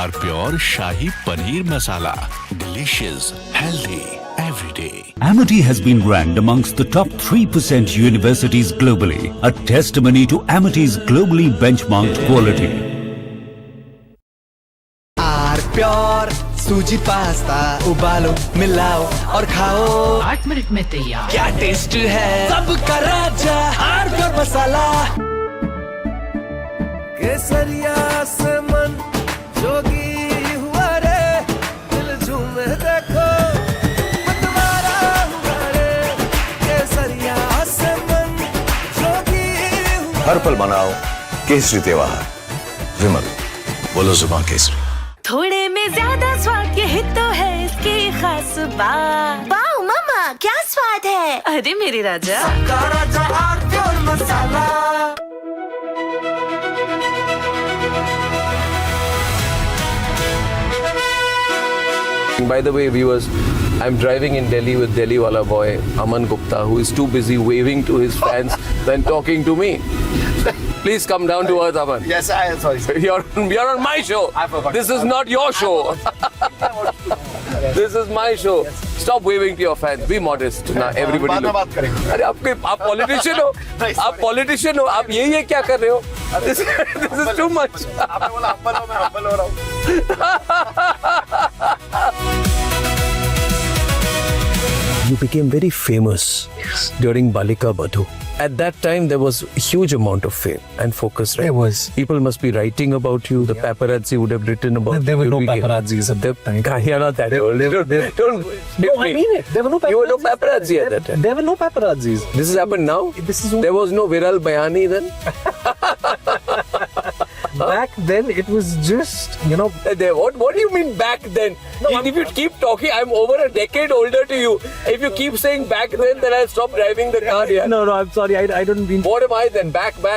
Are pure shahi paneer masala, delicious, healthy every day. Amity has been ranked amongst the top 3% universities globally, a testimony to Amity's globally benchmarked quality. R pure sooji pasta उबालो मिलाओ और खाओ 8 minute में तैयार। क्या taste है सबका राजा आर प्योर मसाला। केसरिया से मन जोगी हुआ रे, दिल झूमे देखो मतवारा हुआ रे। केसरिया से मन जोगी हुआ। हर पल मनाओ केसरी त्योहार। विमल, बोलो जुबान केसरी। थोड़े में ज्यादा स्वाद, यही तो है इसकी खास बात। वाओ मामा, क्या स्वाद है। अरे मेरे राजा, राजा R pure masala. By the way, viewers, I'm driving in Delhi with Delhi wala boy Aman Gupta, who is too busy waving to his fans than talking to me. Please come down to earth, Aman. Yes, I am sorry. You're on my show. I forgot. This is not your show. This is my show. Stop waving to your fans. Be modest. Now everybody. बाद में बात करेंगे। अरे आप politician हो, आप politician हो, आप ये क्या कर रहे हो? This is too much. आपने बोला हम्बल हो, मैं हम्बल हो रहा हूँ। You became very famous during Balika Badhu. At that time, there was a huge amount of fame and focus. Right? There was. People must be writing about you. The paparazzi would have written about you. There were no paparazzis at that time. You're not that old. Don't No, I mean it. There were no paparazzi. You were no paparazzi at that time. There were no paparazzis. This has happened now? This is There was no Viral Bayani then? Back then, it was just, What do you mean back then? If you keep talking, I'm over a decade older to you. If you keep saying back then I'll stop driving the car here. No, I'm sorry. I don't mean. What am I then? Back then.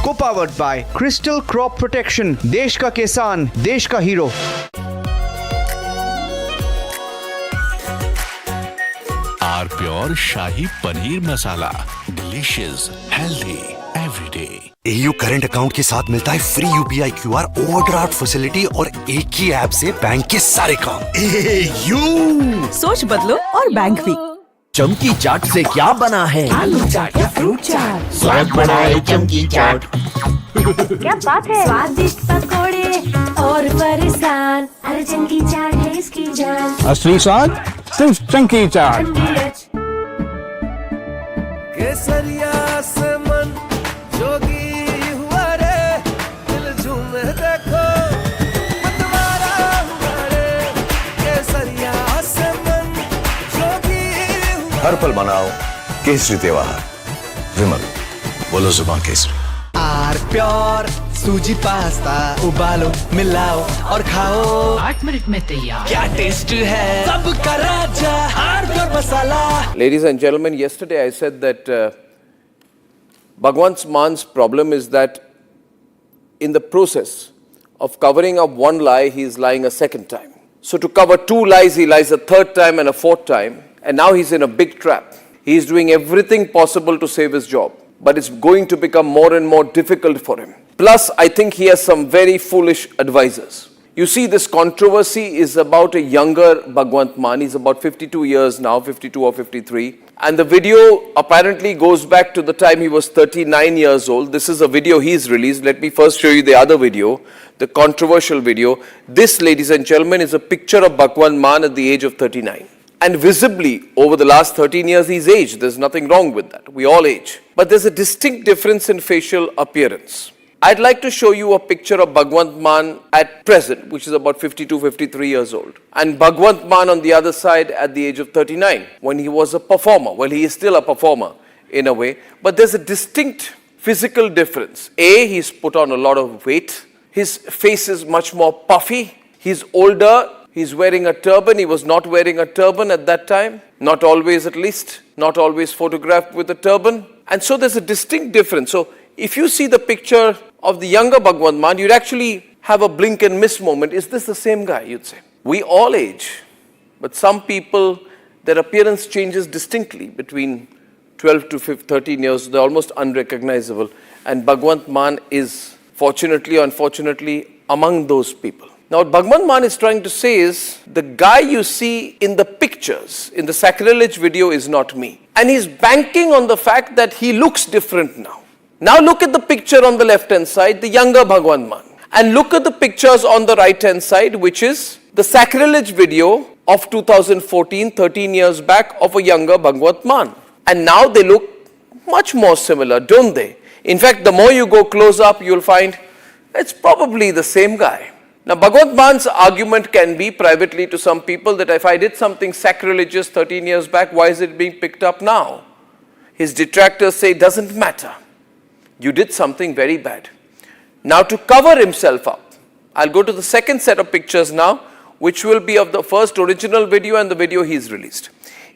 Co-powered by Crystal Crop Protection, देश का किसान, देश का hero. R pure shahi paneer masala, delicious, healthy every day. AU current account के साथ मिलता है free UPI QR overdraft facility और एक ही ऐप से बैंक के सारे काम। AU सोच बदलो और बैंक भी। चमकी चाट से क्या बना है? आलू चाट या फ्रूट चाट, स्वाद बनाए चमकी चाट। क्या बात है। स्वादिष्ट पकोड़े और परेशान, अरे चमकी चाट है इसकी जान। असली स्वाद सिर्फ चंकी चाट। केसरिया से मन जोगी हुआ रे, दिल झूमे देखो मतवारा हुआ रे। केसरिया से मन जोगी हुआ। हर पल मनाओ केसरी त्योहार। विमल, बोलो जुबान Kesari. Are pure sooji pasta उबालो मिलाओ और खाओ 8 मिनट में तैयार। क्या टेस्ट है सबका राजा R pure masala. Ladies and gentlemen, yesterday I said that Bhagwant Mann's problem is that in the process of covering up one lie, he is lying a second time. So to cover 2 lies, he lies a third time and a fourth time. And now he's in a big trap. He is doing everything possible to save his job. But it's going to become more and more difficult for him. Plus, I think he has some very foolish advisors. You see, this controversy is about a younger Bhagwant Mann. He's about 52 years now, 52 or 53. And the video apparently goes back to the time he was 39 years old. This is a video he's released. Let me first show you the other video, the controversial video. This, ladies and gentlemen, is a picture of Bhagwant Mann at the age of 39. And visibly, over the last 13 years, he's aged. There's nothing wrong with that. We all age. But there's a distinct difference in facial appearance. I'd like to show you a picture of Bhagwant Mann at present, which is about 52, 53 years old. And Bhagwant Mann on the other side at the age of 39, when he was a performer. Well, he is still a performer in a way, but there's a distinct physical difference. A, he's put on a lot of weight. His face is much more puffy. He's older. He's wearing a turban. He was not wearing a turban at that time. Not always, at least. Not always photographed with a turban. And so there's a distinct difference. So if you see the picture of the younger Bhagwant Mann, you'd actually have a blink and miss moment. Is this the same guy, you'd say? We all age. But some people, their appearance changes distinctly between 12 to 13 years. They're almost unrecognizable. And Bhagwant Mann is, fortunately or unfortunately, among those people. Now, what Bhagwant Mann is trying to say is, the guy you see in the pictures, in the sacrilege video, is not me. And he's banking on the fact that he looks different now. Now look at the picture on the left-hand side, the younger Bhagwant Mann. And look at the pictures on the right-hand side, which is the sacrilege video of 2014, 13 years back, of a younger Bhagwant Mann. And now they look much more similar, don't they? In fact, the more you go close up, you'll find it's probably the same guy. Now, Bhagwant Mann's argument can be privately to some people that if I did something sacrilegious 13 years back, why is it being picked up now? His detractors say it doesn't matter. You did something very bad. Now, to cover himself up, I'll go to the second set of pictures now, which will be of the first original video and the video he's released.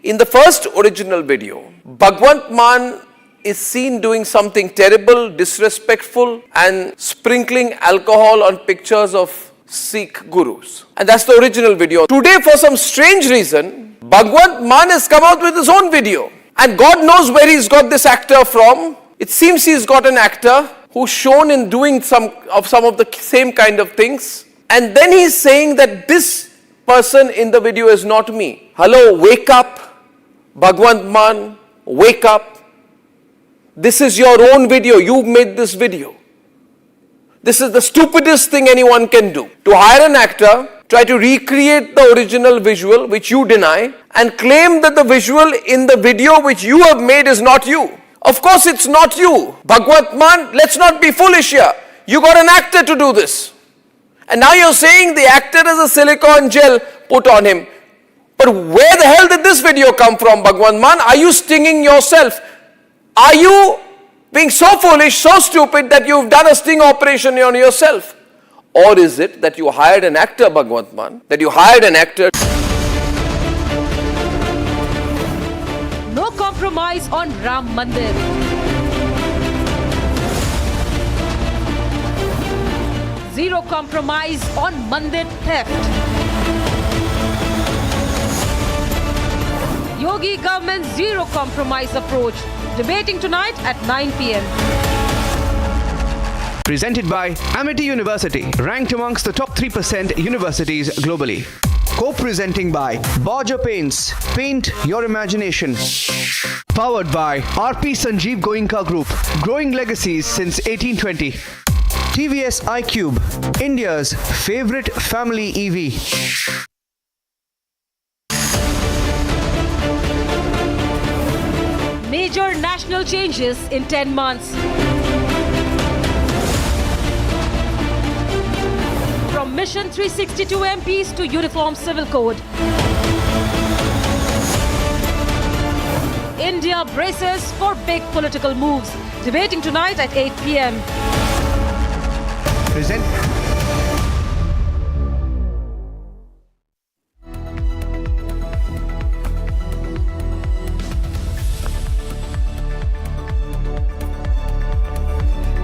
In the first original video, Bhagwant Mann is seen doing something terrible, disrespectful, and sprinkling alcohol on pictures of Sikh gurus. And that's the original video. Today, for some strange reason, Bhagwant Mann has come out with his own video. And God knows where he's got this actor from. It seems he's got an actor who's shown in doing some of the same kind of things. And then he's saying that this person in the video is not me. Hello, wake up, Bhagwant Mann, wake up. This is your own video. You made this video. This is the stupidest thing anyone can do. To hire an actor, try to recreate the original visual, which you deny, and claim that the visual in the video which you have made is not you. Of course it's not you. Bhagwant Mann, let's not be foolish here. You got an actor to do this. And now you're saying the actor has a silicone gel put on him. But where the hell did this video come from, Bhagwant Mann? Are you stinging yourself? Are you being so foolish, so stupid that you've done a sting operation on yourself? Or is it that you hired an actor, Bhagwant Mann, that you hired an actor? No compromise on Ram Mandir. Zero compromise on Mandir theft. Yogi government's zero compromise approach. Debating tonight at 9 p.m. Presented by Amity University, ranked amongst the top 3% universities globally. Co-presenting by Borger Paints, paint your imagination. Powered by RP Sanjeev Goenka Group, growing legacies since 1820. TVS iQube, India's favorite family EV. Major national changes in 10 months. From Mission 362 MPs to Uniform Civil Code. India braces for big political moves. Debating tonight at 8 p.m. Present.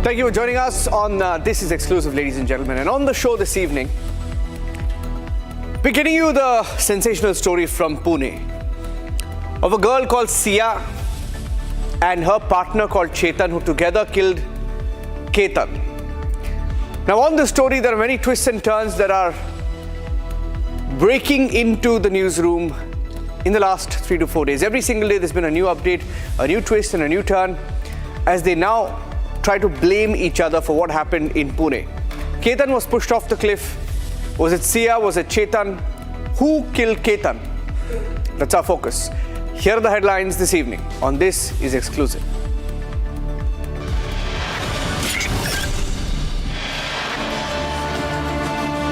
Thank you for joining us on This Is Exclusive, ladies and gentlemen. And on the show this evening, we're getting you the sensational story from Pune of a girl called Sia and her partner called Chetan, who together killed Ketan. Now, on this story, there are many twists and turns that are breaking into the newsroom in the last 3 to 4 days. Every single day, there's been a new update, a new twist and a new turn as they now try to blame each other for what happened in Pune. Ketan was pushed off the cliff. Was it Sia? Was it Chetan? Who killed Ketan? That's our focus. Here are the headlines this evening on This Is Exclusive.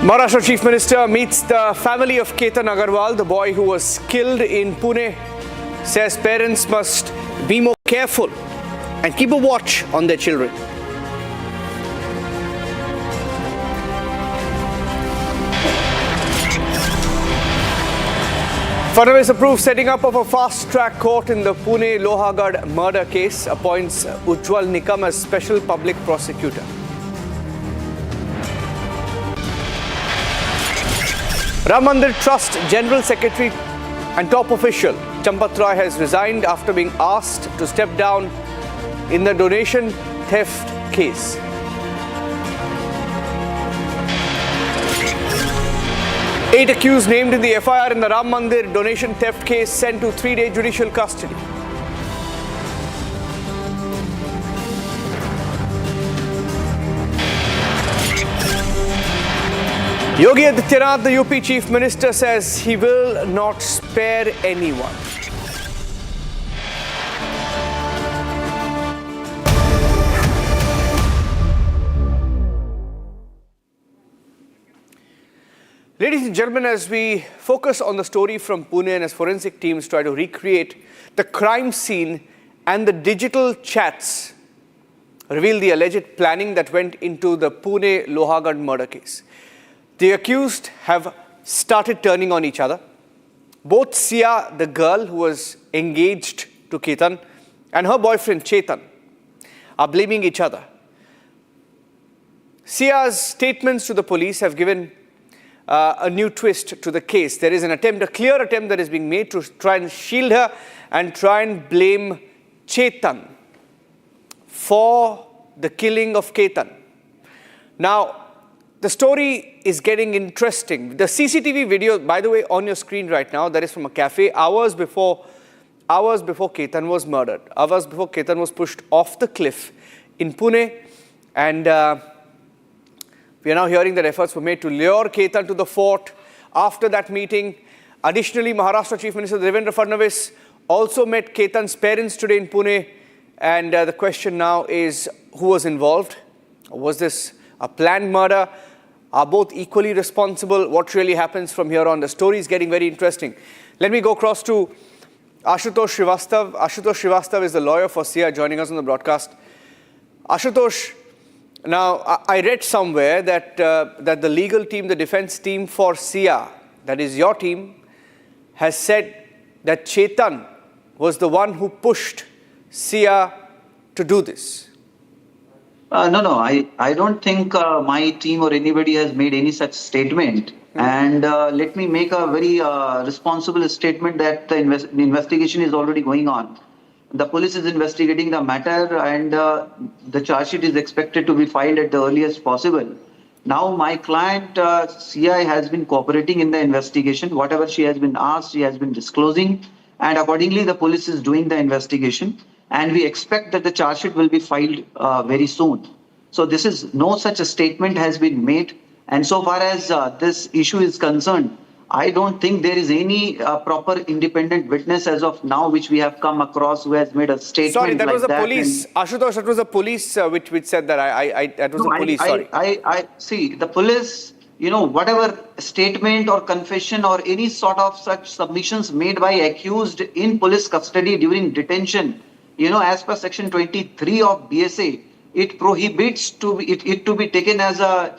Maharashtra Chief Minister meets the family of Ketan Agarwal, the boy who was killed in Pune. Says parents must be more careful and keep a watch on their children. Fadnavis approves setting up of a fast-track court in the Pune Lohagad murder case, appoints Ujjain as special public prosecutor. Ram Mandir Trust General Secretary and top official Champat Roy has resigned after being asked to step down in the donation theft case. Eight accused named in the FIR in the Ram Mandir donation theft case sent to 3-day judicial custody. Yogi Adityanath, the UP Chief Minister, says he will not spare anyone. Ladies and gentlemen, as we focus on the story from Pune and as forensic teams try to recreate the crime scene and the digital chats reveal the alleged planning that went into the Pune Lohagad murder case. The accused have started turning on each other. Both Sia, the girl who was engaged to Ketan, and her boyfriend Chetan are blaming each other. Sia's statements to the police have given a new twist to the case. There is a clear attempt that is being made to try and shield her and try and blame Chetan for the killing of Ketan. Now, the story is getting interesting. The CCTV video, by the way, on your screen right now, that is from a cafe hours before Ketan was murdered. Hours before Ketan was pushed off the cliff in Pune. And we are now hearing that efforts were made to lure Ketan to the fort. After that meeting, additionally, Maharashtra Chief Minister Devendra Fadnavis also met Ketan's parents today in Pune. And the question now is, who was involved? Was this a planned murder? Are both equally responsible? What really happens from here on? The story is getting very interesting. Let me go across to Ashutosh Srivastav. Ashutosh Srivastav is the lawyer for Sia, joining us on the broadcast. Ashutosh, now I read somewhere that the legal team, the defense team for Sia, that is your team, has said that Chetan was the one who pushed Sia to do this. No, I don't think my team or anybody has made any such statement. And let me make a very responsible statement that the investigation is already going on. The police is investigating the matter and the charge sheet is expected to be filed at the earliest possible. Now, my client CI has been cooperating in the investigation. Whatever she has been asked, she has been disclosing. And accordingly, the police is doing the investigation. And we expect that the charge sheet will be filed very soon. So this is no such a statement has been made. And so far as this issue is concerned, I don't think there is any proper independent witness as of now which we have come across who has made a statement. Sorry, that like was the police. Ashutosh, that was the police which said that. That was the police, sorry. I see, the police, whatever statement or confession or any sort of such submissions made by accused in police custody during detention, as per section 23 of BSA, it prohibits it to be taken as a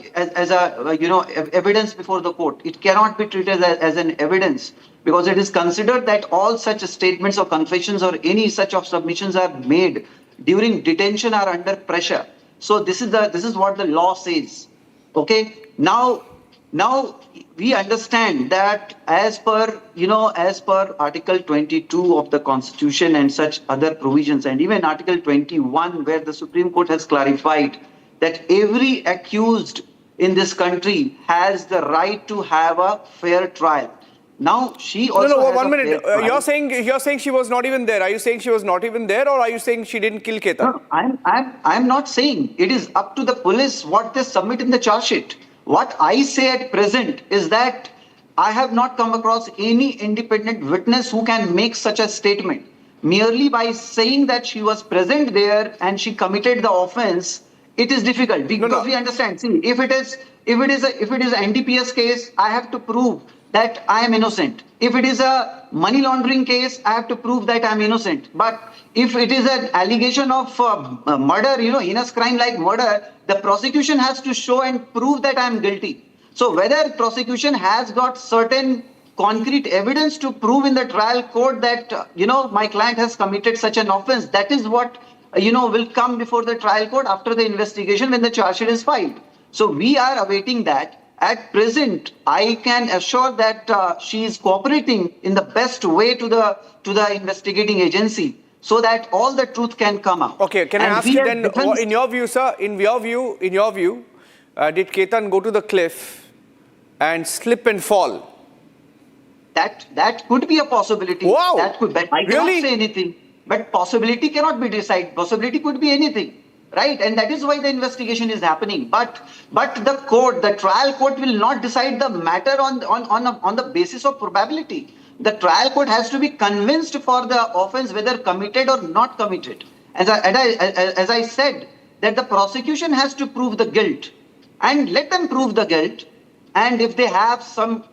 evidence before the court. It cannot be treated as an evidence because it is considered that all such statements or confessions or any such of submissions are made during detention or under pressure. So this is what the law says. Okay. Now we understand that as per Article 22 of the Constitution and such other provisions, and even Article 21, where the Supreme Court has clarified that every accused in this country has the right to have a fair trial. Now she also No, has 1 a minute. fair You're trial. saying she was not even there. Are you saying she was not even there, or are you saying she didn't kill Ketan? No, I'm not saying. It is up to the police what they submit in the charge sheet. What I say at present is that I have not come across any independent witness who can make such a statement. Merely by saying that she was present there and she committed the offense, it is difficult because we understand. See, if it is If it is a NDPS case, I have to prove that I am innocent. If it is a money laundering case, I have to prove that I am innocent. But if it is an allegation of murder, heinous crime like murder, the prosecution has to show and prove that I am guilty. So whether prosecution has got certain concrete evidence to prove in the trial court that, my client has committed such an offense, that is what, will come before the trial court after the investigation when the charge sheet is filed. So we are awaiting that. At present, I can assure that she is cooperating in the best way to the investigating agency so that all the truth can come out. Okay, can I ask you then, in your view, sir, in your view, did Ketan go to the cliff and slip and fall? That could be a possibility. Wow. That could, but I cannot say anything. But possibility cannot be decided. Possibility could be anything, right? And that is why the investigation is happening. But the trial court will not decide the matter on the basis of probability. The trial court has to be convinced for the offense whether committed or not committed. As I said, that the prosecution has to prove the guilt, and let them prove the guilt. And if they have some,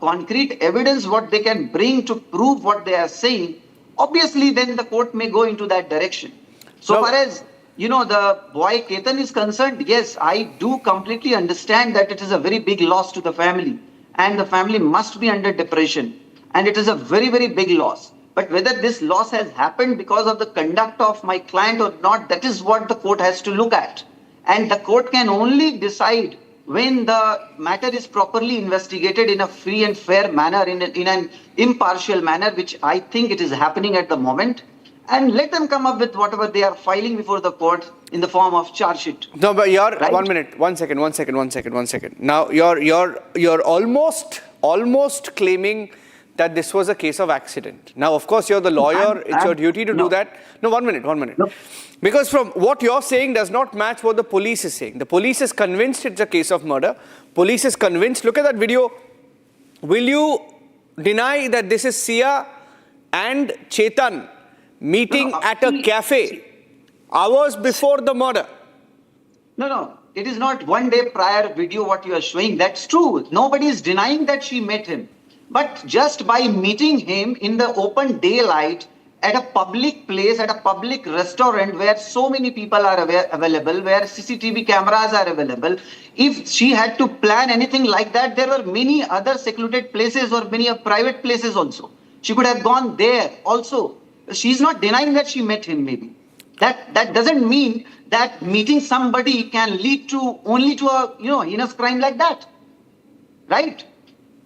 concrete evidence what they can bring to prove what they are saying, obviously then the court may go into that direction. So far as, the boy Ketan is concerned, yes, I do completely understand that it is a very big loss to the family. And the family must be under depression. And it is a very, very big loss. But whether this loss has happened because of the conduct of my client or not, that is what the court has to look at. And the court can only decide when the matter is properly investigated in a free and fair manner, in an impartial manner, which I think it is happening at the moment, and let them come up with whatever they are filing before the court in the form of charge sheet. No, but you're right? 1 minute, 1 second. Now you're almost claiming that this was a case of accident. Now, of course, you're the lawyer. It's your duty to do that. No, 1 minute. No. Because from what you're saying does not match what the police is saying. The police is convinced it's a case of murder. Police is convinced. Look at that video. Will you deny that this is Sia and Chetan meeting at a cafe hours before the murder? No. It is not 1 day prior video what you are showing. That's true. Nobody is denying that she met him. But just by meeting him in the open daylight, at a public place, at a public restaurant where so many people are available, where CCTV cameras are available, if she had to plan anything like that, there were many other secluded places or many private places also. She could have gone there also. She's not denying that she met him maybe. That doesn't mean that meeting somebody can lead to only to a heinous crime like that. Right?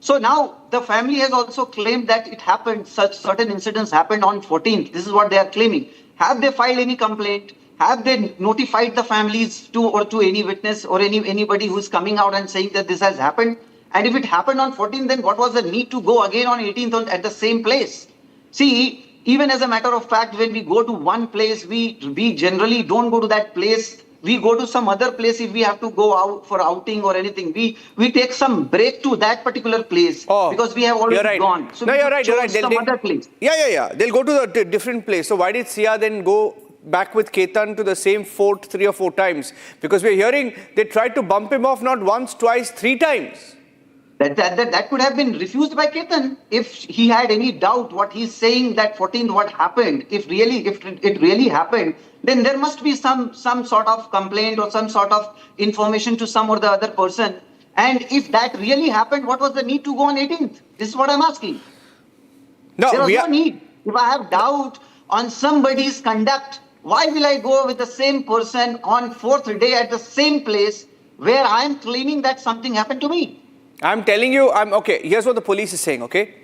So now the family has also claimed that it happened, such certain incidents happened on 14th. This is what they are claiming. Have they filed any complaint? Have they notified the families to any witness or anybody who is coming out and saying that this has happened? And if it happened on 14th, then what was the need to go again on 18th at the same place? See, even as a matter of fact, when we go to one place, we generally don't go to that place. We go to some other place if we have to go out for outing or anything. We take some break to that particular place because we have already gone. So you're right. Some other place. Yeah. They'll go to a different place. So why did Sia then go back with Ketan to the same fort 3 or 4 times? Because we're hearing they tried to bump him off not once, twice, 3 times. That could have been refused by Ketan if he had any doubt what he's saying that 14th what happened. If it really happened, then there must be some sort of complaint or some sort of information to some or the other person. And if that really happened, what was the need to go on 18th? This is what I'm asking. No, there was no need. If I have doubt on somebody's conduct, why will I go with the same person on 4th day at the same place where I'm claiming that something happened to me? I'm telling you, okay. Here's what the police is saying, okay?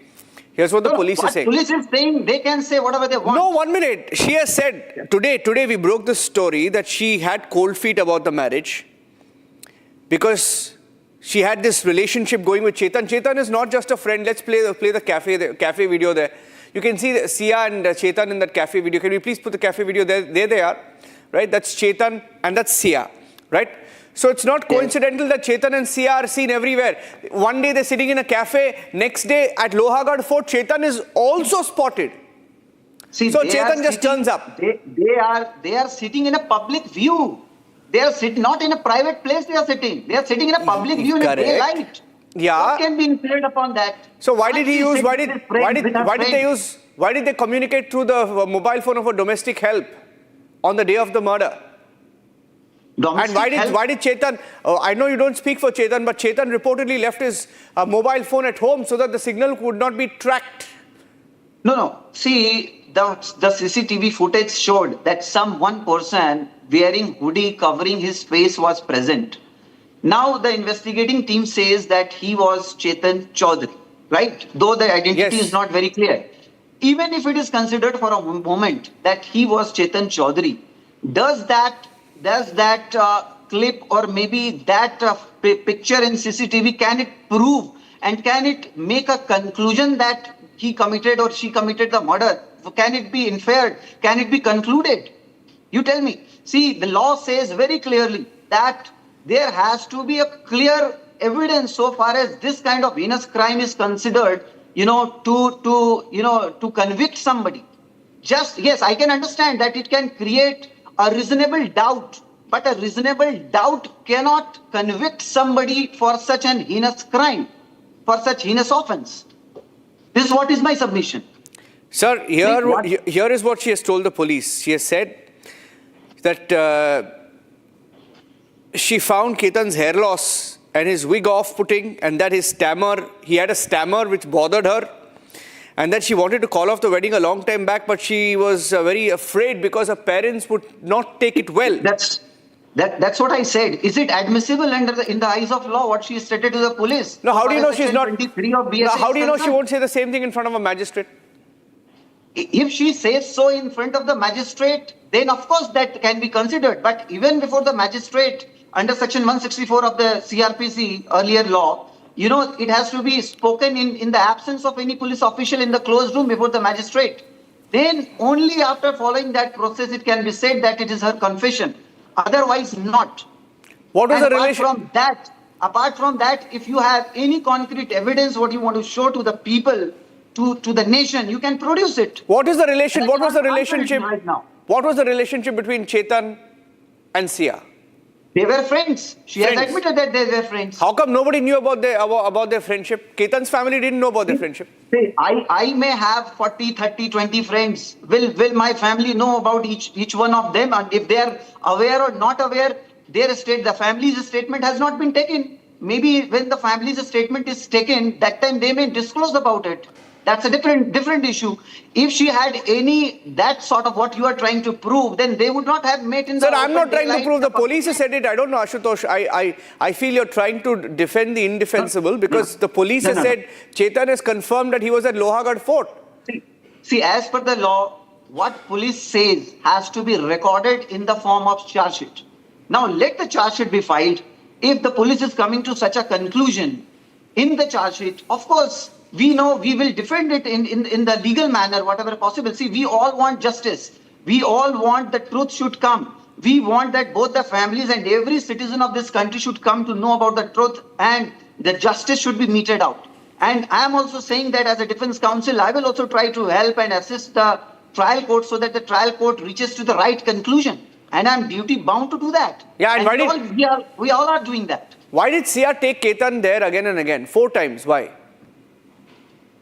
Here's what the police is saying. Police is saying they can say whatever they want. No, 1 minute. She has said, today we broke the story that she had cold feet about the marriage because she had this relationship going with Chetan. Chetan is not just a friend. Let's play the cafe video there. You can see Sia and Chetan in that cafe video. Can we please put the cafe video there? There they are, right? That's Chetan and that's Sia, right? So it's not coincidental that Chetan and Sia are seen everywhere. One day they're sitting in a cafe. Next day at Lohagad Fort, Chetan is also spotted. See, so Chetan just turns up. They are sitting in a public view. They are sitting not in a private place. They are sitting in a public view in a Correct. daylight. Yeah. What can be inferred upon that? So why did he use? Why Why did they communicate through the mobile phone of a domestic help on the day of the murder? Domestic and why did Chetan? I know you don't speak for Chetan, but Chetan reportedly left his mobile phone at home so that the signal would not be tracked. No. See, the CCTV footage showed that one person wearing hoodie covering his face was present. Now the investigating team says that he was Chetan Chaudhary, right? Though the identity is not very clear. Even if it is considered for a moment that he was Chetan Chaudhary, does that clip or maybe that picture in CCTV, can it prove and can it make a conclusion that he committed or she committed the murder? Can it be inferred? Can it be concluded? You tell me. See, the law says very clearly that there has to be a clear evidence so far as this kind of heinous crime is considered, to convict somebody. Yes, I can understand that it can create a reasonable doubt, but a reasonable doubt cannot convict somebody for such an heinous crime, for such heinous offense. This is what is my submission. Sir, here is what she has told the police. She has said that she found Ketan's hair loss and his wig off-putting, and that he had a stammer which bothered her, and that she wanted to call off the wedding a long time back, but she was very afraid because her parents would not take it well. That's what I said. Is it admissible in the eyes of law what she stated to the police? No, how do you know she's not? 23 of BS How do you know she won't say the same thing in front of a magistrate? If she says so in front of the magistrate, then of course that can be considered. But even before the magistrate, under section 164 of the CRPC earlier law, it has to be spoken in the absence of any police official in the closed room before the magistrate. Then only after following that process it can be said that it is her confession. Otherwise not. What was the relation? Apart from that, if you have any concrete evidence what you want to show to the people, to the nation, you can produce it. What is the relation? What was the relationship? Right now. What was the relationship between Chetan and Sia? They were friends. She has admitted that they were friends. How come nobody knew about their friendship? Ketan's family didn't know about their friendship. See, I may have 40, 30, 20 friends. Will my family know about each one of them? And if they are aware or not aware, the family's statement has not been taken. Maybe when the family's statement is taken, that time they may disclose about it. That's a different issue. If she had that sort of what you are trying to prove, then they would not have met in the... Sir, I'm not trying to prove. The police has said it. I don't know, Ashutosh. I feel you're trying to defend the indefensible because the police has said Chetan has confirmed that he was at Lohagad Fort. See, as per the law, what police says has to be recorded in the form of charge sheet. Now, let the charge sheet be filed. If the police is coming to such a conclusion in the charge sheet, of course, we know we will defend it in the legal manner, whatever possible. See, we all want justice. We all want the truth should come. We want that both the families and every citizen of this country should come to know about the truth and the justice should be meted out. And I am also saying that as a defense counsel, I will also try to help and assist the trial court so that the trial court reaches to the right conclusion. And I am duty bound to do that. Yeah, and we all are doing that. Why did Sia take Ketan there again and again? 4 times. Why?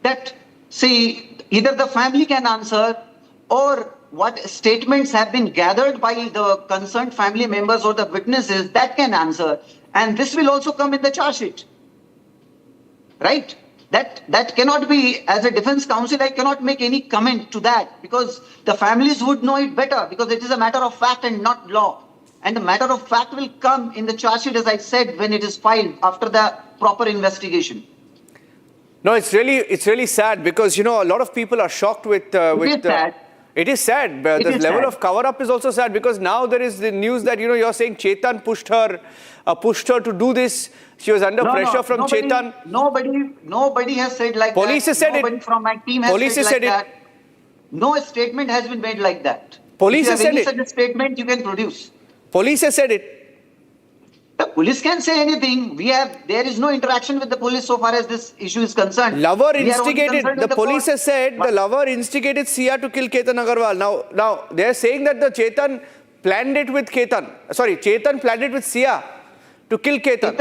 Either the family can answer or what statements have been gathered by the concerned family members or the witnesses that can answer. And this will also come in the charge sheet. Right? That cannot be, as a defense counsel, I cannot make any comment to that because the families would know it better because it is a matter of fact and not law. And the matter of fact will come in the charge sheet, as I said, when it is filed after the proper investigation. No, it's really sad because, a lot of people are shocked with sad. It is sad. The level of cover-up is also sad because now there is the news that, you're saying Chetan pushed her to do this. She was under pressure from Chetan. Nobody has said like Police that. has said nobody it. From my team has Police said has like said that. it. No statement has been made like that. Police has said any it. Such a statement you can produce. Police has said it. The police can say anything. There is no interaction with the police so far as this issue is concerned. Lover instigated. The police has said the lover instigated Sia to kill Ketan Agarwal. Now they are saying that the Chetan planned it with Ketan. Sorry, Chetan planned it with Sia to kill Ketan.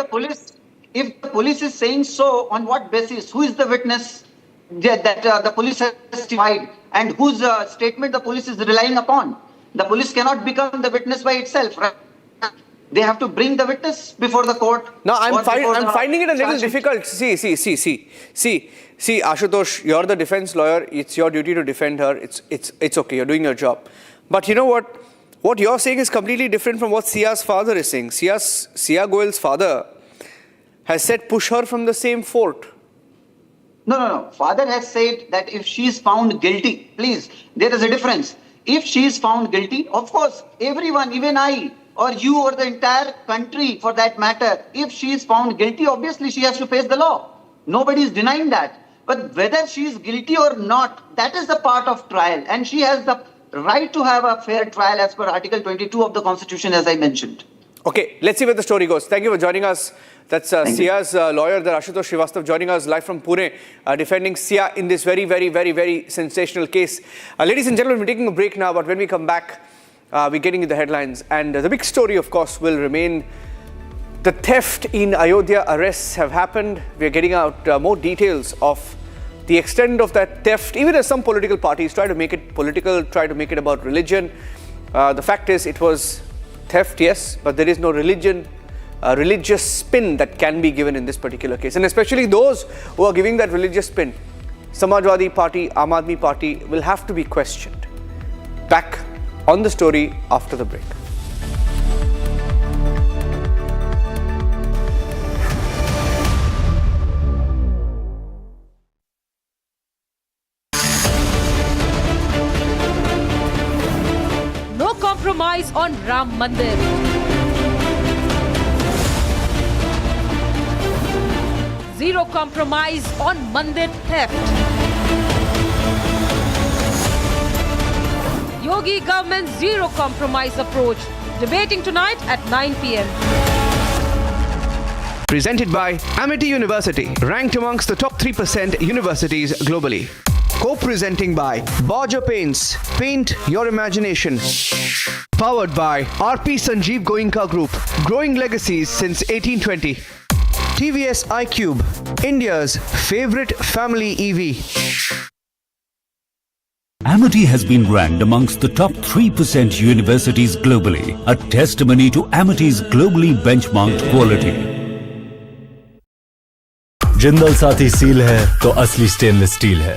If the police is saying so, on what basis? Who is the witness that the police has testified, and whose statement the police is relying upon? The police cannot become the witness by itself, right? They have to bring the witness before the court. No, I'm finding it a little difficult. See, Ashutosh, you're the defense lawyer. It's your duty to defend her. It's okay. You're doing your job. But you know what? What you're saying is completely different from what Sia's father is saying. Sia Goyal's father has said push her from the same fort. No. Father has said that if she is found guilty, please, there is a difference. If she is found guilty, of course, everyone, even I, or you, or the entire country for that matter, if she is found guilty, obviously she has to face the law. Nobody is denying that. But whether she is guilty or not, that is the part of trial. And she has the right to have a fair trial as per Article 22 of the Constitution, as I mentioned. Okay, let's see where the story goes. Thank you for joining us. That's Sia's lawyer, the Ashutosh Srivastav, joining us live from Pune, defending Sia in this very, very, very, very sensational case. Ladies and gentlemen, we're taking a break now, but when we come back, we're getting into the headlines. And the big story, of course, will remain the theft in Ayodhya. Arrests have happened. We're getting out more details of the extent of that theft, even as some political parties try to make it political, try to make it about religion. The fact is, it was theft, yes, but there is no religious spin that can be given in this particular case. And especially those who are giving that religious spin, Samajwadi Party, Aam Aadmi Party, will have to be questioned. Back on the story after the break. No compromise on Ram Mandir. Zero compromise on Mandir theft. Yogi government's zero compromise approach. Debating tonight at 9 p.m. Presented by Amity University, ranked amongst the top 3% universities globally. Co-presenting by Bhagwant Paints, paint your imagination. Powered by RP Sanjeev Goenka Group, growing legacies since 1820. TVS iQube, India's favorite family EV. Amity has been ranked amongst the top 3% universities globally, a testimony to Amity's globally benchmarked quality. Jindal Saathi seal है तो असली stainless steel है।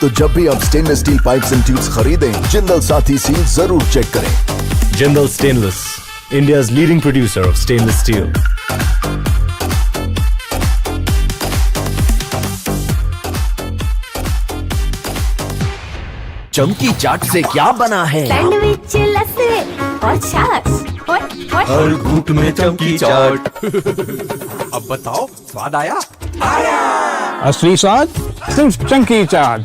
तो जब भी आप stainless steel pipes and tubes खरीदें, Jindal Saathi seal जरूर चेक करें। Jindal stainless, India's leading producer of stainless steel. चमकी चाट से क्या बना है? सैंडविच, लस्सी और छाछ और हर घूंट में चमकी चाट। अब बताओ, स्वाद आया? आया। असली स्वाद सिर्फ चंकी चाट।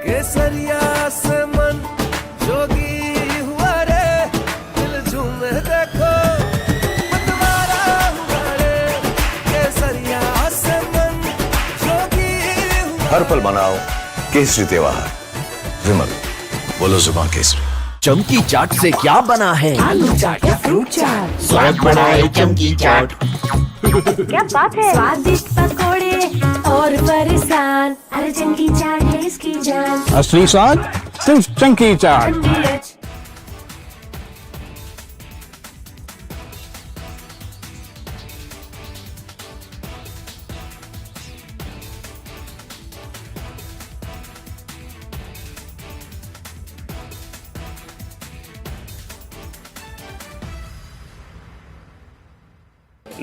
केसरिया से मन जोगी हुआ रे, दिल झूमे देखो मतवारा हुआ रे। केसरिया से मन जोगी हुआ। हर पल मनाओ केसरी त्योहार। विमल, बोलो जुबान केसरी। चमकी चाट से क्या बना है? आलू चाट या फ्रूट चाट, स्वाद बढ़ाए चमकी चाट। क्या बात है? स्वादिष्ट पकोड़े और फरसान, अरे चंकी चाट है इसकी जान। असली स्वाद सिर्फ चंकी चाट।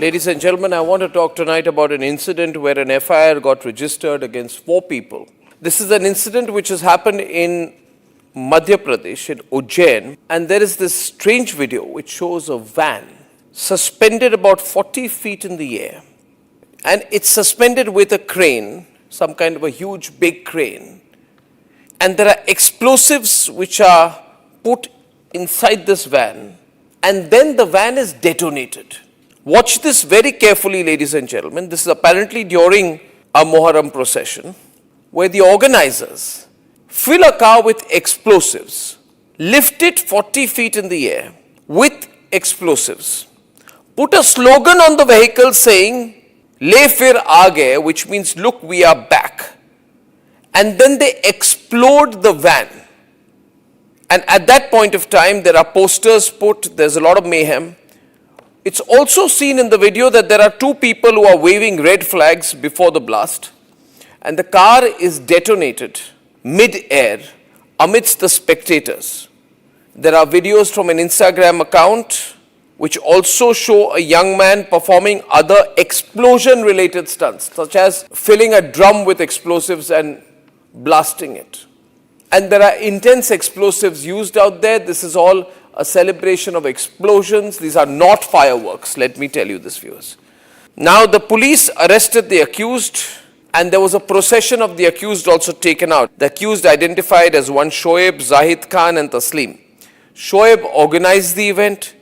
Ladies and gentlemen, I want to talk tonight about an incident where an FIR got registered against 4 people. This is an incident which has happened in Madhya Pradesh, in Ujjain, and there is this strange video which shows a van suspended about 40 feet in the air. And it's suspended with a crane, some kind of a huge big crane. And there are explosives which are put inside this van, and then the van is detonated. Watch this very carefully, ladies and gentlemen. This is apparently during a Muharram procession, where the organizers fill a car with explosives, lift it 40 feet in the air with explosives, put a slogan on the vehicle saying, "Le fir aage," which means, "Look, we are back." And then they explode the van. And at that point of time, there are posters put, there's a lot of mayhem. It's also seen in the video that there are two people who are waving red flags before the blast. And the car is detonated mid-air amidst the spectators. There are videos from an Instagram account which also show a young man performing other explosion-related stunts, such as filling a drum with explosives and blasting it. And there are intense explosives used out there. This is all a celebration of explosions. These are not fireworks, let me tell you this, viewers. Now, the police arrested the accused, and there was a procession of the accused also taken out. The accused identified as one Shoaib, Zahid Khan and Taslim. Shoaib organized the event,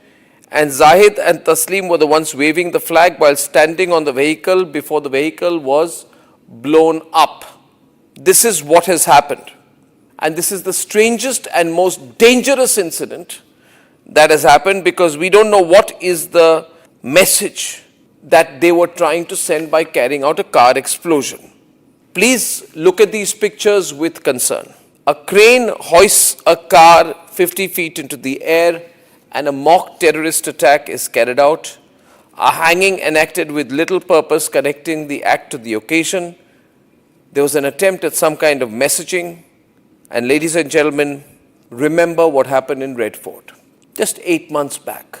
and Zahid and Taslim were the ones waving the flag while standing on the vehicle before the vehicle was blown up. This is what has happened. And this is the strangest and most dangerous incident that has happened, because we don't know what is the message that they were trying to send by carrying out a car explosion. Please look at these pictures with concern. A crane hoists a car 50 feet into the air and a mock terrorist attack is carried out. A hanging enacted with little purpose connecting the act to the occasion. There was an attempt at some kind of messaging. And ladies and gentlemen, remember what happened in Red Fort. Just 8 months back,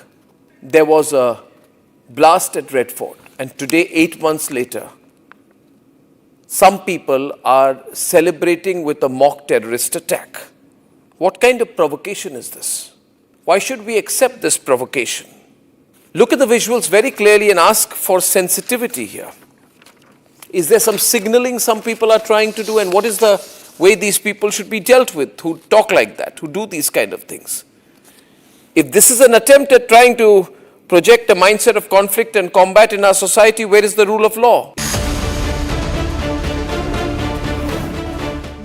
there was a blast at Red Fort. And today, 8 months later, some people are celebrating with a mock terrorist attack. What kind of provocation is this? Why should we accept this provocation? Look at the visuals very clearly and ask for sensitivity here. Is there some signaling some people are trying to do? And what is the way these people should be dealt with who talk like that, who do these kind of things? If this is an attempt at trying to project a mindset of conflict and combat in our society, where is the rule of law?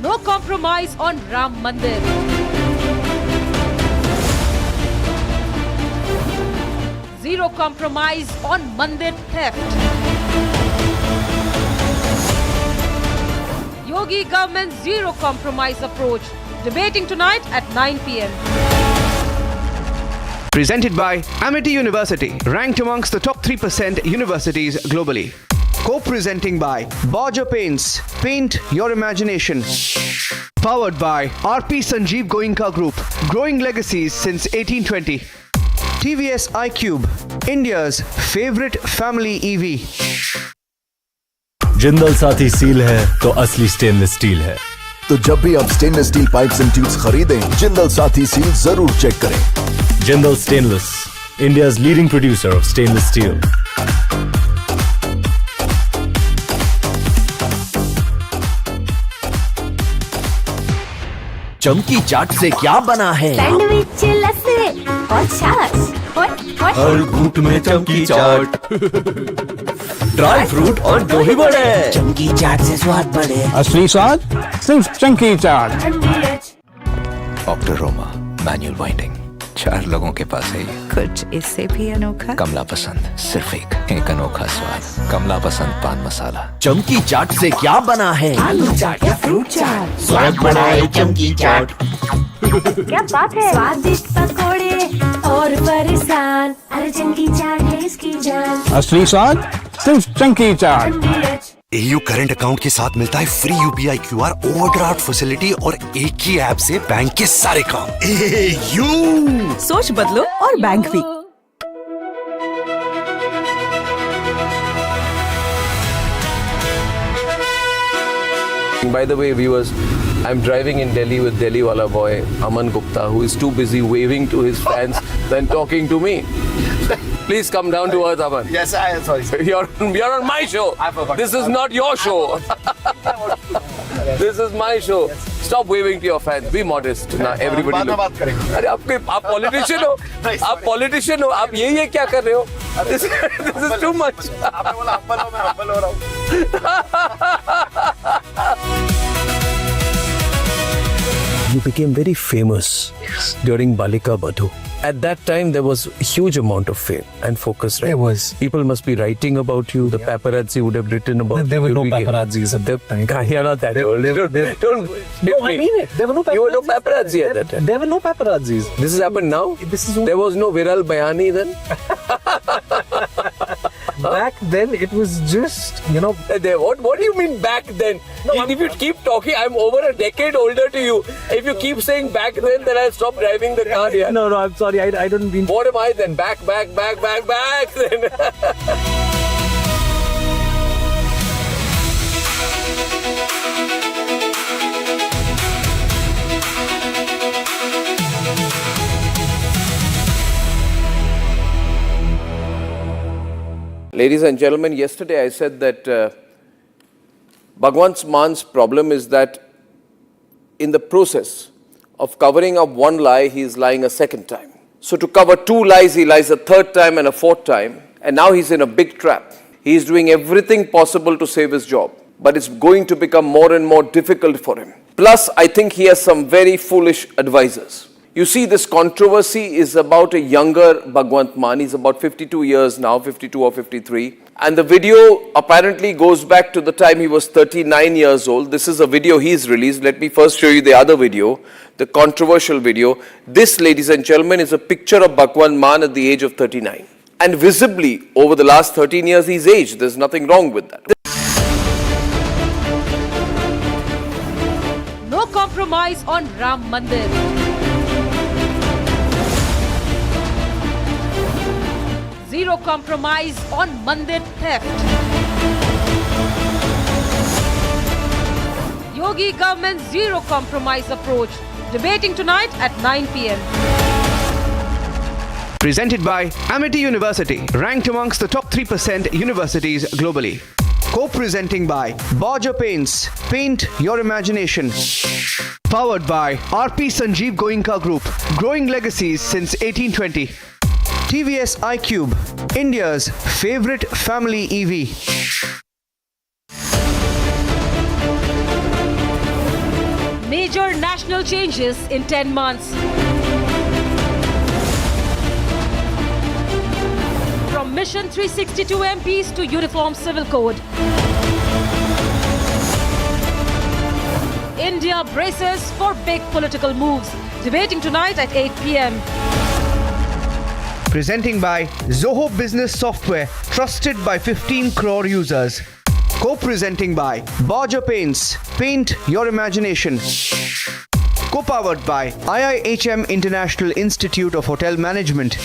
No compromise on Ram Mandir. Zero compromise on Mandir theft. Yogi government's zero compromise approach. Debating tonight at 9 p.m. Presented by Amity University, ranked amongst the top 3% universities globally. Co-presenting by Bhagwant Paints, paint your imagination. Powered by RP Sanjeev Goenka Group, growing legacies since 1820. TVS iQube, India's favorite family EV. Jindal Saathi seal है तो असली stainless steel है। तो जब भी आप stainless steel pipes and tubes खरीदें, Jindal Saathi seal जरूर चेक करें। Jindal stainless, India's leading producer of stainless steel. चमकी चाट से क्या बना है? सैंडविच, लस्सी और छाछ। हर घूंट में चमकी चाट, ड्राई फ्रूट और दही बड़े। चमकी चाट से स्वाद बढ़े। असली स्वाद सिर्फ चंकी चाट। ऑक्टोरोमा मैनुअल वाइंडिंग, 4 लोगों के पास है ये। कुछ इससे भी अनोखा। कमला पसंद, सिर्फ एक अनोखा स्वाद। कमला पसंद पान मसाला। चमकी चाट से क्या बना है? आलू चाट या फ्रूट चाट, स्वाद बढ़ाए चमकी चाट। क्या बात है? स्वादिष्ट पकोड़े और फरसान, अरे चमकी चाट है इसकी जान। असली स्वाद सिर्फ चंकी चाट। AU करंट अकाउंट के साथ मिलता है free UPI QR overdraft facility और एक ही ऐप से बैंक के सारे काम। AU सोच बदलो और बैंक भी। By the way, viewers, I'm driving in Delhi with Delhi wala boy Aman Gupta, who is too busy waving to his fans than talking to me. Please come down to earth, Aman. Yes, I am sorry. You're on my show. I forgot. This is not your show. This is my show. Stop waving to your fans. Be modest. Now everybody. बात करेंगे। अरे आप politician हो, आप politician हो, आप ये क्या कर रहे हो? This is too much. आपने बोला हम्बल हो, मैं हम्बल हो रहा हूँ। you became very famous during Balika Badhu. At that time, there was a huge amount of fame and focus, right? There was. People must be writing about you. The paparazzi would have written about you. There were no paparazzis at that time. You're not that old. No, I mean it. There were no paparazzis. You were no paparazzi at that time. There were no paparazzis. This has happened now? There was no Viral Bayani then? Back then, it was just, What do you mean back then? If you keep talking, I'm over a decade older to you. If you keep saying back then I'll stop driving the car here. No, I'm sorry. I don't mean... What am I then? Back then. Ladies and gentlemen, yesterday I said that Bhagwant Mann's problem is that in the process of covering up one lie, he is lying a second time. So to cover two lies, he lies a third time and a fourth time. And now he's in a big trap. He is doing everything possible to save his job. But it's going to become more and more difficult for him. Plus, I think he has some very foolish advisors. You see, this controversy is about a younger Bhagwant Mann. He's about 52 years now, 52 or 53. And the video apparently goes back to the time he was 39 years old. This is a video he's released. Let me first show you the other video, the controversial video. This, ladies and gentlemen, is a picture of Bhagwant Mann at the age of 39. And visibly, over the last 13 years, he's aged. There's nothing wrong with that. No compromise on Ram Mandir. Zero compromise on Mandir theft. Yogi government's zero compromise approach. Debating tonight at 9 p.m. Presented by Amity University, ranked amongst the top 3% universities globally. Co-presenting by Bhagwant Paints, paint your imagination. Powered by RP Sanjeev Goenka Group, growing legacies since 1820. TVS iQube, India's favorite family EV. Major national changes in 10 months. From Mission 362 MPs to Uniform Civil Code. India braces for big political moves. Debating tonight at 8 p.m. Presenting by Zoho Business Software, trusted by 15 crore users. Co-presenting by Bhagwant Paints, paint your imagination. Co-powered by IIHM International Institute of Hotel Management.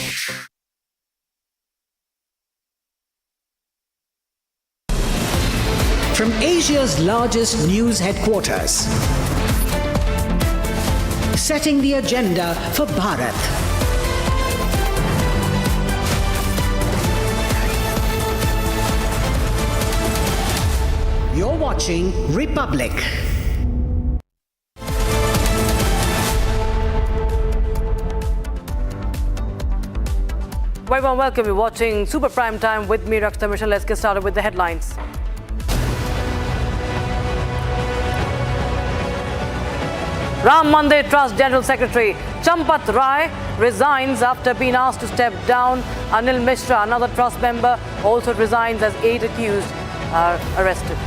From Asia's largest news headquarters, setting the agenda for Bharat. You're watching Republic. Very warm welcome. You're watching Super Prime Time with me, Rakshita Mishra. Let's get started with the headlines. Ram Mandir Trust General Secretary Champat Rai resigns after being asked to step down. Anil Mishra, another trust member, also resigns as 8 accused are arrested.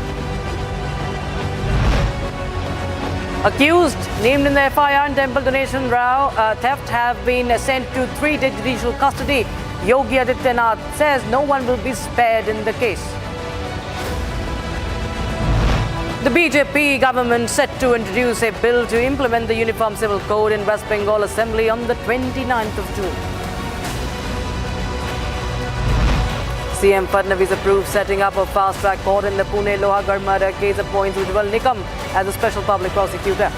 Accused named in the FIR and temple donation row theft have been sent to 3-day judicial custody. Yogi Adityanath says no one will be spared in the case. The BJP government set to introduce a bill to implement the Uniform Civil Code in West Bengal Assembly on the 29th of June. CM Fadnavis approved setting up a fast-track court in the Pune Lohagad murder case, appoints Ujjain Nikam as a special public prosecutor.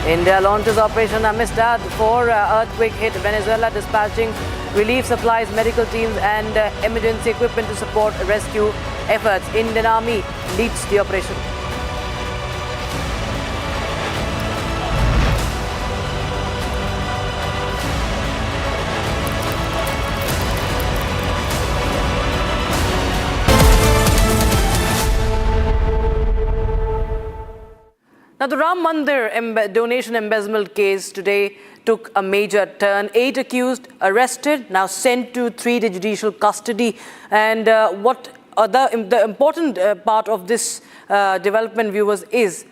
India launches Operation Amistad for earthquake-hit Venezuela, dispatching relief supplies, medical teams and emergency equipment to support rescue efforts. Indian Army leads the operation. Now, the Ram Mandir donation embezzlement case today took a major turn. 8 accused arrested, now sent to 3-day judicial custody. And the important part of this development, viewers, is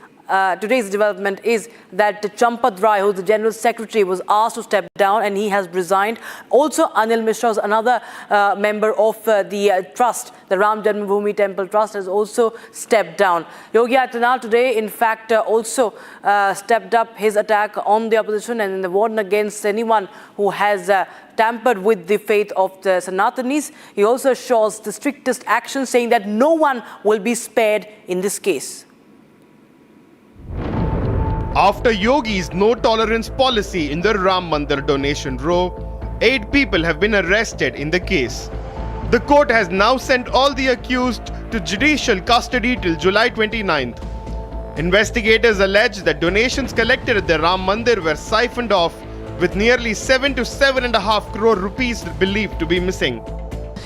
today's development is that Chaudhary Rai, who's the General Secretary, was asked to step down and he has resigned. Also, Anil Mishra, another member of the trust, the Ram Janmabhoomi Temple Trust, has also stepped down. Yogi Adityanath today, in fact, also stepped up his attack on the opposition and in the warning against anyone who has tampered with the faith of the Sanatanis. He also assures the strictest action, saying that no one will be spared in this case. After Yogi's no-tolerance policy in the Ram Mandir donation row, 8 people have been arrested in the case. The court has now sent all the accused to judicial custody till July 29th. Investigators allege that donations collected at the Ram Mandir were siphoned off, with nearly 7 to 7.5 crore rupees believed to be missing.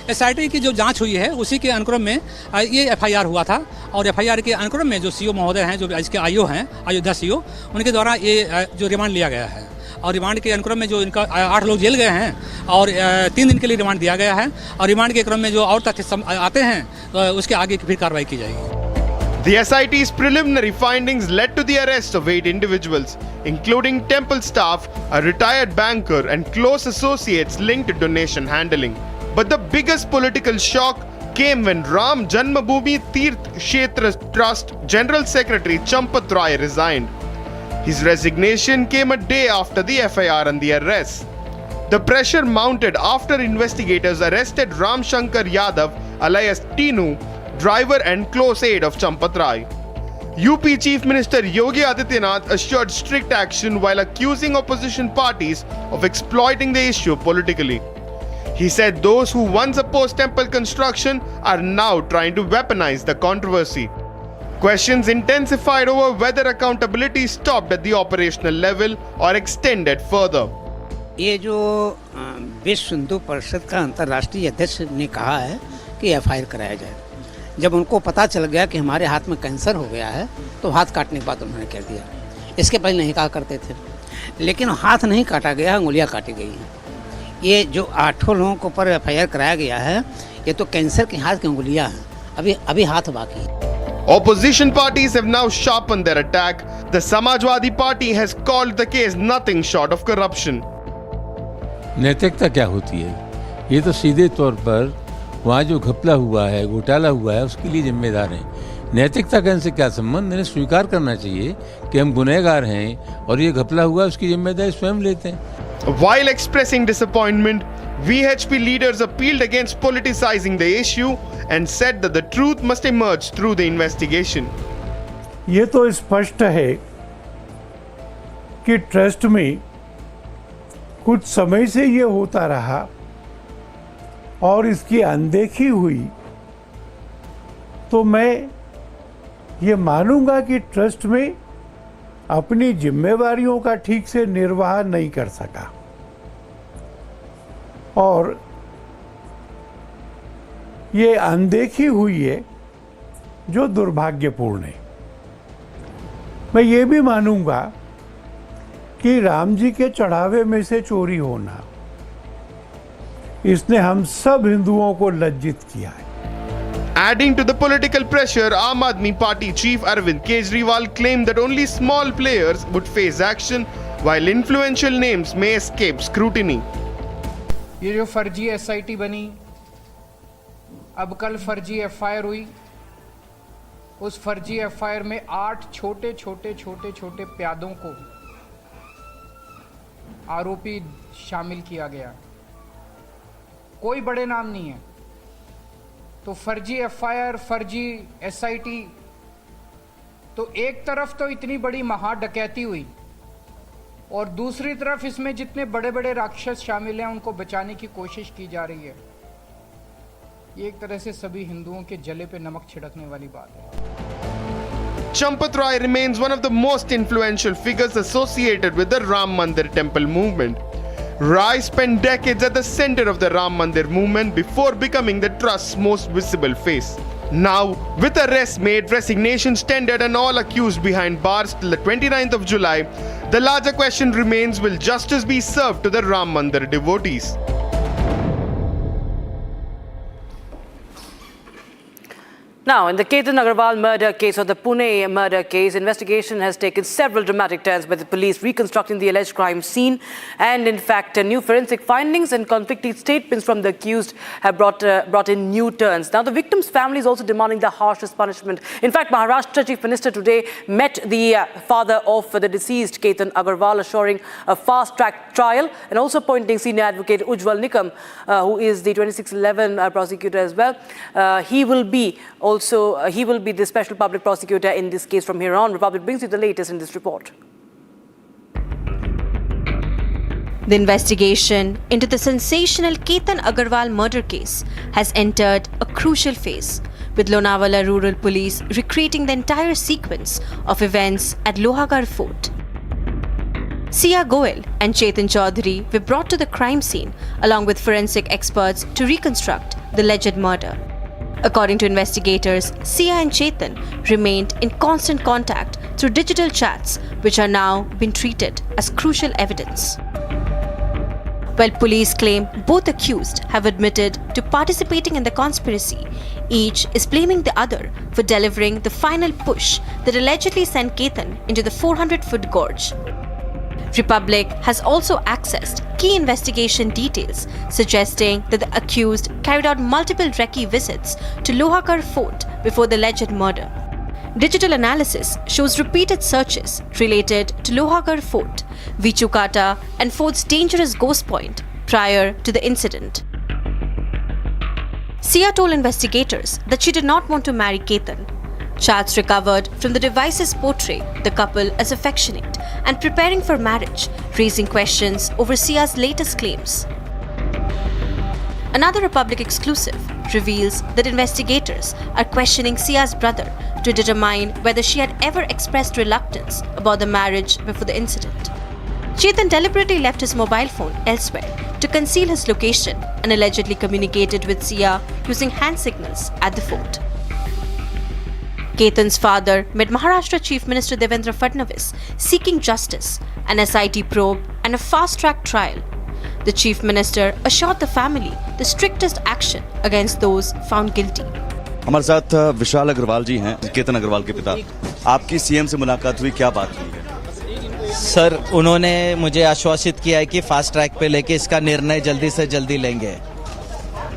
SIT की जो जांच हुई है उसी के अनुक्रम में ये एफआईआर हुआ था और एफआईआर के अनुक्रम में जो सीओ महोदय हैं, जो इसके आईओ हैं, अयोध्या सीओ, उनके द्वारा ये जो रिमांड लिया गया है और रिमांड के अनुक्रम में जो इनका 8 लोग जेल गए हैं और 3 दिन के लिए रिमांड दिया गया है और रिमांड के क्रम में जो और तथ्य आते हैं उसके आगे फिर कार्रवाई की जाएगी. The SIT's preliminary findings led to the arrest of 8 individuals, including temple staff, a retired banker, and close associates linked to donation handling. But the biggest political shock came when Ram Janmabhoomi Tirth Kshetra Trust General Secretary Chaudhary Rai resigned. His resignation came a day after the FIR and the arrest. The pressure mounted after investigators arrested Ram Shankar Yadav, alias Tinu, driver and close aide of Chaudhary Rai. UP Chief Minister Yogi Adityanath assured strict action while accusing opposition parties of exploiting the issue politically. He said those who once opposed temple construction are now trying to weaponize the controversy. Questions intensified over whether accountability stopped at the operational level or extended further. ये जो विश्व हिंदू परिषद का अंतर्राष्ट्रीय अध्यक्ष ने कहा है कि एफआईआर कराया जाए, जब उनको पता चल गया कि हमारे हाथ में कैंसर हो गया है तो हाथ काटने के बाद उन्होंने कह दिया. इसके पहले नहीं कहा करते थे, लेकिन हाथ नहीं काटा गया, उंगलियां काटी गई हैं. ये जो 8 लोगों के ऊपर एफआईआर कराया गया है, ये तो कैंसर के हाथ की उंगलियां हैं, अभी हाथ बाकी है. Opposition parties have now sharpened their attack. The Samajwadi Party has called the case nothing short of corruption. नैतिकता क्या होती है? ये तो सीधे तौर पर वहाँ जो घपला हुआ है, घोटाला हुआ है, उसके लिए जिम्मेदार हैं. नैतिकता का इनसे क्या संबंध? इन्हें स्वीकार करना चाहिए कि हम गुनहगार हैं और ये घपला हुआ, उसकी जिम्मेदारी स्वयं लेते हैं. While expressing disappointment, VHP leaders appealed against politicizing the issue and said that the truth must emerge through the investigation. ये तो स्पष्ट है कि ट्रस्ट में कुछ समय से ये होता रहा और इसकी अनदेखी हुई, तो मैं ये मानूंगा कि ट्रस्ट में अपनी जिम्मेवारियों का ठीक से निर्वाह नहीं कर सका और ये अनदेखी हुई है जो दुर्भाग्यपूर्ण है. मैं ये भी मानूंगा कि राम जी के चढ़ावे में से चोरी होना, इसने हम सब हिंदुओं को लज्जित किया है. Adding to the political pressure, Aam Aadmi Party chief Arvind Kejriwal claimed that only small players would face action while influential names may escape scrutiny. ये जो फर्जी एसआईटी बनी, अब कल फर्जी एफआईआर हुई, उस फर्जी एफआईआर में 8 छोटे प्यादों को आरोपी शामिल किया गया. कोई बड़े नाम नहीं है. तो फर्जी एफआईआर, फर्जी एसआईटी, तो एक तरफ तो इतनी बड़ी महा डकैती हुई और दूसरी तरफ इसमें जितने बड़े बड़े राक्षस शामिल हैं उनको बचाने की कोशिश की जा रही है. ये एक तरह से सभी हिंदुओं के जले पे नमक छिड़कने वाली बात है. Chaudhary Rai remains one of the most influential figures associated with the Ram Mandir temple movement. Rai spent decades at the center of the Ram Mandir movement before becoming the trust's most visible face. Now, with arrests made, resignations tendered and all accused behind bars till the 29th of July, the larger question remains, will justice be served to the Ram Mandir devotees? Now, in the Ketan Agarwal murder case or the Pune murder case, investigation has taken several dramatic turns by the police reconstructing the alleged crime scene. And in fact, new forensic findings and conflicting statements from the accused have brought in new turns. Now, the victim's family is also demanding the harshest punishment. In fact, Maharashtra Chief Minister today met the father of the deceased Ketan Agarwal, assuring a fast-track trial and also appointing senior advocate Ujjain Nikam, who is the 2611 prosecutor as well. He will be the special public prosecutor in this case from here on. Republic brings you the latest in this report. The investigation into the sensational Ketan Agarwal murder case has entered a crucial phase, with Lonavala Rural Police recreating the entire sequence of events at Lohagad Fort. Sia Goyal and Chetan Chaudhary were brought to the crime scene along with forensic experts to reconstruct the alleged murder. According to investigators, Sia and Chetan remained in constant contact through digital chats, which are now being treated as crucial evidence. While police claim both accused have admitted to participating in the conspiracy, each is blaming the other for delivering the final push that allegedly sent Ketan into the 400-foot gorge. Republic has also accessed key investigation details suggesting that the accused carried out multiple recce visits to Lohagad Fort before the alleged murder. Digital analysis shows repeated searches related to Lohagad Fort, Vichukata and Fort's dangerous ghost point prior to the incident. Sia told investigators that she did not want to marry Ketan. Chats recovered from the devices portray the couple as affectionate and preparing for marriage, raising questions over Sia's latest claims. Another Republic exclusive reveals that investigators are questioning Sia's brother to determine whether she had ever expressed reluctance about the marriage before the incident. Chetan deliberately left his mobile phone elsewhere to conceal his location and allegedly communicated with Sia using hand signals at the fort. Ketan's father met Maharashtra Chief Minister Devendra Fadnavis seeking justice, an SIT probe and a fast-track trial. The Chief Minister assured the family the strictest action against those found guilty. हमारे साथ विशाल अग्रवाल जी हैं, केतन अग्रवाल के पिता। आपकी CM से मुलाकात हुई, क्या बात हुई? सर, उन्होंने मुझे आश्वासित किया है कि फास्ट ट्रैक पे लेके इसका निर्णय जल्दी से जल्दी लेंगे।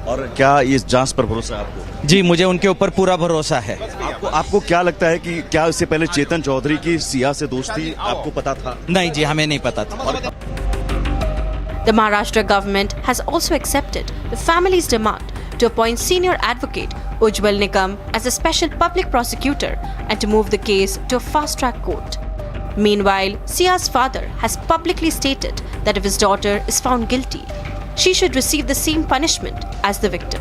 और क्या इस जांच पर भरोसा है आपको? जी, मुझे उनके ऊपर पूरा भरोसा है। आपको क्या लगता है कि क्या इससे पहले चेतन चौधरी की सिया से दोस्ती आपको पता था? नहीं जी, हमें नहीं पता था। The Maharashtra government has also accepted the family's demand to appoint senior advocate Ujjain Nikam as a special public prosecutor and to move the case to a fast-track court. Meanwhile, Sia's father has publicly stated that if his daughter is found guilty, she should receive the same punishment as the victim.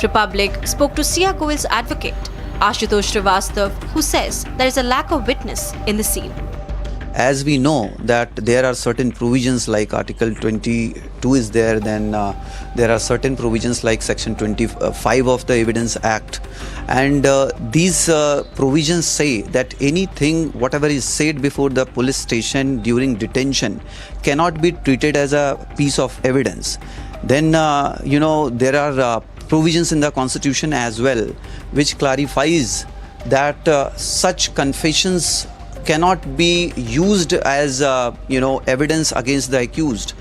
Republic spoke to Sia Goyal's advocate, Ashutosh Srivastav, who says there is a lack of witness in the scene. As we know that there are certain provisions like Article 22 is there, then there are certain provisions like Section 25 of the Evidence Act, and these provisions say that anything, whatever is said before the police station during detention cannot be treated as a piece of evidence. Then there are provisions in the Constitution as well which clarifies that such confessions cannot be used as evidence against the accused.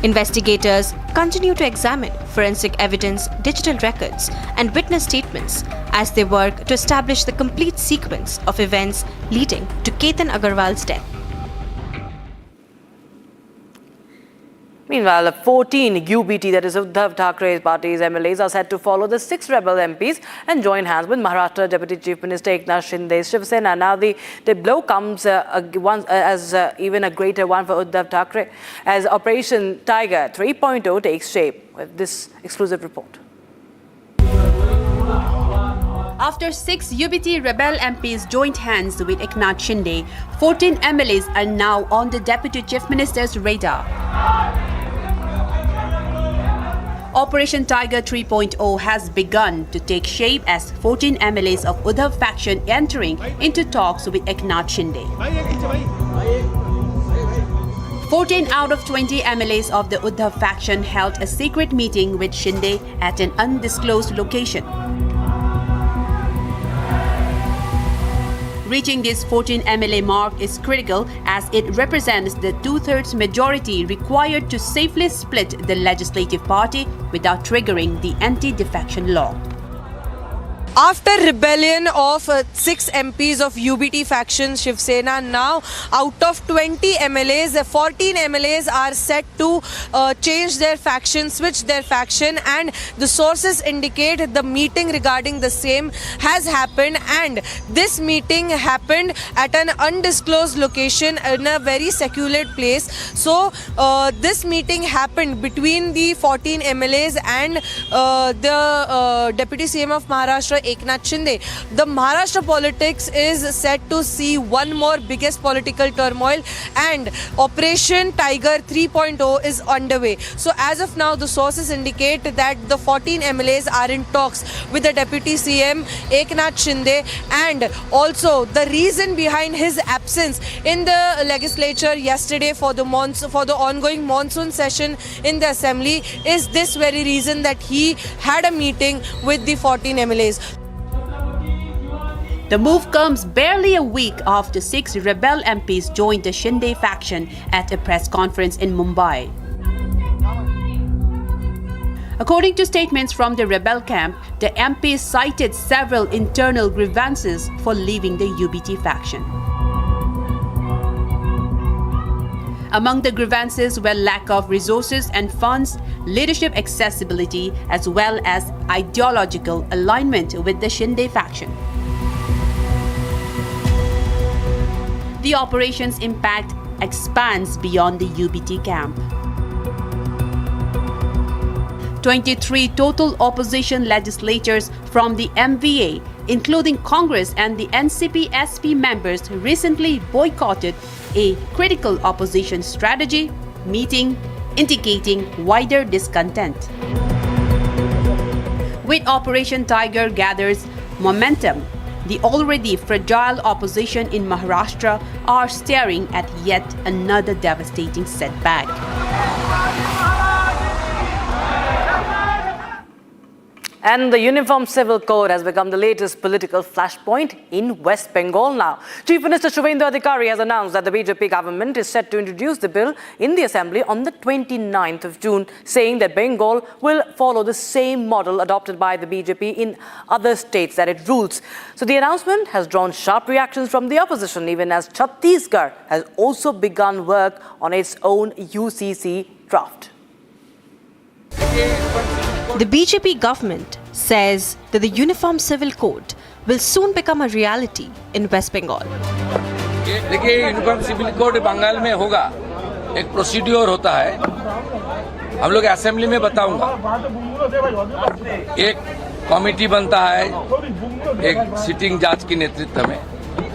Investigators continue to examine forensic evidence, digital records, and witness statements as they work to establish the complete sequence of events leading to Ketan Agarwal's death. Meanwhile, 14 UBT, that is Uddhav Thackeray's party's MLAs, are set to follow the 6 rebel MPs and join hands with Maharashtra Deputy Chief Minister Eknath Shinde's Shiv Sena. Now the blow comes as even a greater one for Uddhav Thackeray as Operation Tiger 3.0 takes shape. With this exclusive report. After 6 UBT rebel MPs joined hands with Eknath Shinde, 14 MLAs are now on the Deputy Chief Minister's radar. Operation Tiger 3.0 has begun to take shape as 14 MLAs of Uddhav faction entering into talks with Eknath Shinde. 14 out of 20 MLAs of the Uddhav faction held a secret meeting with Shinde at an undisclosed location. Reaching this 14 MLA mark is critical as it represents the two-thirds majority required to safely split the legislative party without triggering the anti-defection law. After rebellion of 6 MPs of UBT faction Shiv Sena, now out of 20 MLAs, 14 MLAs are set to change their faction, switch their faction, and the sources indicate the meeting regarding the same has happened, and this meeting happened at an undisclosed location in a very secluded place. So this meeting happened between the 14 MLAs and the Deputy CM of Maharashtra, Eknath Shinde. The Maharashtra politics is set to see one more biggest political turmoil, and Operation Tiger 3.0 is underway. So as of now, the sources indicate that the 14 MLAs are in talks with the Deputy CM Eknath Shinde, and also the reason behind his absence in the legislature yesterday for the ongoing monsoon session in the assembly is this very reason, that he had a meeting with the 14 MLAs. The move comes barely a week after 6 rebel MPs joined the Shinde faction at a press conference in Mumbai. According to statements from the rebel camp, the MPs cited several internal grievances for leaving the UBT faction. Among the grievances were lack of resources and funds, leadership accessibility, as well as ideological alignment with the Shinde faction. The operation's impact expands beyond the UBT camp. 23 total opposition legislators from the MVA, including Congress and the NCP-SP members, recently boycotted a critical opposition strategy meeting, indicating wider discontent. With Operation Tiger gathers momentum, the already fragile opposition in Maharashtra are staring at yet another devastating setback. And the Uniform Civil Code has become the latest political flashpoint in West Bengal now. Chief Minister Shubhendu Adhikari has announced that the BJP government is set to introduce the bill in the Assembly on the 29th of June, saying that Bengal will follow the same model adopted by the BJP in other states that it rules. So the announcement has drawn sharp reactions from the opposition, even as Chhattisgarh has also begun work on its own UCC draft. The BJP government says that the Uniform Civil Code will soon become a reality in West Bengal. देखिए, uniform civil code Bengal में होगा, एक procedure होता है, हम लोग assembly में बताऊंगा, एक कमेटी बनता है, एक सिटिंग जज के नेतृत्व में,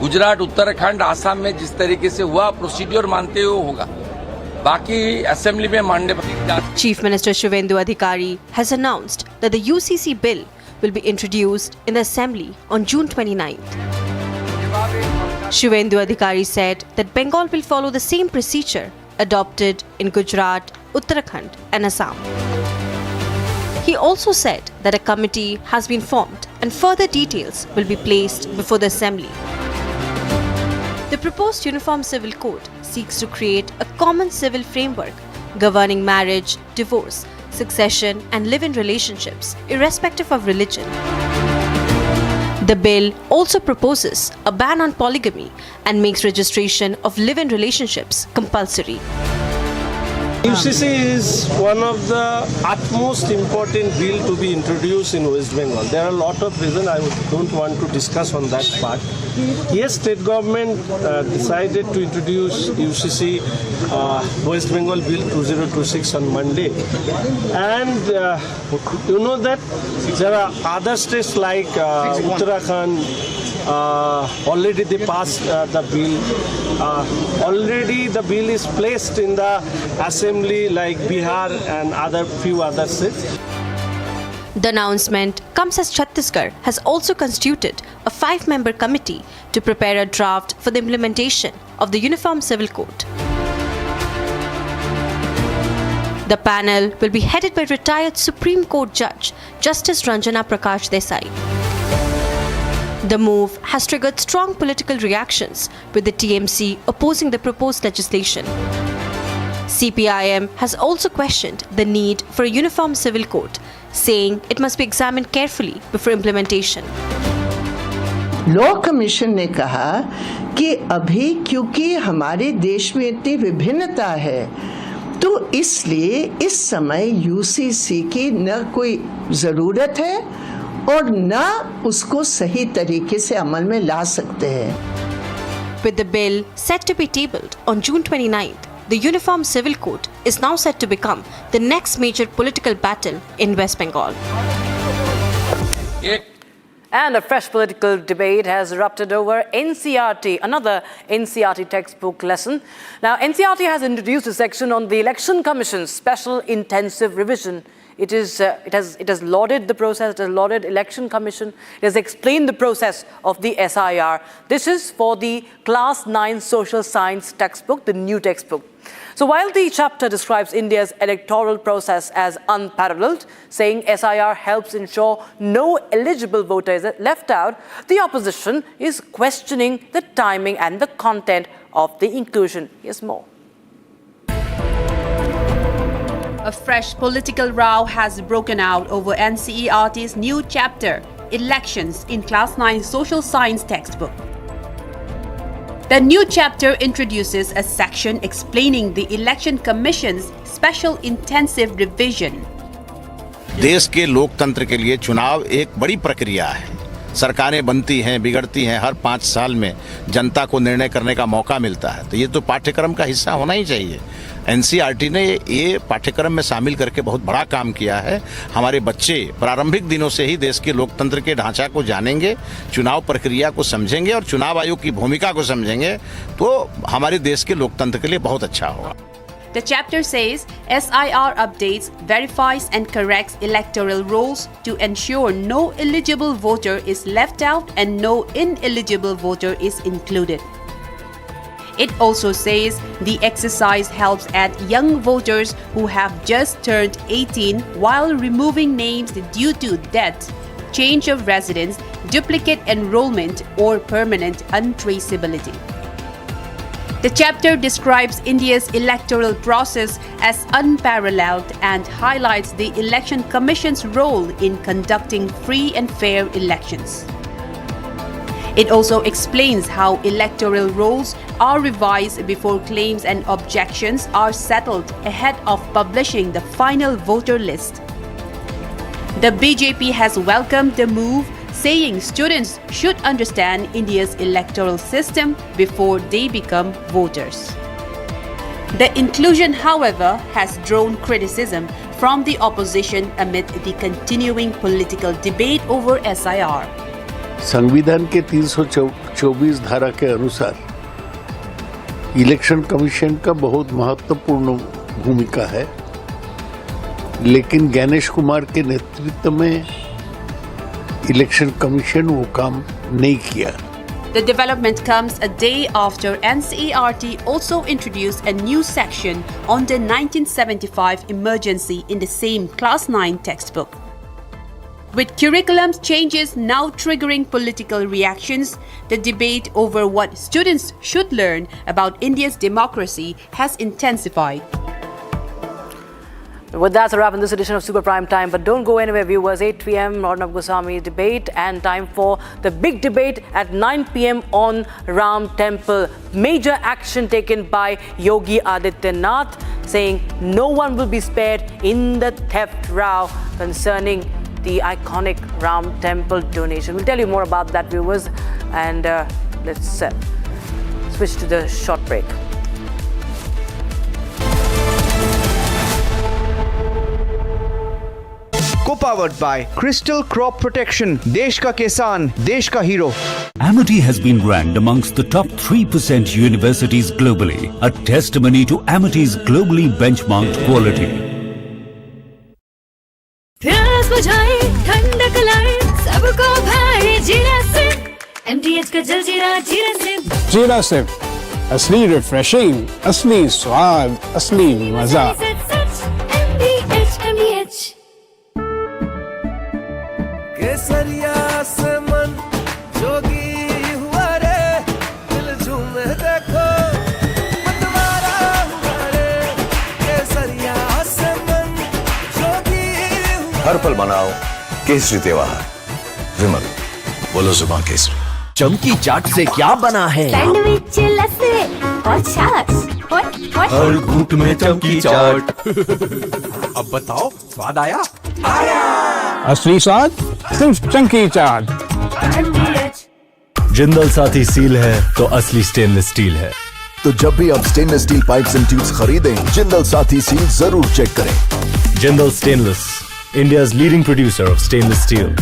गुजरात, उत्तराखंड, आसाम में जिस तरीके से हुआ प्रोसीड्योर मानते हुए होगा, बाकी असेंबली में मानने पर। Chief Minister Shubhendu Adhikari has announced that the UCC bill will be introduced in the Assembly on June 29th. Shubhendu Adhikari said that Bengal will follow the same procedure adopted in Gujarat, Uttarakhand and Assam. He also said that a committee has been formed and further details will be placed before the Assembly. The proposed Uniform Civil Code seeks to create a common civil framework governing marriage, divorce, succession and live-in relationships, irrespective of religion. The bill also proposes a ban on polygamy and makes registration of live-in relationships compulsory. UCC is one of the utmost important bill to be introduced in West Bengal. There are a lot of reasons. I don't want to discuss on that part. Yes, state government decided to introduce UCC West Bengal Bill 2026 on Monday. And you know that there are other states like Uttarakhand, already they passed the bill. Already the bill is placed in the assembly like Bihar and few other states. The announcement comes as Chhattisgarh has also constituted a 5-member committee to prepare a draft for the implementation of the Uniform Civil Code. The panel will be headed by retired Supreme Court Judge Justice Ranjana Prakash Desai. The move has triggered strong political reactions, with the TMC opposing the proposed legislation. CPIM has also questioned the need for a uniform civil code, saying it must be examined carefully before implementation. Law commission ने कहा कि अभी क्योंकि हमारे देश में इतनी विभिन्नता है, तो इसलिए इस समय यूसीसी की न कोई ज़रूरत है और न उसको सही तरीके से अमल में ला सकते हैं. With the bill set to be tabled on June 29th, the Uniform Civil Code is now set to become the next major political battle in West Bengal. And a fresh political debate has erupted over NCERT, another NCERT textbook lesson. Now, NCERT has introduced a section on the Election Commission's special intensive revision. It has lauded the process, it has lauded Election Commission, it has explained the process of the SIR. This is for the Class 9 Social Science textbook, the new textbook. So while the chapter describes India's electoral process as unparalleled, saying SIR helps ensure no eligible voter is left out, the opposition is questioning the timing and the content of the inclusion. Here's more. A fresh political row has broken out over NCERT's new chapter, Elections, in Class 9 Social Science textbook. The new chapter introduces a section explaining the Election Commission's special intensive revision. देश के लोकतंत्र के लिए चुनाव एक बड़ी प्रक्रिया है. सरकारें बनती हैं, बिगड़ती हैं, हर 5 साल में जनता को निर्णय करने का मौका मिलता है. तो ये तो पाठ्यक्रम का हिस्सा होना ही चाहिए. एनसीईआरटी ने ये पाठ्यक्रम में शामिल करके बहुत बड़ा काम किया है. हमारे बच्चे प्रारंभिक दिनों से ही देश के लोकतंत्र के ढांचा को जानेंगे, चुनाव प्रक्रिया को समझेंगे और चुनाव आयोग की भूमिका को समझेंगे, तो हमारे देश के लोकतंत्र के लिए बहुत अच्छा होगा. The chapter says SIR updates, verifies and corrects electoral rolls to ensure no eligible voter is left out and no ineligible voter is included. It also says the exercise helps add young voters who have just turned 18 while removing names due to death, change of residence, duplicate enrollment or permanent untraceability. The chapter describes India's electoral process as unparalleled and highlights the Election Commission's role in conducting free and fair elections. It also explains how electoral rolls are revised before claims and objections are settled ahead of publishing the final voter list. The BJP has welcomed the move, saying students should understand India's electoral system before they become voters. The inclusion, however, has drawn criticism from the opposition amid the continuing political debate over SIR. संविधान के 324 धारा के अनुसार election commission का बहुत महत्वपूर्ण भूमिका है, लेकिन गणेश कुमार के नेतृत्व में इलेक्शन कमीशन वो काम नहीं किया. The development comes a day after NCERT also introduced a new section on the 1975 emergency in the same Class 9 textbook. With curriculum changes now triggering political reactions, the debate over what students should learn about India's democracy has intensified. With that, a wrap in this edition of Super Prime Time. But don't go anywhere, viewers. 8 p.m. Arnab Goswami debate, and time for the big debate at 9 p.m. on Ram Temple. Major action taken by Yogi Adityanath, saying no one will be spared in the theft row concerning the iconic Ram Temple donation. We'll tell you more about that, viewers. And let's switch to the short break. Co-powered by Crystal Crop Protection. Desh ka Kisan, Desh ka Hero. Amity has been ranked amongst the top 3% universities globally, a testimony to Amity's globally benchmarked quality. बुझाए ठंडक लाए सबको भाए जीरा से MTH का जल जीरा जीरा से जीरा से असली रिफ्रेशिंग, असली स्वाद, असली मजा। MTH केसरिया से मन जोगी हुआ रे, दिल झूमे देखो मतवारा हुआ रे। केसरिया से मन जोगी हुआ। हर पल मनाओ केसरी त्योहार। विमल, बोलो जुबान केसरी। चमकी चाट से क्या बना है? सैंडविच लस्सी और छाछ हर घूंट में चमकी चाट। अब बताओ स्वाद आया? असली स्वाद सिर्फ चंकी चाट। जिंदल साथी सील है तो असली स्टेनलेस स्टील है। तो जब भी आप stainless steel pipes and tubes खरीदें, जिंदल साथी सील जरूर चेक करें। Jindal stainless, India's leading producer of stainless steel.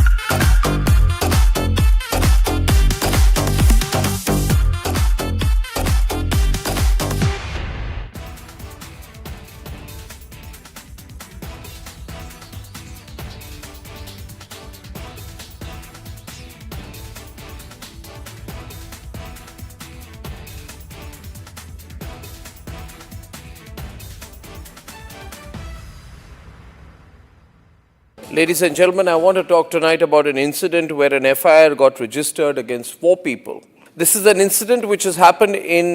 Ladies and gentlemen, I want to talk tonight about an incident where an FIR got registered against 4 people. This is an incident which has happened in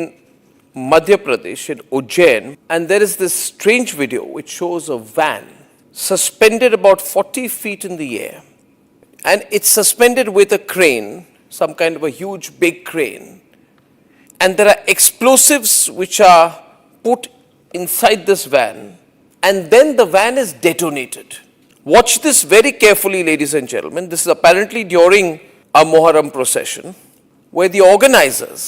Madhya Pradesh, in Ujjain, and there is this strange video which shows a van suspended about 40 feet in the air. And it's suspended with a crane, some kind of a huge big crane. And there are explosives which are put inside this van, and then the van is detonated. Watch this very carefully, ladies and gentlemen. This is apparently during a Muharram procession, where the organizers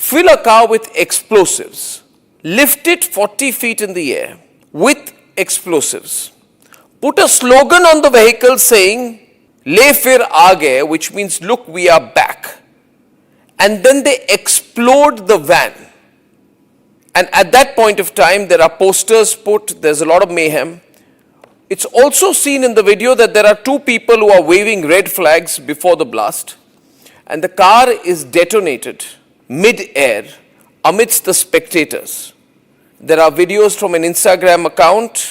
fill a car with explosives, lift it 40 feet in the air with explosives, put a slogan on the vehicle saying, "Le fir aage," which means, "Look, we are back." And then they explode the van. And at that point of time, there are posters put, there's a lot of mayhem. It's also seen in the video that there are 2 people who are waving red flags before the blast, and the car is detonated mid-air amidst the spectators. There are videos from an Instagram account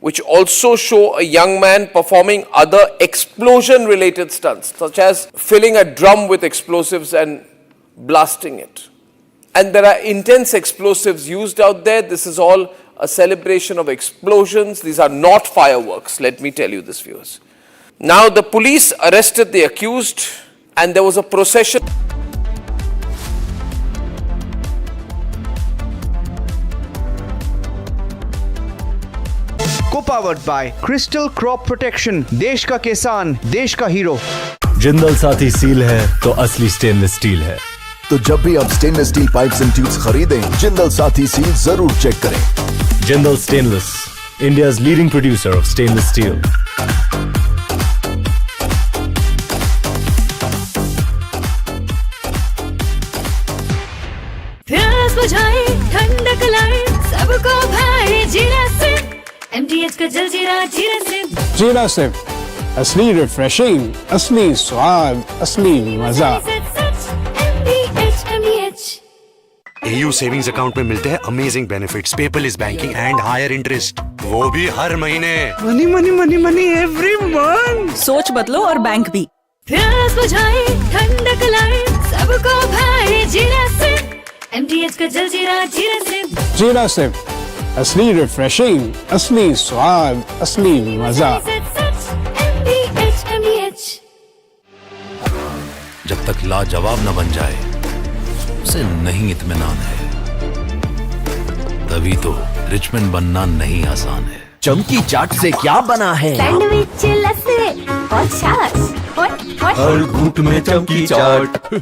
which also show a young man performing other explosion-related stunts, such as filling a drum with explosives and blasting it. And there are intense explosives used out there. This is all a celebration of explosions. These are not fireworks, let me tell you this, viewers. Now the police arrested the accused and there was a procession. Co-powered by Crystal Crop Protection, देश का किसान, देश का hero. Jindal Saathi seal है तो असली stainless steel है। तो जब भी आप stainless steel pipes and tubes खरीदें, जिंदल साथी सील जरूर चेक करें। Jindal stainless, India's leading producer of stainless steel. प्यास बुझाए ठंडक लाए सबको भाए जीरा से MTH का जल जीरा जीरा से जीरा से असली रिफ्रेशिंग, असली स्वाद, असली मजा। AU सेविंग्स अकाउंट में मिलते हैं amazing benefits, paperless banking and higher interest, वो भी हर महीने। Money money money money every month. सोच बदलो और बैंक भी। प्यास बुझाए ठंडक लाए सबको भाए जीरा से MTH का जल जीरा जीरा से जीरा से असली रिफ्रेशिंग, असली स्वाद, असली मजा। जब तक लाजवाब न बन जाए उसे नहीं इत्मीनान है, तभी तो रिचमैन बनना नहीं आसान है। चमकी चाट से क्या बना है? सैंडविच लस्सी और छाछ हर घूंट में चमकी चाट।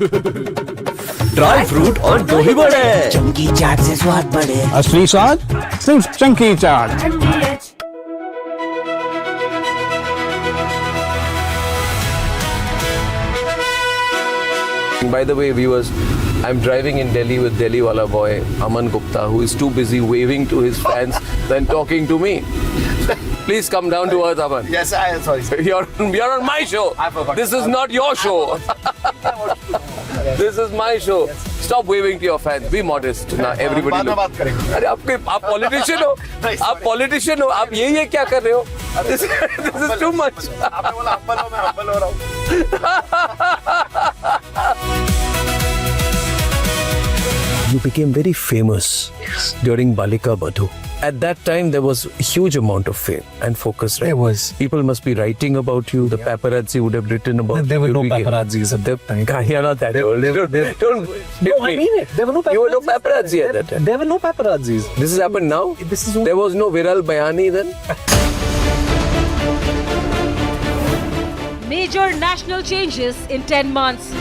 ड्राई फ्रूट और दही बड़े, चमकी चाट से स्वाद बढ़े। असली स्वाद सिर्फ चंकी चाट। By the way, viewers, I'm driving in Delhi with Delhi wala boy Aman Gupta, who is too busy waving to his fans than talking to me. Please come down to earth, Aman. Yes, I am sorry. You're on my show. I forgot. This is not your show. This is my show. Stop waving to your fans. Be modest. Now everybody. बात करेंगे. अरे आप politician हो. आप politician हो. आप ये क्या कर रहे हो? This is too much. आपने बोला हम्बल हो, मैं हम्बल हो रहा हूँ. You became very famous during Balika Badhu. At that time, there was a huge amount of fame and focus. Right? There was. People must be writing about you. The paparazzi would have written about There were you. no paparazzis at that time. You're not that old. Don't No, I mean it. There were no paparazzis. You were no paparazzi at that time. There were no paparazzis. This has happened now? This is There was no Viral Bayani then? Major national changes in 10 months.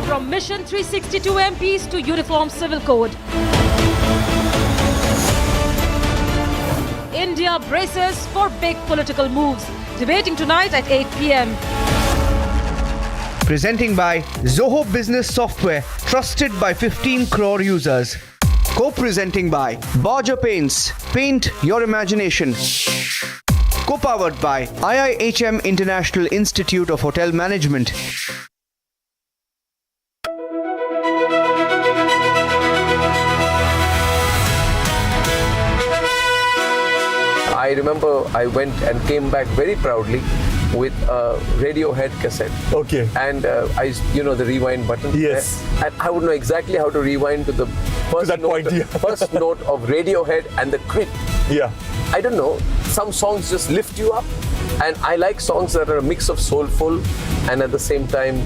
From Mission 362 MPs to Uniform Civil Code. India braces for big political moves. Debating tonight at 8 p.m. Presenting by Zoho Business Software, trusted by 15 crore users. Co-presenting by Bhagwant Paints, paint your imagination. Co-powered by IIHM International Institute of Hotel Management. I remember I went and came back very proudly with a Radiohead cassette. Okay. And the rewind button. Yes. And I would know exactly how to rewind to the first first note of Radiohead and the creep. Yeah. I don't know. Some songs just lift you up. And I like songs that are a mix of soulful and at the same time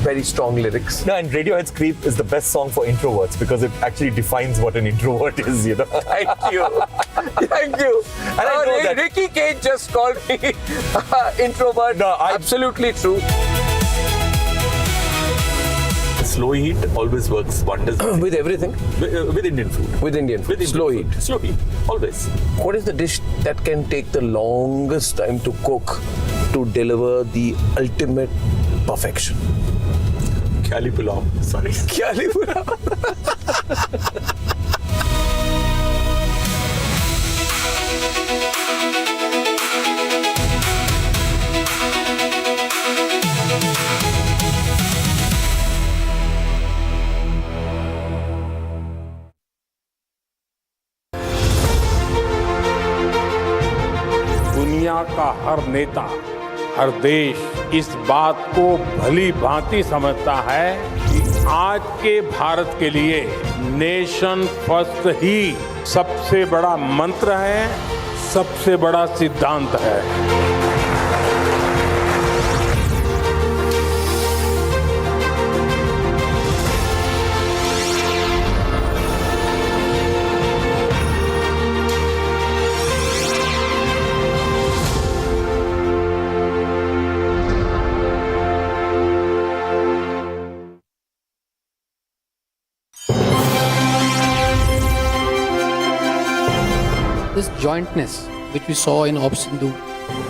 very strong lyrics. No, and Radiohead's Creep is the best song for introverts because it actually defines what an introvert is, you know. Thank you. Thank you. And I know that Ricky Cage just called me introvert. No, absolutely true. Slow heat always works wonders. With everything? With Indian food. With Indian food. Slow heat. Slow heat, always. What is the dish that can take the longest time to cook to deliver the ultimate perfection? Kyali pulao. Sorry. Kyali pulao. दुनिया का हर नेता, हर देश इस बात को भली भांति समझता है कि आज के भारत के लिए नेशन फर्स्ट ही सबसे बड़ा मंत्र है, सबसे बड़ा सिद्धांत है। This jointness which we saw in Op Sindhu,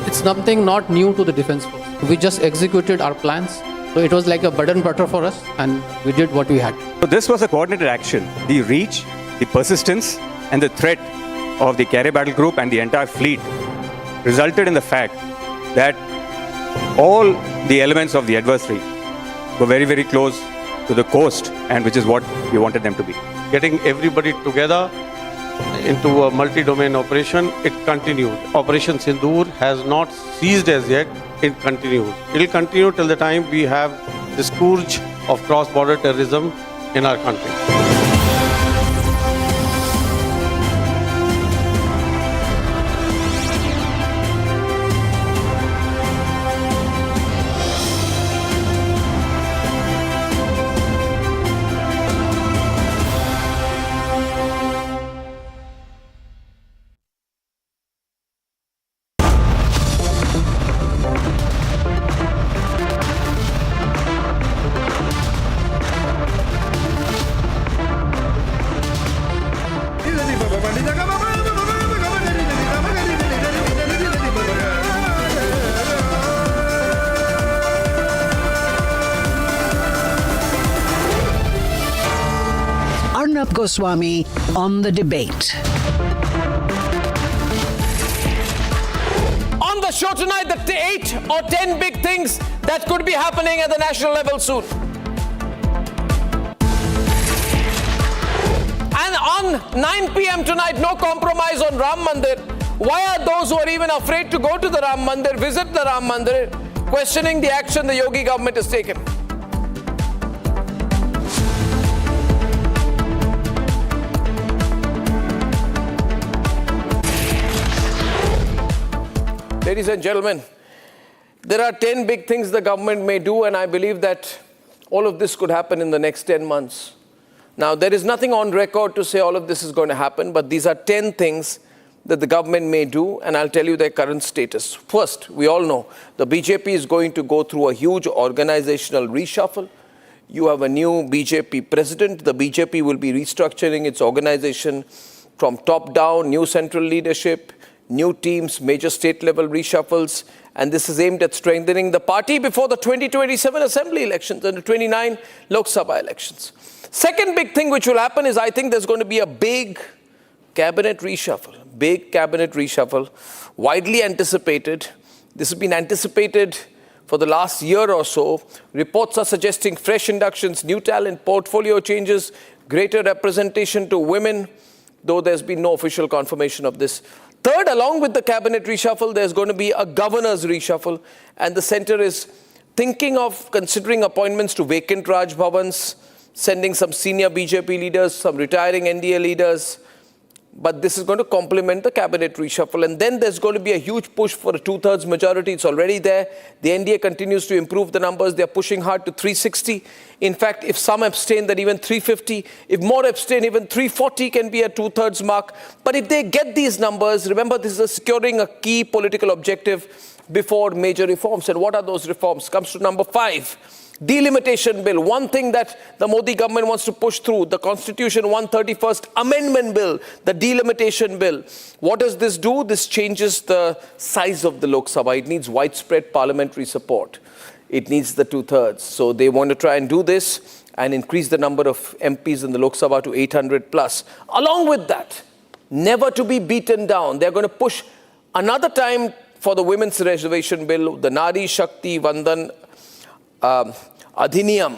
it's something not new to the Defence Force. We just executed our plans. So it was like a bread and butter for us and we did what we had. So this was a coordinated action. The reach, the persistence and the threat of the carrier battle group and the entire fleet resulted in the fact that all the elements of the adversary were very, very close to the coast, and which is what we wanted them to be. Getting everybody together into a multi-domain operation, it continued. Operation Sindoor has not ceased as yet, it continues. It will continue till the time we have the scourge of cross-border terrorism in our country. Goswami on the debate. On the show tonight, the 8 or 10 big things that could be happening at the national level soon. And on 9 p.m. tonight, no compromise on Ram Mandir. Why are those who are even afraid to go to the Ram Mandir, visit the Ram Mandir, questioning the action the Yogi government has taken? Ladies and gentlemen, there are 10 big things the government may do, and I believe that all of this could happen in the next 10 months. Now, there is nothing on record to say all of this is going to happen, but these are 10 things that the government may do, and I'll tell you their current status. First, we all know the BJP is going to go through a huge organizational reshuffle. You have a new BJP president. The BJP will be restructuring its organization from top down, new central leadership, new teams, major state-level reshuffles, and this is aimed at strengthening the party before the 2027 assembly elections and the 29 Lok Sabha elections. Second big thing which will happen is I think there's going to be a big cabinet reshuffle, widely anticipated. This has been anticipated for the last year or so. Reports are suggesting fresh inductions, new talent, portfolio changes, greater representation to women, though there's been no official confirmation of this. Third, along with the cabinet reshuffle, there's going to be a governor's reshuffle, and the centre is thinking of considering appointments to vacant Raj Bhavans, sending some senior BJP leaders, some retiring NDA leaders, but this is going to complement the cabinet reshuffle. And then there's going to be a huge push for a 2/3 majority. It's already there. The NDA continues to improve the numbers. They're pushing hard to 360. In fact, if some abstain, then even 350. If more abstain, even 340 can be a 2/3 mark. But if they get these numbers, remember, this is securing a key political objective before major reforms. And what are those reforms? Comes to number 5. Delimitation bill, one thing that the Modi government wants to push through, the Constitution 131st Amendment bill, the delimitation bill. What does this do? This changes the size of the Lok Sabha. It needs widespread parliamentary support. It needs the 2/3. So they want to try and do this and increase the number of MPs in the Lok Sabha to 800 plus. Along with that, never to be beaten down, they're going to push another time for the women's reservation bill, the Nari Shakti Vandan Adhiniyam.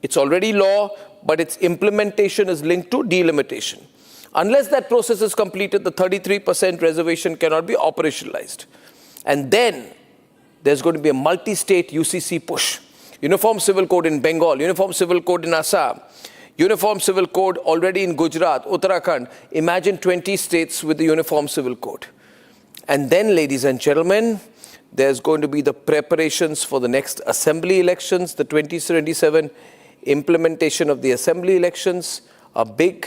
It's already law, but its implementation is linked to delimitation. Unless that process is completed, the 33% reservation cannot be operationalized. And then there's going to be a multi-state UCC push. Uniform Civil Code in Bengal, Uniform Civil Code in Assam, Uniform Civil Code already in Gujarat, Uttarakhand. Imagine 20 states with the Uniform Civil Code. And then, ladies and gentlemen, there's going to be the preparations for the next assembly elections, the 2027 implementation of the assembly elections, a big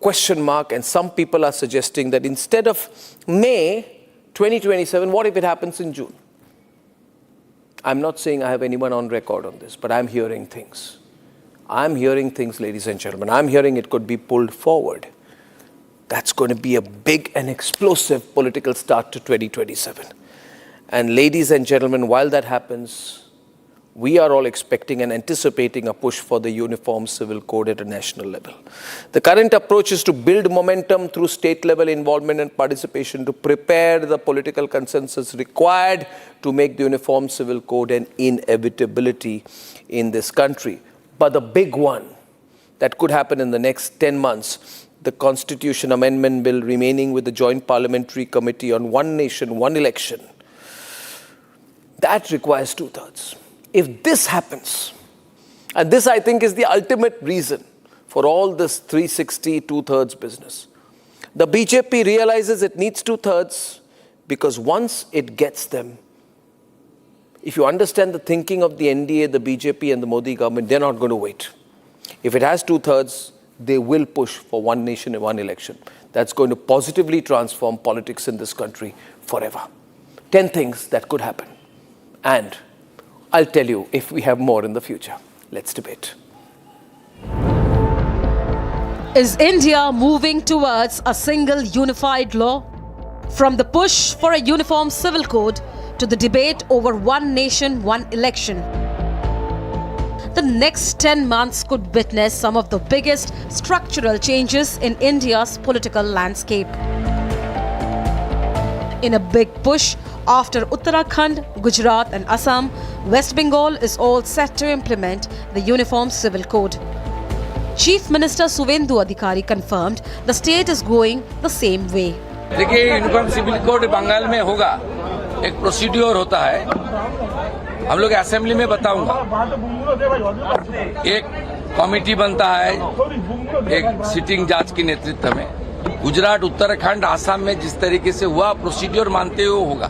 question mark, and some people are suggesting that instead of May 2027, what if it happens in June? I'm not saying I have anyone on record on this, but I'm hearing things. Ladies and gentlemen. I'm hearing it could be pulled forward. That's going to be a big and explosive political start to 2027. And ladies and gentlemen, while that happens, we are all expecting and anticipating a push for the Uniform Civil Code at a national level. The current approach is to build momentum through state-level involvement and participation to prepare the political consensus required to make the Uniform Civil Code an inevitability in this country. But the big one that could happen in the next 10 months, the Constitution Amendment Bill remaining with the Joint Parliamentary Committee on One Nation, One Election, that requires 2/3. If this happens, and this I think is the ultimate reason for all this 360 2/3 business, the BJP realizes it needs 2/3 because once it gets them, if you understand the thinking of the NDA, the BJP and the Modi government, they're not going to wait. If it has 2/3, they will push for one nation and one election. That's going to positively transform politics in this country forever. 10 things that could happen. And I'll tell you if we have more in the future. Let's debate. Is India moving towards a single unified law? From the push for a uniform civil code to the debate over one nation, one election. the next 10 months could witness some of the biggest structural changes in India's political landscape. In a big push, after Uttarakhand, Gujarat and Assam, West Bengal is all set to implement the Uniform Civil Code. Chief Minister Suvendu Adhikari confirmed the state is going the same way. देखिए, uniform civil code Bengal में होगा, एक procedure होता है, हम लोग assembly में बताऊंगा, एक कमेटी बनता है, एक सिटिंग जज के नेतृत्व में, गुजरात, उत्तराखंड, आसाम में जिस तरीके से हुआ प्रोसीड्योर मानते हुए होगा,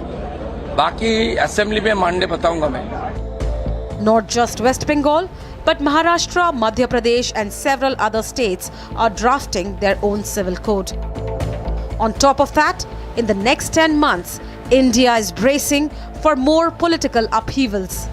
बाकी असेंबली में मानने बताऊंगा मैं. Not just West Bengal, but Maharashtra, Madhya Pradesh and several other states are drafting their own civil code. On top of that, in the next 10 months, India is bracing for more political upheavals.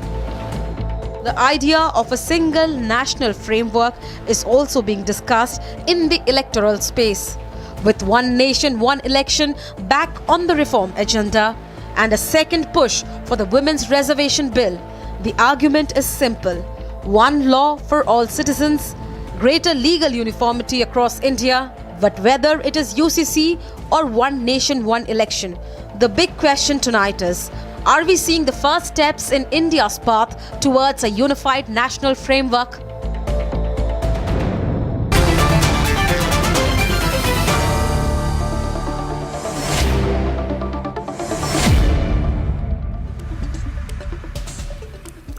The idea of a single national framework is also being discussed in the electoral space. With one nation, one election back on the reform agenda and a second push for the Women's Reservation Bill, the argument is simple. One law for all citizens, greater legal uniformity across India. But whether it is UCC or one nation, one election, the big question tonight is, are we seeing the first steps in India's path towards a unified national framework?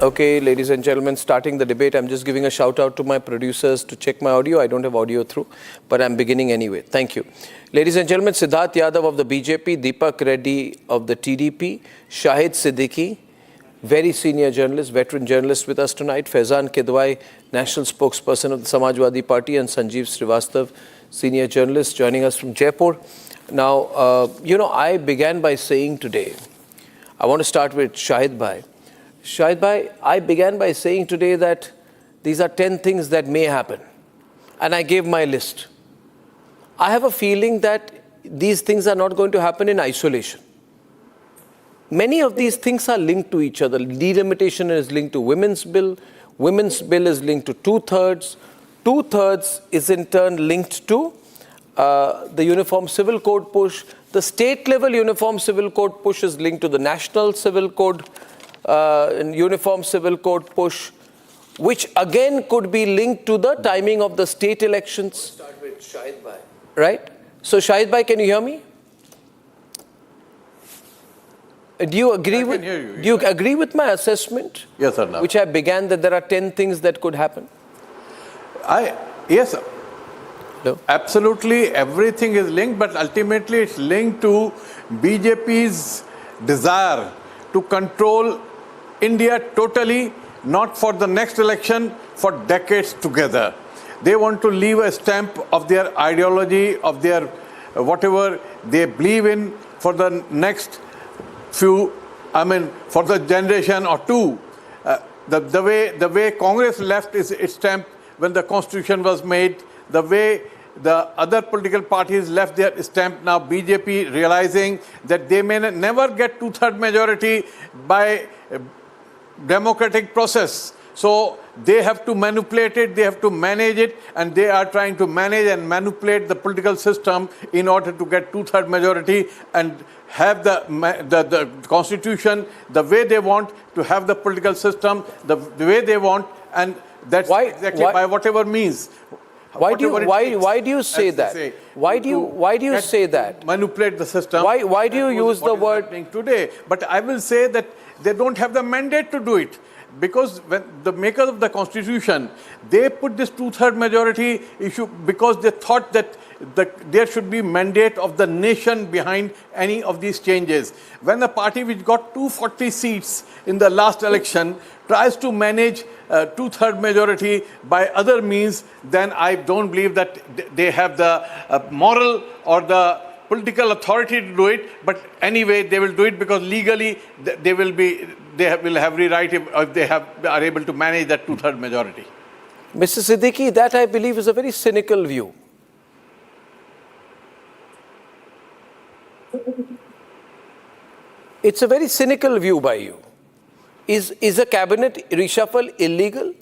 Okay, ladies and gentlemen, starting the debate, I'm just giving a shout out to my producers to check my audio. I don't have audio through, but I'm beginning anyway. Thank you. Ladies and gentlemen, Siddharth Yadav of the BJP, Deepak Reddy of the TDP, Shahid Siddiqui, very senior journalist, veteran journalist with us tonight, Faizan Kidwai, national spokesperson of the Samajwadi Party, and Sanjeev Srivastav, senior journalist, joining us from Jaipur. Now, I began by saying today, I want to start with Shahid Bhai. Shahid Bhai, I began by saying today that these are 10 things that may happen. And I gave my list. I have a feeling that these things are not going to happen in isolation. Many of these things are linked to each other. Delimitation is linked to Women's Bill. Women's Bill is linked to two-thirds. Two-thirds is in turn linked to the Uniform Civil Code push. The state-level Uniform Civil Code push is linked to the National Civil Code Uniform Civil Code push, which again could be linked to the timing of the state elections. Start with Shahid Bhai. Right? So Shahid Bhai, can you hear me? Do you agree with my assessment? Yes, sir. No. Which I began that there are 10 things that could happen? Yes, sir. No? Absolutely everything is linked, but ultimately it's linked to BJP's desire to control India totally, not for the next election, for decades together. They want to leave a stamp of their ideology, of their whatever they believe in for the next for the generation or two. The way Congress left its stamp when the Constitution was made, the way the other political parties left their stamp, now BJP realizing that they may never get two-thirds majority by democratic process. So they have to manipulate it, they have to manage it, and they are trying to manage and manipulate the political system in order to get two-thirds majority and have the constitution the way they want, to have the political system the way they want, and that's exactly by whatever means. Why do you say that? Why do you say that? Manipulate the system. Why do you use the word today? But I will say that they don't have the mandate to do it, because when the makers of the Constitution, they put this two-thirds majority issue because they thought that there should be mandate of the nation behind any of these changes. When a party which got 240 seats in the last election tries to manage two-thirds majority by other means, then I don't believe that they have the moral or the political authority to do it. But anyway, they will do it because legally they will have rewrite if they are able to manage that two-thirds majority. Mr. Siddiqui, that I believe is a very cynical view. It's a very cynical view by you. Is a cabinet reshuffle illegal?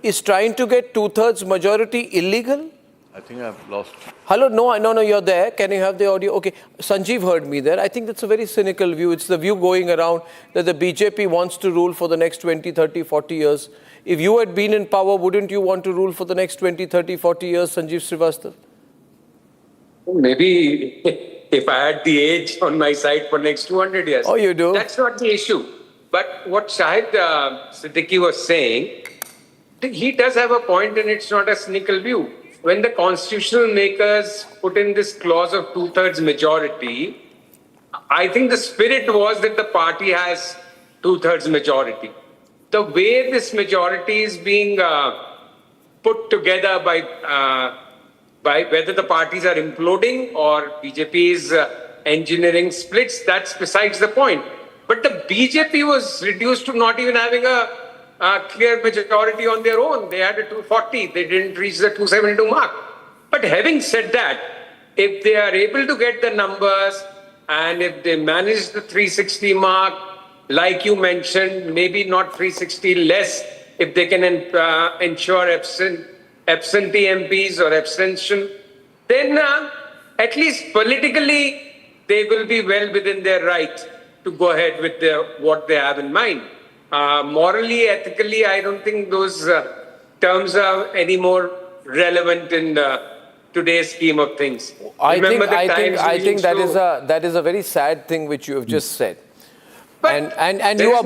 is trying to get two-thirds majority illegal? I think I've lost. Hello, no, you're there. Can you have the audio? Okay, Sanjeev heard me there. I think that's a very cynical view. It's the view going around that the BJP wants to rule for the next 20, 30, 40 years. If you had been in power, wouldn't you want to rule for the next 20, 30, 40 years, Sanjeev Srivastava? Maybe if I had the age on my side for next 200 years. Oh, you do? That's not the issue. But what Shahid Siddiqui was saying, he does have a point, and it's not a cynical view. When the constitutional makers put in this clause of two-thirds majority, I think the spirit was that the party has two-thirds majority. The way this majority is being put together by whether the parties are imploding or BJP is engineering splits, that's besides the point. But the BJP was reduced to not even having a clear majority on their own. They had a 240. They didn't reach the 272 mark. But having said that, if they are able to get the numbers and if they manage the 360 mark, like you mentioned, maybe not 360 less, if they can ensure absentee MPs or abstention, then at least politically they will be well within their right to go ahead with what they have in mind. Morally, ethically, I don't think those terms are any more relevant in today's scheme of things. I think that is a very sad thing which you have just said. And you are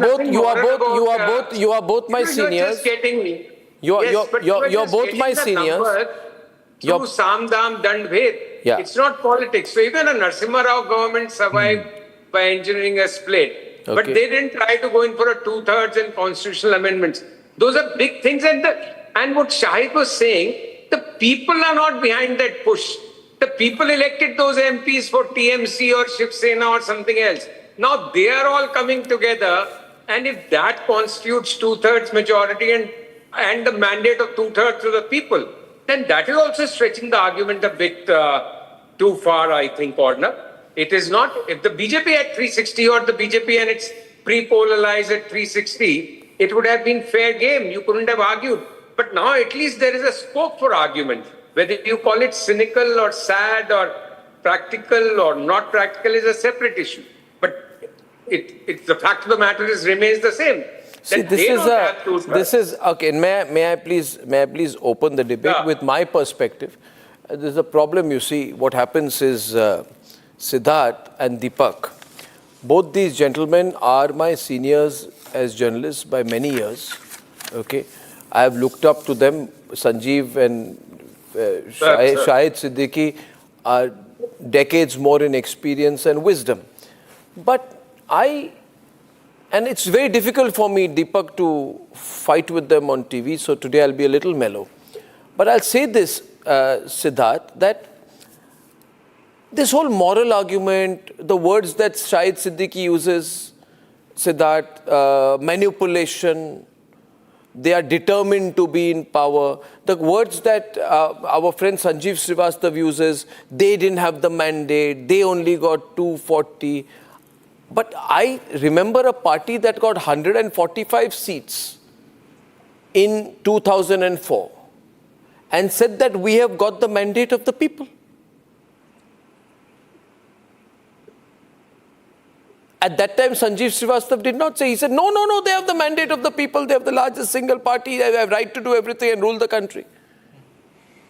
both my seniors. You're just getting me. You're both my seniors. Through Sam Dam Dand Bhed. Yeah. It's not politics. So even a Narasimha Rao government survived by engineering a split. Okay. But they didn't try to go in for a two-thirds and constitutional amendments. Those are big things. And what Shahid was saying, the people are not behind that push. The people elected those MPs for TMC or Shiv Sena or something else. Now they are all coming together. And if that constitutes two-thirds majority and the mandate of two-thirds to the people, then that is also stretching the argument a bit too far, I think, Orna. It is not, if the BJP had 360 or the BJP and its pre-poll-allies at 360, it would have been fair game. You couldn't have argued. But now at least there is a scope for argument. Whether you call it cynical or sad or practical or not practical is a separate issue. But the fact of the matter remains the same. See, this is okay. May I please open the debate with my perspective? There's a problem. You see, what happens is Siddharth and Deepak, both these gentlemen are my seniors as journalists by many years. Okay, I have looked up to them. Sanjeev and Shahid Siddiqui are decades more in experience and wisdom. But and it's very difficult for me, Deepak, to fight with them on TV, so today I'll be a little mellow. But I'll say this, Siddharth, that this whole moral argument, the words that Shahid Siddiqui uses, Siddharth, manipulation, they are determined to be in power. The words that our friend Sanjeev Srivastava uses, they didn't have the mandate, they only got 240. But I remember a party that got 145 seats in 2004 and said that we have got the mandate of the people. At that time, Sanjeev Srivastava did not say. He said, no, they have the mandate of the people. They have the largest single party. They have right to do everything and rule the country.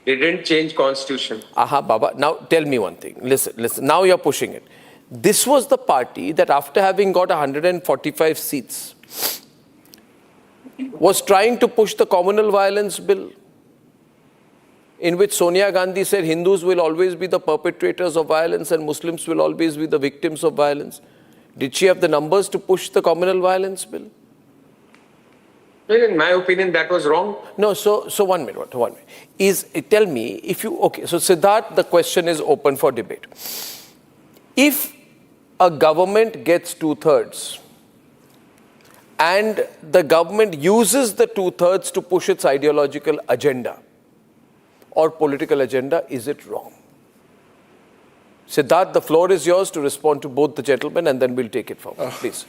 They didn't change constitution. Aha, Baba. Now tell me one thing. Listen. Now you're pushing it. This was the party that after having got 145 seats was trying to push the communal violence bill, in which Sonia Gandhi said Hindus will always be the perpetrators of violence and Muslims will always be the victims of violence. Did she have the numbers to push the communal violence bill? In my opinion, that was wrong. No, so one minute. Tell me, if you, okay, so Siddharth, the question is open for debate. If a government gets two-thirds and the government uses the two-thirds to push its ideological agenda or political agenda, is it wrong? Siddharth, the floor is yours to respond to both the gentlemen and then we'll take it forward. Please.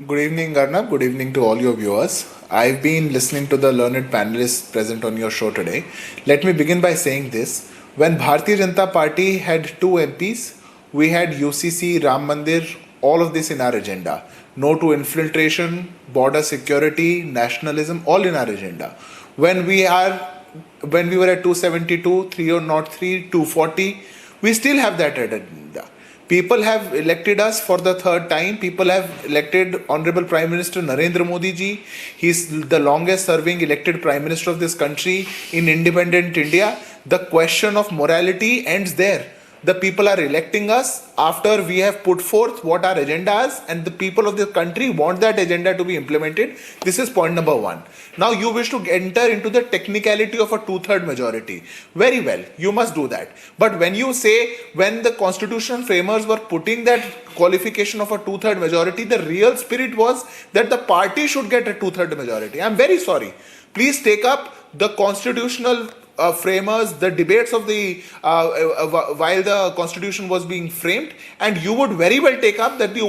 Good evening, Arnab. Good evening to all your viewers. I've been listening to the learned panelists present on your show today. Let me begin by saying this. When Bharatiya Janata Party had 2 MPs, we had UCC, Ram Mandir, all of this in our agenda. No to infiltration, border security, nationalism, all in our agenda. When we were at 272, 303, 240, we still have that agenda. People have elected us for the 3rd time. People have elected Honorable Prime Minister Narendra Modi ji. He's the longest serving elected Prime Minister of this country in independent India. The question of morality ends there. The people are electing us after we have put forth what our agenda is, and the people of the country want that agenda to be implemented. This is point number 1. Now you wish to enter into the technicality of a 2/3 majority. Very well, you must do that. But when you say, when the constitutional framers were putting that qualification of a 2/3 majority, the real spirit was that the party should get a 2/3 majority. I'm very sorry. Please take up the constitutional framers, the debates of the while the constitution was being framed, and you would very well take up that the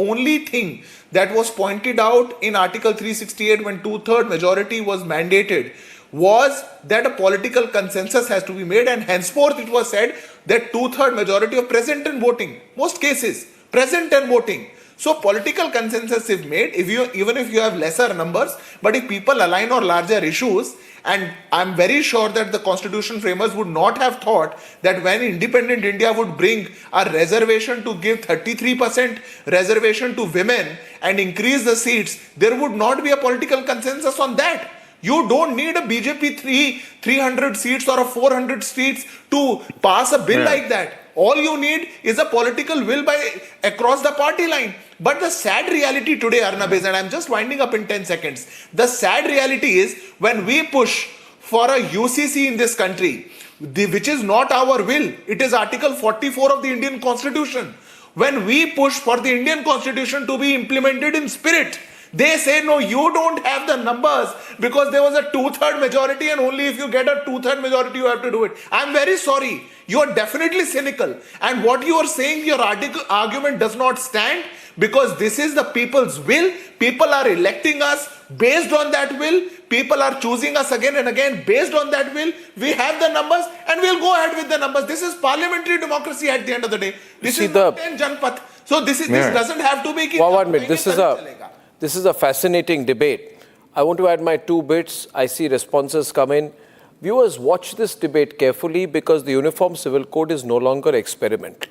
only thing that was pointed out in Article 368 when 2/3 majority was mandated was that a political consensus has to be made, and henceforth it was said that 2/3 majority of present and voting, most cases present and voting. So political consensus is made, even if you have lesser numbers, but if people align on larger issues, and I'm very sure that the constitution framers would not have thought that when independent India would bring a reservation to give 33% reservation to women and increase the seats, there would not be a political consensus on that. You don't need a BJP 300 seats or a 400 seats to pass a bill like that. All you need is a political will across the party line. But the sad reality today, Arnab, is, and I'm just winding up in 10 seconds. The sad reality is when we push for a UCC in this country, which is not our will, it is Article 44 of the Indian Constitution. When we push for the Indian Constitution to be implemented in spirit, they say, no, you don't have the numbers because there was a 2/3 majority, and only if you get a 2/3 majority, you have to do it. I'm very sorry. You are definitely cynical. And what you are saying, your argument does not stand, because this is the people's will. People are electing us based on that will. People are choosing us again and again based on that will. We have the numbers and we'll go ahead with the numbers. This is parliamentary democracy at the end of the day. This is not 10 Janpath. So this doesn't have to be... One minute. This is a fascinating debate. I want to add my 2 bits. I see responses come in. Viewers, watch this debate carefully, because the Uniform Civil Code is no longer experimental.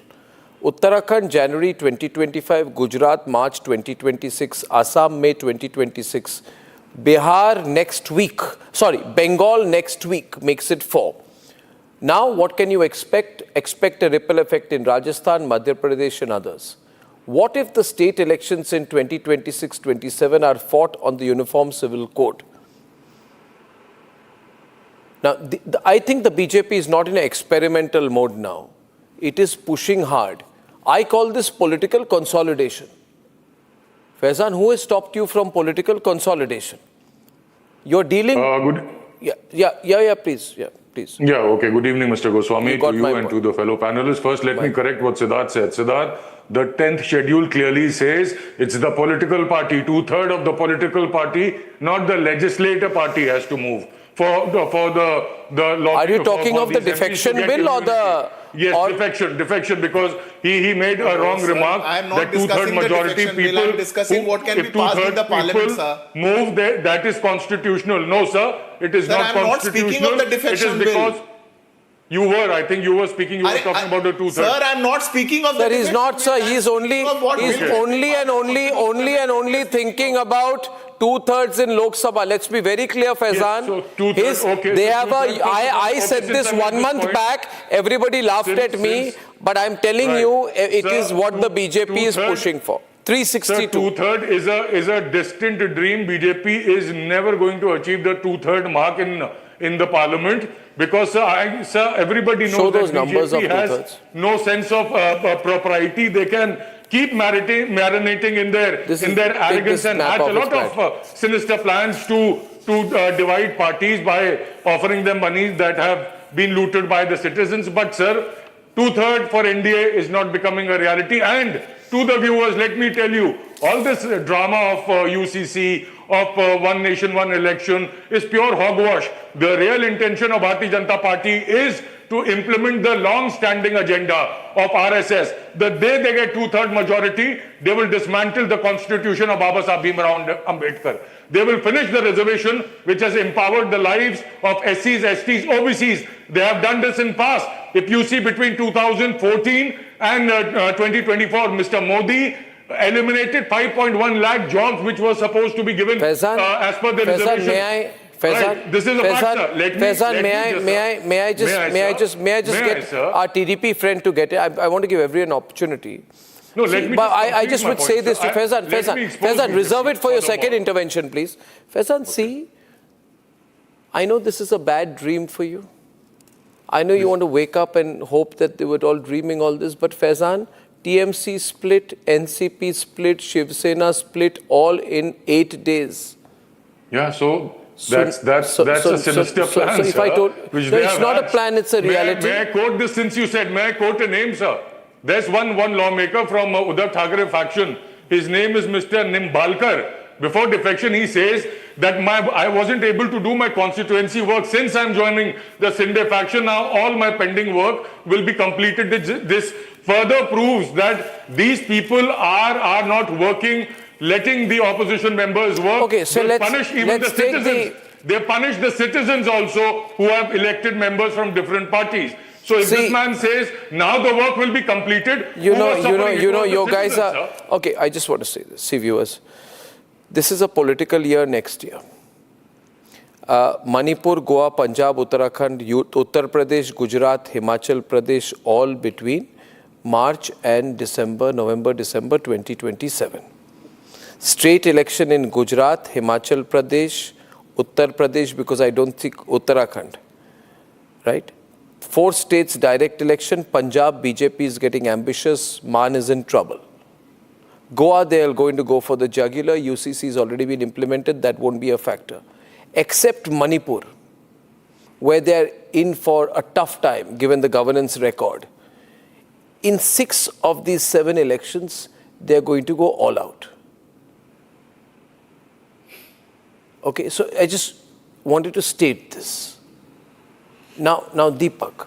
Uttarakhand, January 2025, Gujarat, March 2026, Assam, May 2026, Bihar next week, Bengal next week makes it 4. Now, what can you expect? Expect a ripple effect in Rajasthan, Madhya Pradesh and others. What if the state elections in 2026-27 are fought on the Uniform Civil Code? Now, I think the BJP is not in an experimental mode now. It is pushing hard. I call this political consolidation. Faizan, who has stopped you from political consolidation? You're dealing... Please. Okay. Good evening, Mr. Goswami, to you and to the fellow panelists. First, let me correct what Siddharth said. Siddharth, the 10th schedule clearly says it's the political party, 2/3 of the political party, not the legislator party has to move. For the law. Are you talking of the defection bill or the... Yes, defection, because he made a wrong remark. I am not that discussing the majority defection bill. I am discussing what can be passed in the parliament, sir. Move there, that is constitutional. No, sir, it is not constitutional. I am not speaking of the defection bill. You were, I think you were speaking, you were talking about the 2/3. Sir, I am not speaking of the defection bill. Sir, he's not, sir. He's only thinking about 2/3 in Lok Sabha. Let's be very clear, Faizan. Yes, so they have I said this 1 month back. Everybody laughed at me, but I'm telling you, it is what the BJP is pushing for. 362. Sir, 2/3 is a distant dream. BJP is never going to achieve the 2/3 mark in the parliament, because everybody knows that BJP has no sense of propriety. They can keep marinating in their arrogance and hatch a lot of sinister plans to divide parties by offering them money that have been looted by the citizens. But sir, 2/3 for NDA is not becoming a reality. And to the viewers, let me tell you, All this drama of UCC, of one nation, one election is pure hogwash. The real intention of Bharatiya Janata Party is to implement the long-standing agenda of RSS. The day they get two-third majority, they will dismantle the constitution of Baba Sahib Bhimrao Ambedkar. They will finish the reservation which has empowered the lives of SCs, STs, OBCs. They have done this in past. If you see between 2014 and 2024, Mr. Modi eliminated 5.1 lakh jobs which were supposed to be given as per the reservation. Right. This is a factor. May I just get our TDP friend to get it? I want to give everyone an opportunity. No, let me. But I just would say this to Faizan, reserve it for your second intervention, please. Faizan, see, I know this is a bad dream for you. I know you want to wake up and hope that they were all dreaming all this, but Faizan, TMC split, NCP split, Shiv Sena split, all in 8 days. Yeah, so that's a sinister plan, so if I told, which no, it's not a plan, it's a reality. May I quote this since you said, may I quote a name, sir? There's one lawmaker from Uddhav Thackeray faction. His name is Mr. Nimbalkar. Before defection, he says that I wasn't able to do my constituency work since I'm joining the Sinde faction. Now all my pending work will be completed. This further proves that these people are not working, letting the opposition members work. Okay, so they punish even the citizens. They punish the citizens also who have elected members from different parties. So if this man says now the work will be completed, you know, your guys are okay. I just want to say this, see viewers, this is a political year next year. Manipur, Goa, Punjab, Uttarakhand, Uttar Pradesh, Gujarat, Himachal Pradesh, all between March and November, December 2027. Straight election in Gujarat, Himachal Pradesh, Uttar Pradesh, because I don't think Uttarakhand, right? 4 states direct election. Punjab, BJP is getting ambitious. Mann is in trouble. Goa, they are going to go for the jugular. UCC has already been implemented. That won't be a factor. Except Manipur, where they are in for a tough time given the governance record. In 6 of these 7 elections, they are going to go all out. Okay, so I just wanted to state this. Now Deepak,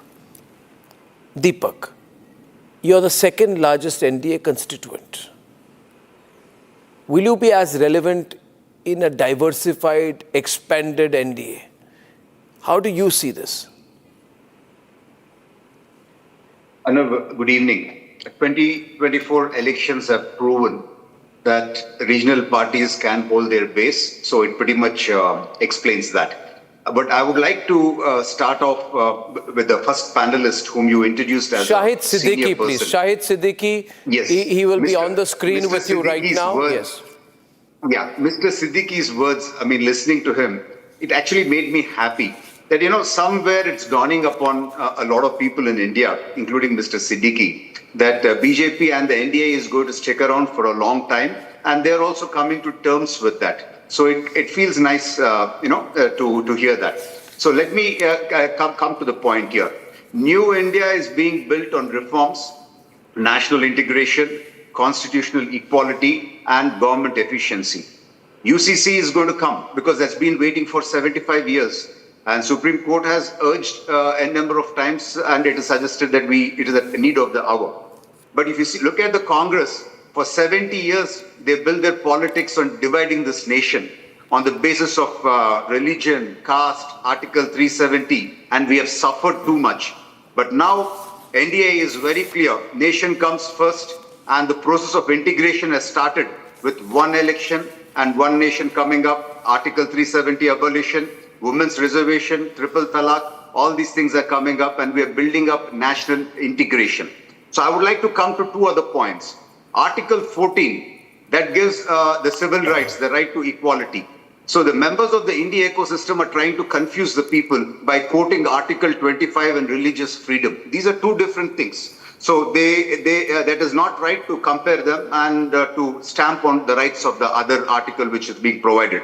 you're the second largest NDA constituent. Will you be as relevant in a diversified, expanded NDA? How do you see this? Arnav, good evening. 2024 elections have proven that regional parties can hold their base, so it pretty much explains that. But I would like to start off with the first panelist whom you introduced as Shahid a senior Siddiqui, please. person. Shahid Siddiqui, Yes. he will be on the screen with you right Siddiqui's now. words- Yes. Yeah, Mr. Siddiqui's words, I mean, listening to him, it actually made me happy that, somewhere it's dawning upon a lot of people in India, including Mr. Siddiqui, that BJP and the NDA is going to stick around for a long time, and they're also coming to terms with that. So it feels nice, to hear that. So let me come to the point here. New India is being built on reforms, national integration, constitutional equality, and government efficiency. UCC is going to come because that's been waiting for 75 years. And Supreme Court has urged a number of times, and it is suggested that it is a need of the hour. But if you look at the Congress, for 70 years, they built their politics on dividing this nation on the basis of religion, caste, Article 370, and we have suffered too much. But now, NDA is very clear. Nation comes first, and the process of integration has started with one election and one nation coming up, Article 370 abolition, women's reservation, triple talaq, all these things are coming up, and we are building up national integration. So I would like to come to 2 other points. Article 14, that gives the civil rights, the right to equality. So the members of the India ecosystem are trying to confuse the people by quoting Article 25 and religious freedom. These are 2 different things. So that is not right to compare them and to stamp on the rights of the other article which is being provided.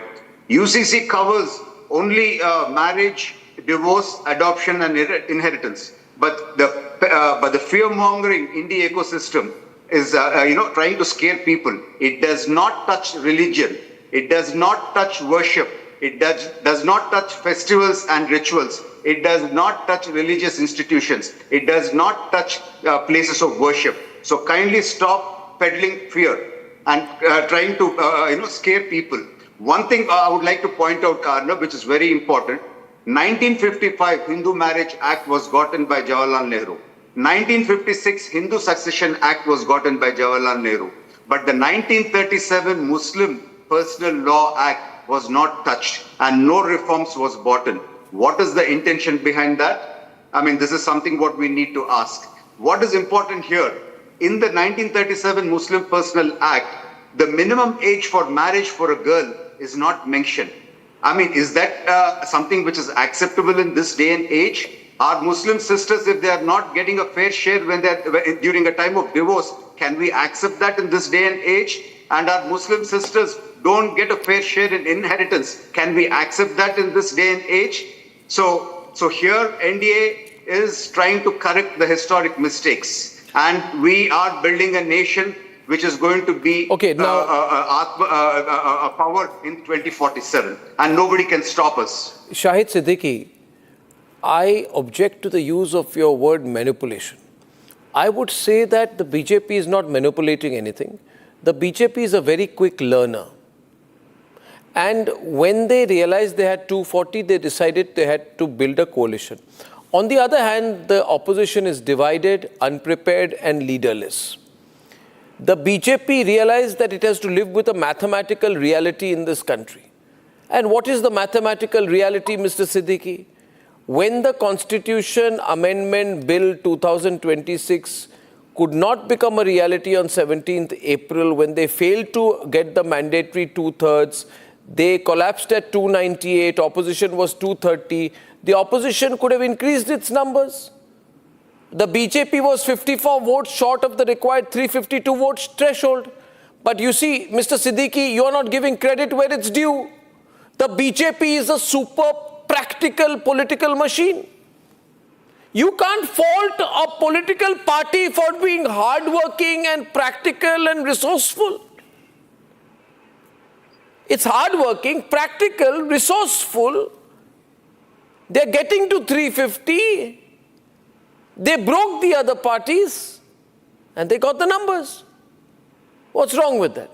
UCC covers only marriage, divorce, adoption, and inheritance. But the fear-mongering India ecosystem is trying to scare people. It does not touch religion. It does not touch worship. It does not touch festivals and rituals. It does not touch religious institutions. It does not touch places of worship. So kindly stop peddling fear and trying to scare people. One thing I would like to point out, Arnab, which is very important. 1955 Hindu Marriage Act was gotten by Jawaharlal Nehru. 1956 Hindu Succession Act was gotten by Jawaharlal Nehru. But the 1937 Muslim Personal Law Act was not touched and no reforms was brought in. What is the intention behind that? I mean, this is something what we need to ask. What is important here? In the 1937 Muslim Personal Act, the minimum age for marriage for a girl is not mentioned. I mean, is that something which is acceptable in this day and age? Are Muslim sisters, if they are not getting a fair share when during a time of divorce, can we accept that in this day and age? And our Muslim sisters don't get a fair share in inheritance. Can we accept that in this day and age? So here NDA is trying to correct the historic mistakes. And we are building a nation which is going to be a power in 2047. And nobody can stop us. Shahid Siddiqui, I object to the use of your word manipulation. I would say that the BJP is not manipulating anything. The BJP is a very quick learner. And when they realized they had 240, they decided they had to build a coalition. On the other hand, the opposition is divided, unprepared and leaderless. The BJP realized that it has to live with a mathematical reality in this country. And what is the mathematical reality, Mr. Siddiqui? When the Constitution Amendment Bill 2026 could not become a reality on 17th April, when they failed to get the mandatory two-thirds, they collapsed at 298, opposition was 230. The opposition could have increased its numbers. The BJP was 54 votes short of the required 352 votes threshold. But you see, Mr. Siddiqui, you are not giving credit where it's due. The BJP is a super practical political machine. You can't fault a political party for being hardworking and practical and resourceful. It's hardworking, practical, resourceful. They're getting to 350. They broke the other parties and they got the numbers. What's wrong with that?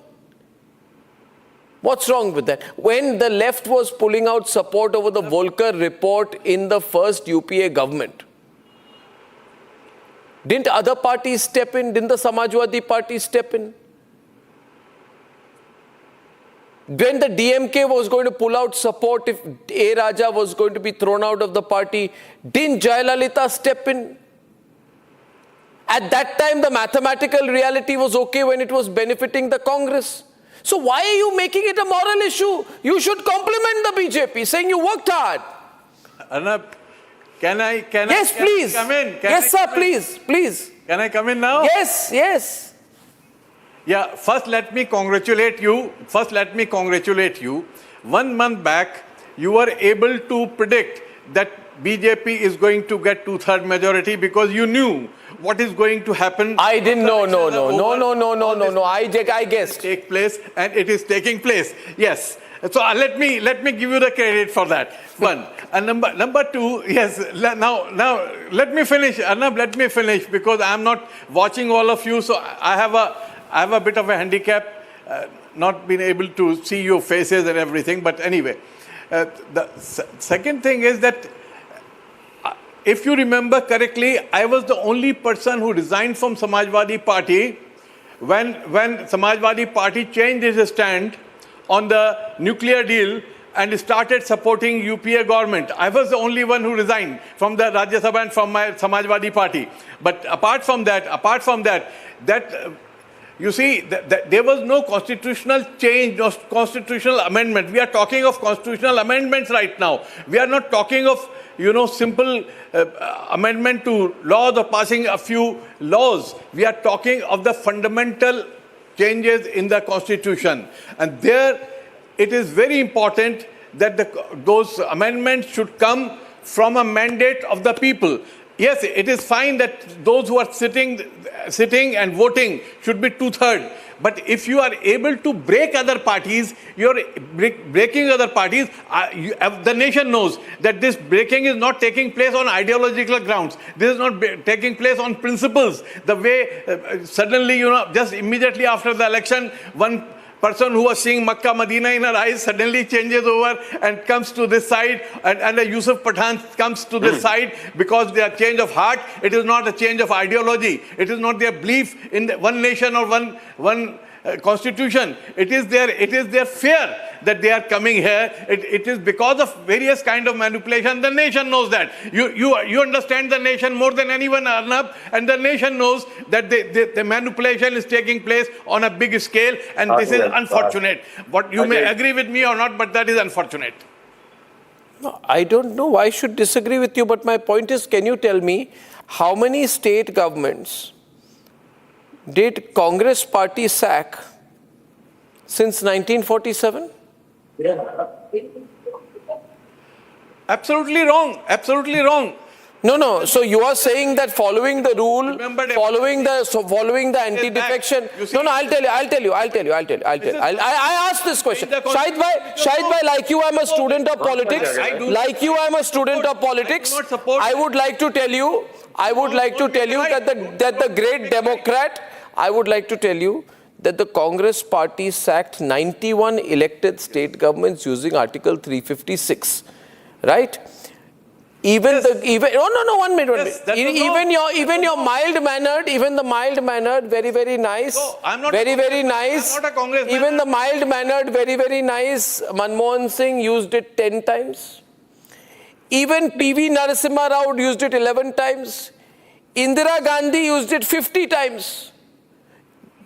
What's wrong with that? When the left was pulling out support over the Volcker report in the first UPA government, didn't other parties step in? Didn't the Samajwadi Party step in? When the DMK was going to pull out support if A. Raja was going to be thrown out of the party, didn't Jayalalitha step in? At that time, the mathematical reality was okay when it was benefiting the Congress. So why are you making it a moral issue? You should compliment the BJP, saying you worked hard. Arnab, can I come in? Yes, sir, please. Can I come in now? Yes. Yeah, first let me congratulate you. 1 month back, you were able to predict that BJP is going to get 2/3 majority because you knew what is going to happen. I didn't know. No. I guessed. Take place, and it is taking place. Yes. So let me give you the credit for that. One. And number two. Yes. Now let me finish. Arnab, let me finish because I am not watching all of you. So I have a bit of a handicap, not being able to see your faces and everything. But anyway, the second thing is that, if you remember correctly, I was the only person who resigned from Samajwadi Party when Samajwadi Party changed its stand on the nuclear deal and started supporting UPA government. I was the only one who resigned from the Rajya Sabha and from my Samajwadi Party. But apart from that, you see, there was no constitutional change, no constitutional amendment. We are talking of constitutional amendments right now. We are not talking of, simple amendment to laws or passing a few laws. We are talking of the fundamental changes in the constitution. And there, it is very important that those amendments should come from a mandate of the people. yes, it is fine that those who are sitting and voting should be 2/3. But if you are able to break other parties, you're breaking other parties. The nation knows that this breaking is not taking place on ideological grounds. This is not taking place on principles. The way suddenly, just immediately after the election, one person who was seeing Makkah, Medina in her eyes suddenly changes over and comes to this side, and a Yusuf Pathan comes to this side because they are change of heart. It is not a change of ideology. It is not their belief in one nation or one constitution. It is their fear that they are coming here. It is because of various kind of manipulation. The nation knows that. You understand the nation more than anyone, Arnab, and the nation knows that the manipulation is taking place on a big scale, and this is unfortunate. What you may agree with me or not, but that is unfortunate. No, I don't know why I should disagree with you, but my point is, can you tell me how many state governments did Congress party sack since 1947? Absolutely wrong. Absolutely wrong. No. So you are saying that following the rule, following the anti-defection. No. I'll tell you. I asked this question. Shahid bhai, like you, I'm a student of politics. I would like to tell you that the great Democrat. I would like to tell you that the Congress party sacked 91 elected state governments using Article 356, right? Even one minute. Even your mild-mannered, very nice, very nice. I'm not a congressman. Even the mild-mannered, very nice Manmohan Singh used it 10 times. Even P.V. Narasimha Rao used it 11 times. Indira Gandhi used it 50 times.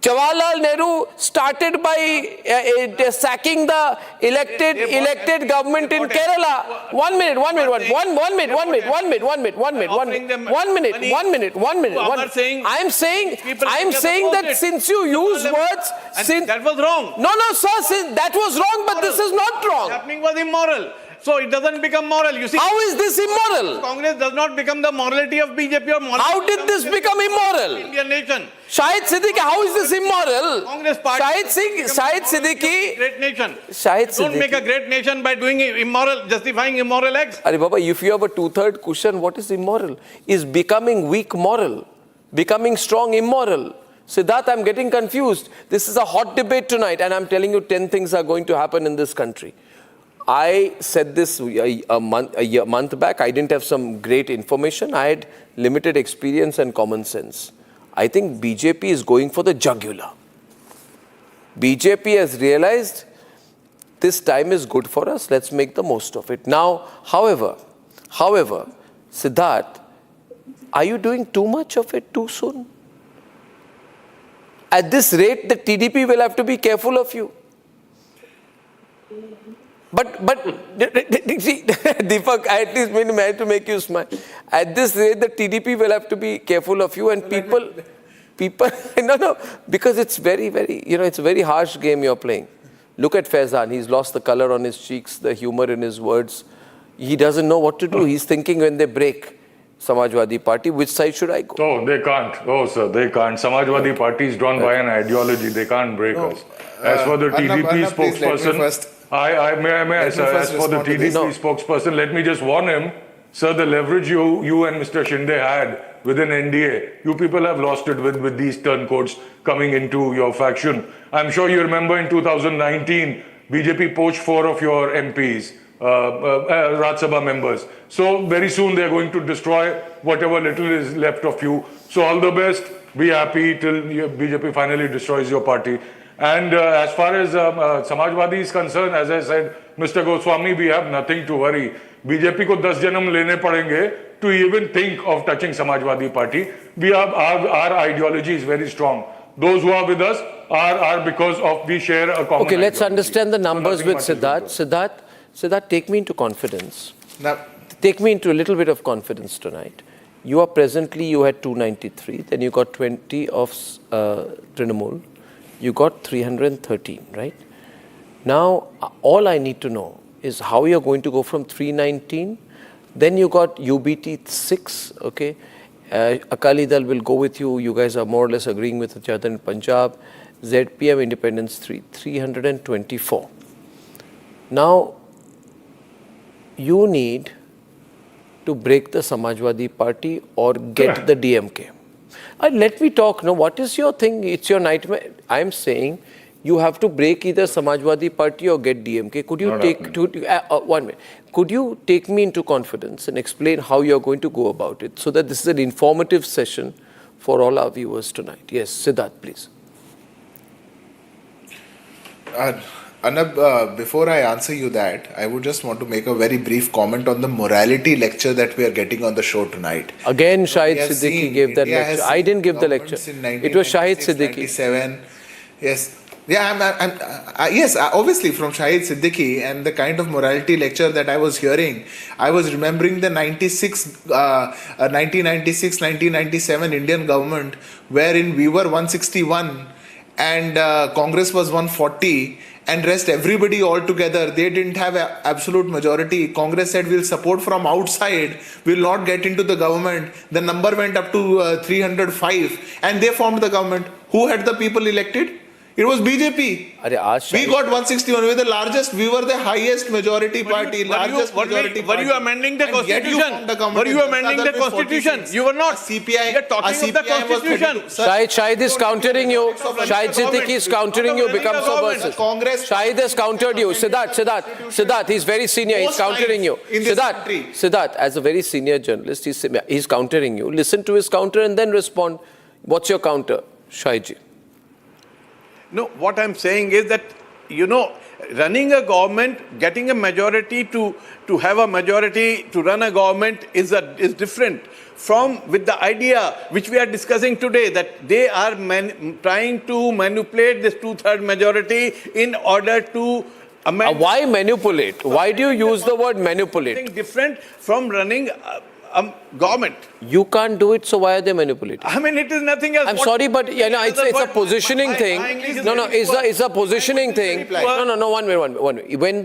Jawaharlal Nehru started by sacking the elected government in Kerala. One minute. I'm saying that since you use words, that was wrong. No, sir, that was wrong, but this is not wrong. Happening was immoral. So it doesn't become moral. You see, how is this immoral? Congress does not become the morality of BJP or morality. How did this become immoral? Indian nation. Shahid Siddiqui, how is this immoral? Congress party. Shahid Siddiqui. Great nation. Shahid Siddiqui. Don't make a great nation by doing justifying immoral acts. Arey Baba, if you have a 2/3 cushion, what is immoral? Is becoming weak moral? Becoming strong immoral? Siddharth, I'm getting confused. This is a hot debate tonight, and I'm telling you 10 things are going to happen in this country. I said this a month back. I didn't have some great information. I had limited experience and common sense. I think BJP is going for the jugular. BJP has realized this time is good for us. Let's make the most of it. Now, however, Siddharth, are you doing too much of it too soon? At this rate, the TDP will have to be careful of you. But see, Deepak, I at least managed to make you smile. At this rate, the TDP will have to be careful of you, and people, no, because it's very, it's a very harsh game you're playing. Look at Faizan. He's lost the color on his cheeks, the humor in his words. He doesn't know what to do. He's thinking when they break Samajwadi Party, which side should I go? No, they can't. Oh, sir, they can't. Samajwadi Party is drawn by an ideology. They can't break us. As for the TDP spokesperson, as for the TDP spokesperson, let me just warn him, sir, the leverage you and Mr. Shinde had within NDA, you people have lost it with these turncoats coming into your faction. I'm sure you remember in 2019, BJP poached 4 of your MPs, Rajya Sabha members. So very soon they're going to destroy whatever little is left of you. So all the best. Be happy till BJP finally destroys your party. And as far as Samajwadi is concerned, as I said, Mr. Goswami, we have nothing to worry. BJP ko 10 janam lene padenge to even think of touching Samajwadi Party. Our ideology is very strong. Those who are with us are because of we share a common Okay, let's ideology. understand the numbers with Siddharth. Siddharth, take me into confidence. Now, take me into a little bit of confidence tonight. You had 293, then you got 20 of Trinamool. You got 313, right? Now, all I need to know is how you're going to go from 319 Then you got UBT 6, okay. Akali Dal will go with you. You guys are more or less agreeing with each other in Punjab. ZPM Independence 3, 324. Now, you need to break the Samajwadi Party or get the DMK. Let me talk. No, what is your thing? It's your nightmare. I am saying you have to break either Samajwadi Party or get DMK. Could you one minute? Could you take me into confidence and explain how you are going to go about it so that this is an informative session for all our viewers tonight? Yes, Siddharth, please. Anab, before I answer you that, I would just want to make a very brief comment on the morality lecture that we are getting on the show tonight. Again, Shahid Siddiqui gave that lecture. I didn't give the lecture. It was Shahid Siddiqui. Yes. Yeah, yes, obviously from Shahid Siddiqui, and the kind of morality lecture that I was hearing, I was remembering the 1996-1997 Indian government, wherein we were 161 and Congress was 140 and rest everybody all together. They didn't have an absolute majority. Congress said we'll support from outside, we'll not get into the government. The number went up to 305 and they formed the government. Who had the people elected? It was BJP. We got 161. We were the largest. We were the highest majority party. Were you amending the constitution? Were you amending the constitution? You were not. CPI. You're talking of the constitution. Shahid is countering you. Shahid Siddiqui is countering you. Becomes a versus. Shahid has countered you. Siddharth, he's very senior. He's countering you. Siddharth, as a very senior journalist, he's countering you. Listen to his counter and then respond. What's your counter, Shahidji? No, what I'm saying is that, running a government, getting a majority to have a majority to run a government is different from with the idea which we are discussing today, that they are trying to manipulate this 2/3 majority in order to amend. Why manipulate? Why do you use the word manipulate? Something different from running government. You can't do it, so why are they manipulating? I mean, it is nothing else. I'm sorry, but it's a positioning thing. No, it's a positioning thing. No, one minute. When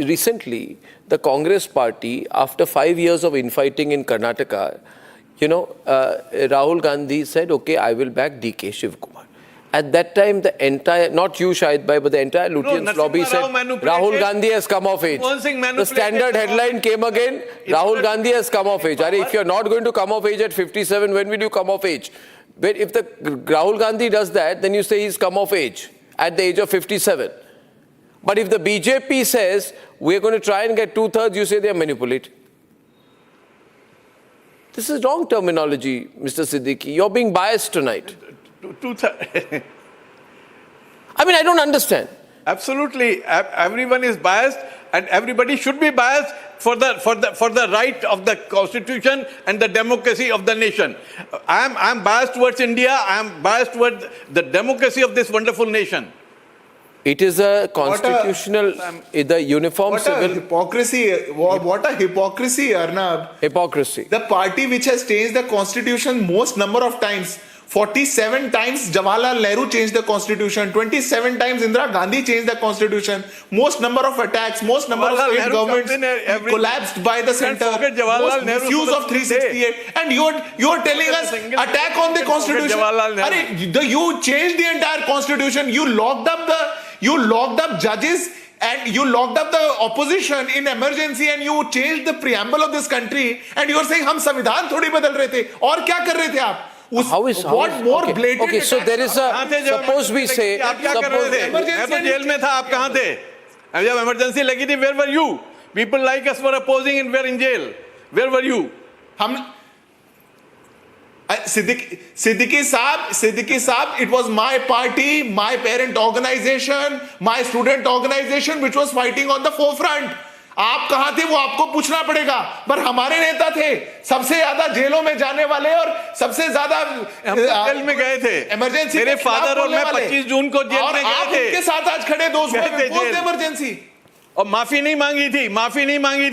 recently the Congress party, after 5 years of infighting in Karnataka, Rahul Gandhi said, okay, I will back DK Shivkumar. At that time, the entire, not you Shahid Bhai, but the entire Lutyens lobby said, Rahul Gandhi has come of age. The standard headline came again, Rahul Gandhi has come of age. If you're not going to come of age at 57, when will you come of age? But if the Rahul Gandhi does that, then you say he's come of age at the age of 57. But if the BJP says, we're going to try and get 2/3, you say they're manipulating. This is wrong terminology, Mr. Siddiqui. You're being biased tonight. I mean, I don't understand. Absolutely, everyone is biased, and everybody should be biased for the right of the constitution and the democracy of the nation. I'm biased towards India. I'm biased towards the democracy of this wonderful nation. It is a constitutional, the uniform civil... What a hypocrisy, Arnab. Hypocrisy. The party which has changed the constitution most number of times, 47 times Jawaharlal Nehru changed the constitution, 27 times Indira Gandhi changed the constitution, most number of attacks, most number of state governments collapsed by the center, most misuse of 368, and you're telling us attack on the constitution. You changed the entire constitution, you locked up judges, and you locked up the opposition in emergency, and you changed the preamble of this country, and you are saying हम संविधान थोड़ी बदल रहे थे, और क्या कर रहे थे आप? What more blatant? Okay, so there is a, suppose we say, मैं तो जेल में था, आप कहाँ थे? जब emergency लगी थी, where were you? People like us were opposing and were in jail. Where were you? Siddiqui Saab, it was my party, my parent organization, my student organization which was fighting on the forefront. आप कहां थे वो आपको पूछना पड़ेगा, पर हमारे नेता थे सबसे ज्यादा जेलों में जाने वाले और सबसे ज्यादा जेल में गए थे। इमरजेंसी मेरे फादर और मैं 25 जून को जेल में गए थे। उनके साथ आज खड़े दोस्त इमरजेंसी और माफी नहीं मांगी थी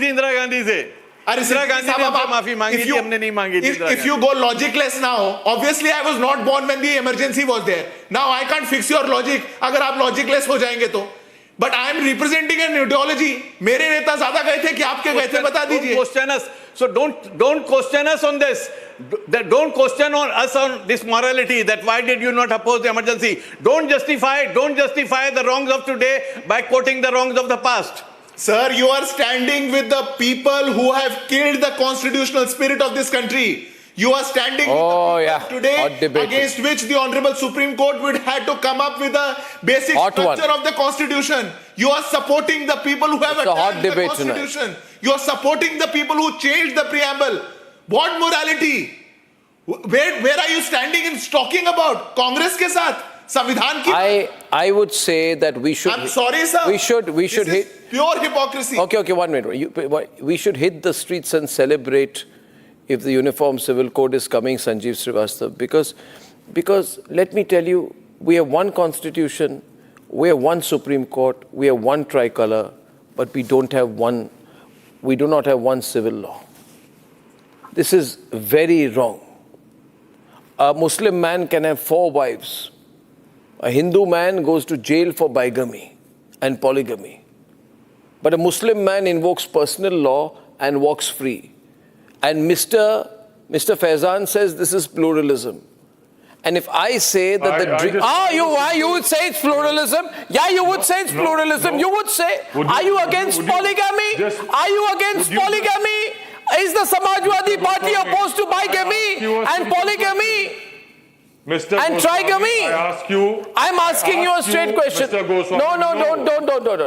इंदिरा गांधी से। इंदिरा गांधी ने माफी मांगी थी, हमने नहीं मांगी थी। If you go logicless now, obviously I was not born when the emergency was there. Now I can't fix your logic. अगर आप logicless हो जाएंगे तो But I am representing an ideology. मेरे नेता ज़्यादा गए थे कि आपके गए थे, बता दीजिए. Don't question us. So don't question us on this. Don't question us on this morality, that why did you not oppose the emergency. Don't justify the wrongs of today by quoting the wrongs of the past. Sir, you are standing with the people who have killed the constitutional spirit of this country. You are standing today against which the Honorable Supreme Court would have to come up with a basic structure of the Constitution. You are supporting the people who have attacked the Constitution. You are supporting the people who changed the preamble. What morality? Where are you standing and talking about? Congress ke saath? Samvidhan ki? I would say that we should... I'm sorry, sir. We should hit... Pure hypocrisy. Okay, 1 minute. We should hit the streets and celebrate if the Uniform Civil Code is coming, Sanjeev Srivastava, because let me tell you, we have one constitution, we have one Supreme Court, we have one tricolor, but we do not have one civil law. This is very wrong. A Muslim man can have 4 wives. A Hindu man goes to jail for bigamy and polygamy. But a Muslim man invokes personal law and walks free. And Mr. Faizan says this is pluralism. And if I say that you would say it's pluralism? Yeah, you would say it's pluralism. You would say, are you against polygamy? Are you against polygamy? Is the Samajwadi Party opposed to bigamy and polygamy? And trigamy. I'm asking you a straight question. No, don't.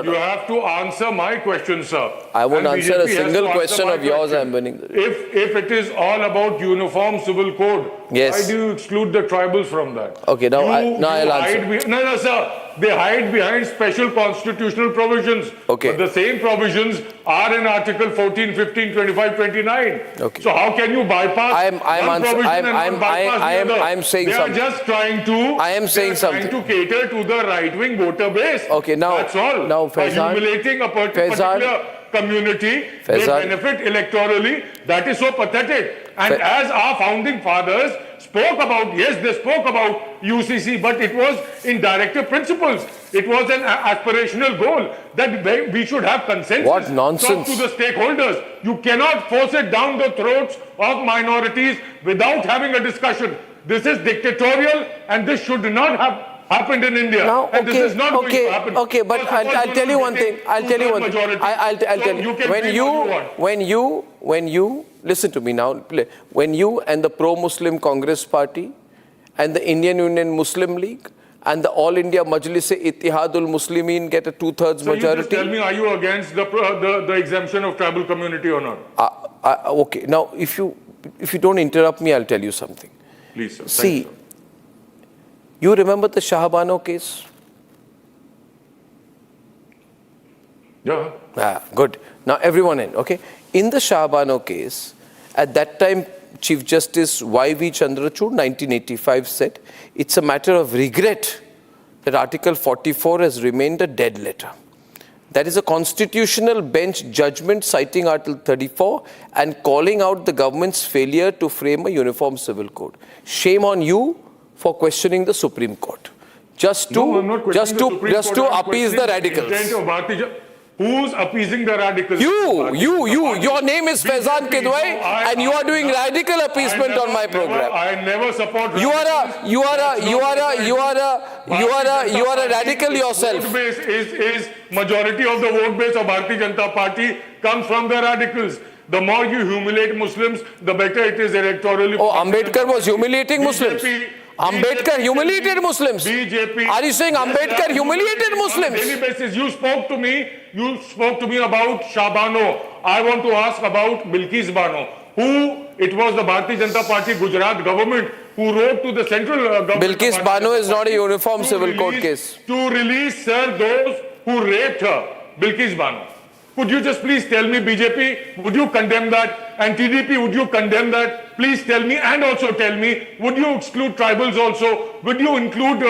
You have to answer my question, sir. I won't answer a single question of yours. I'm winning. If it is all about uniform civil code, why do you exclude the tribals from that? Okay, now I'll answer. No, sir. They hide behind special constitutional provisions. Okay. But the same provisions are in Article 14, 15, 25, 29. Okay. So how can you bypass I'm saying something. They are just trying to cater to the right-wing voter base. Okay, now that's all. Now, by humiliating a particular community, they benefit electorally. That is so pathetic. And as our founding fathers spoke about, they spoke about UCC, but it was in directive principles. It was an aspirational goal that we should have consensus. What nonsense. Talk to the stakeholders. You cannot force it down the throats of minorities without having a discussion. This is dictatorial and this should not have happened in India. Now, and this is not going to happen. Okay, but I'll tell you one thing. I'll tell you. When you listen to me now, when you and the pro-Muslim Congress Party and the Indian Union Muslim League and the All India Majlis-e-Ittihadul Muslimin get a 2/3 majority. You just tell me, are you against the exemption of tribal community or not? Okay. Now, if you don't interrupt me, I'll tell you something. Please, sir. See, you remember the Shahbano case? Yeah. Good. Now, everyone in, okay? In the Shahbano case, at that time, Chief Justice Y.V. Chandrachud, 1985, said, it's a matter of regret that Article 44 has remained a dead letter. That is a constitutional bench judgment citing Article 34 and calling out the government's failure to frame a uniform civil code. Shame on you for questioning the Supreme Court. Just to appease the radicals. Who's appeasing the radicals? You. Your name is Faizan Kidwai, and you are doing radical appeasement on my program. I never support. You are a radical yourself. Vote base is majority of the vote base of Bharatiya Janata Party comes from the radicals. The more you humiliate Muslims, the better it is electorally. Oh, Ambedkar was humiliating Muslims. Ambedkar humiliated Muslims. BJP. Are you saying Ambedkar humiliated Muslims? On a daily basis, you spoke to me about Shahbano. I want to ask about Bilkis Bano. It was the Bharatiya Janata Party Gujarat government who wrote to the central government. Bilkis Bano is not a uniform civil code case. To release, sir, those who raped her. Bilkis Bano. Could you just please tell me, BJP, would you condemn that? And TDP, would you condemn that? Please tell me, and also tell me, would you exclude tribals also? Would you include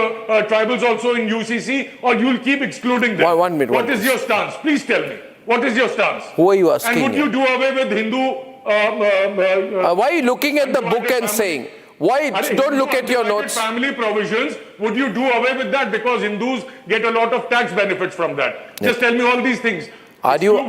tribals also in UCC? Or you'll keep excluding them? 1 minute. What is your stance? Please tell me. What is your stance? Who are you asking? And would you do away with Hindu... why are you looking at the book and saying... Why? Don't look at your Undivided notes. Family provisions, would you do away with that? Because Hindus get a lot of tax benefits from that. Just tell me all these things. Are you? With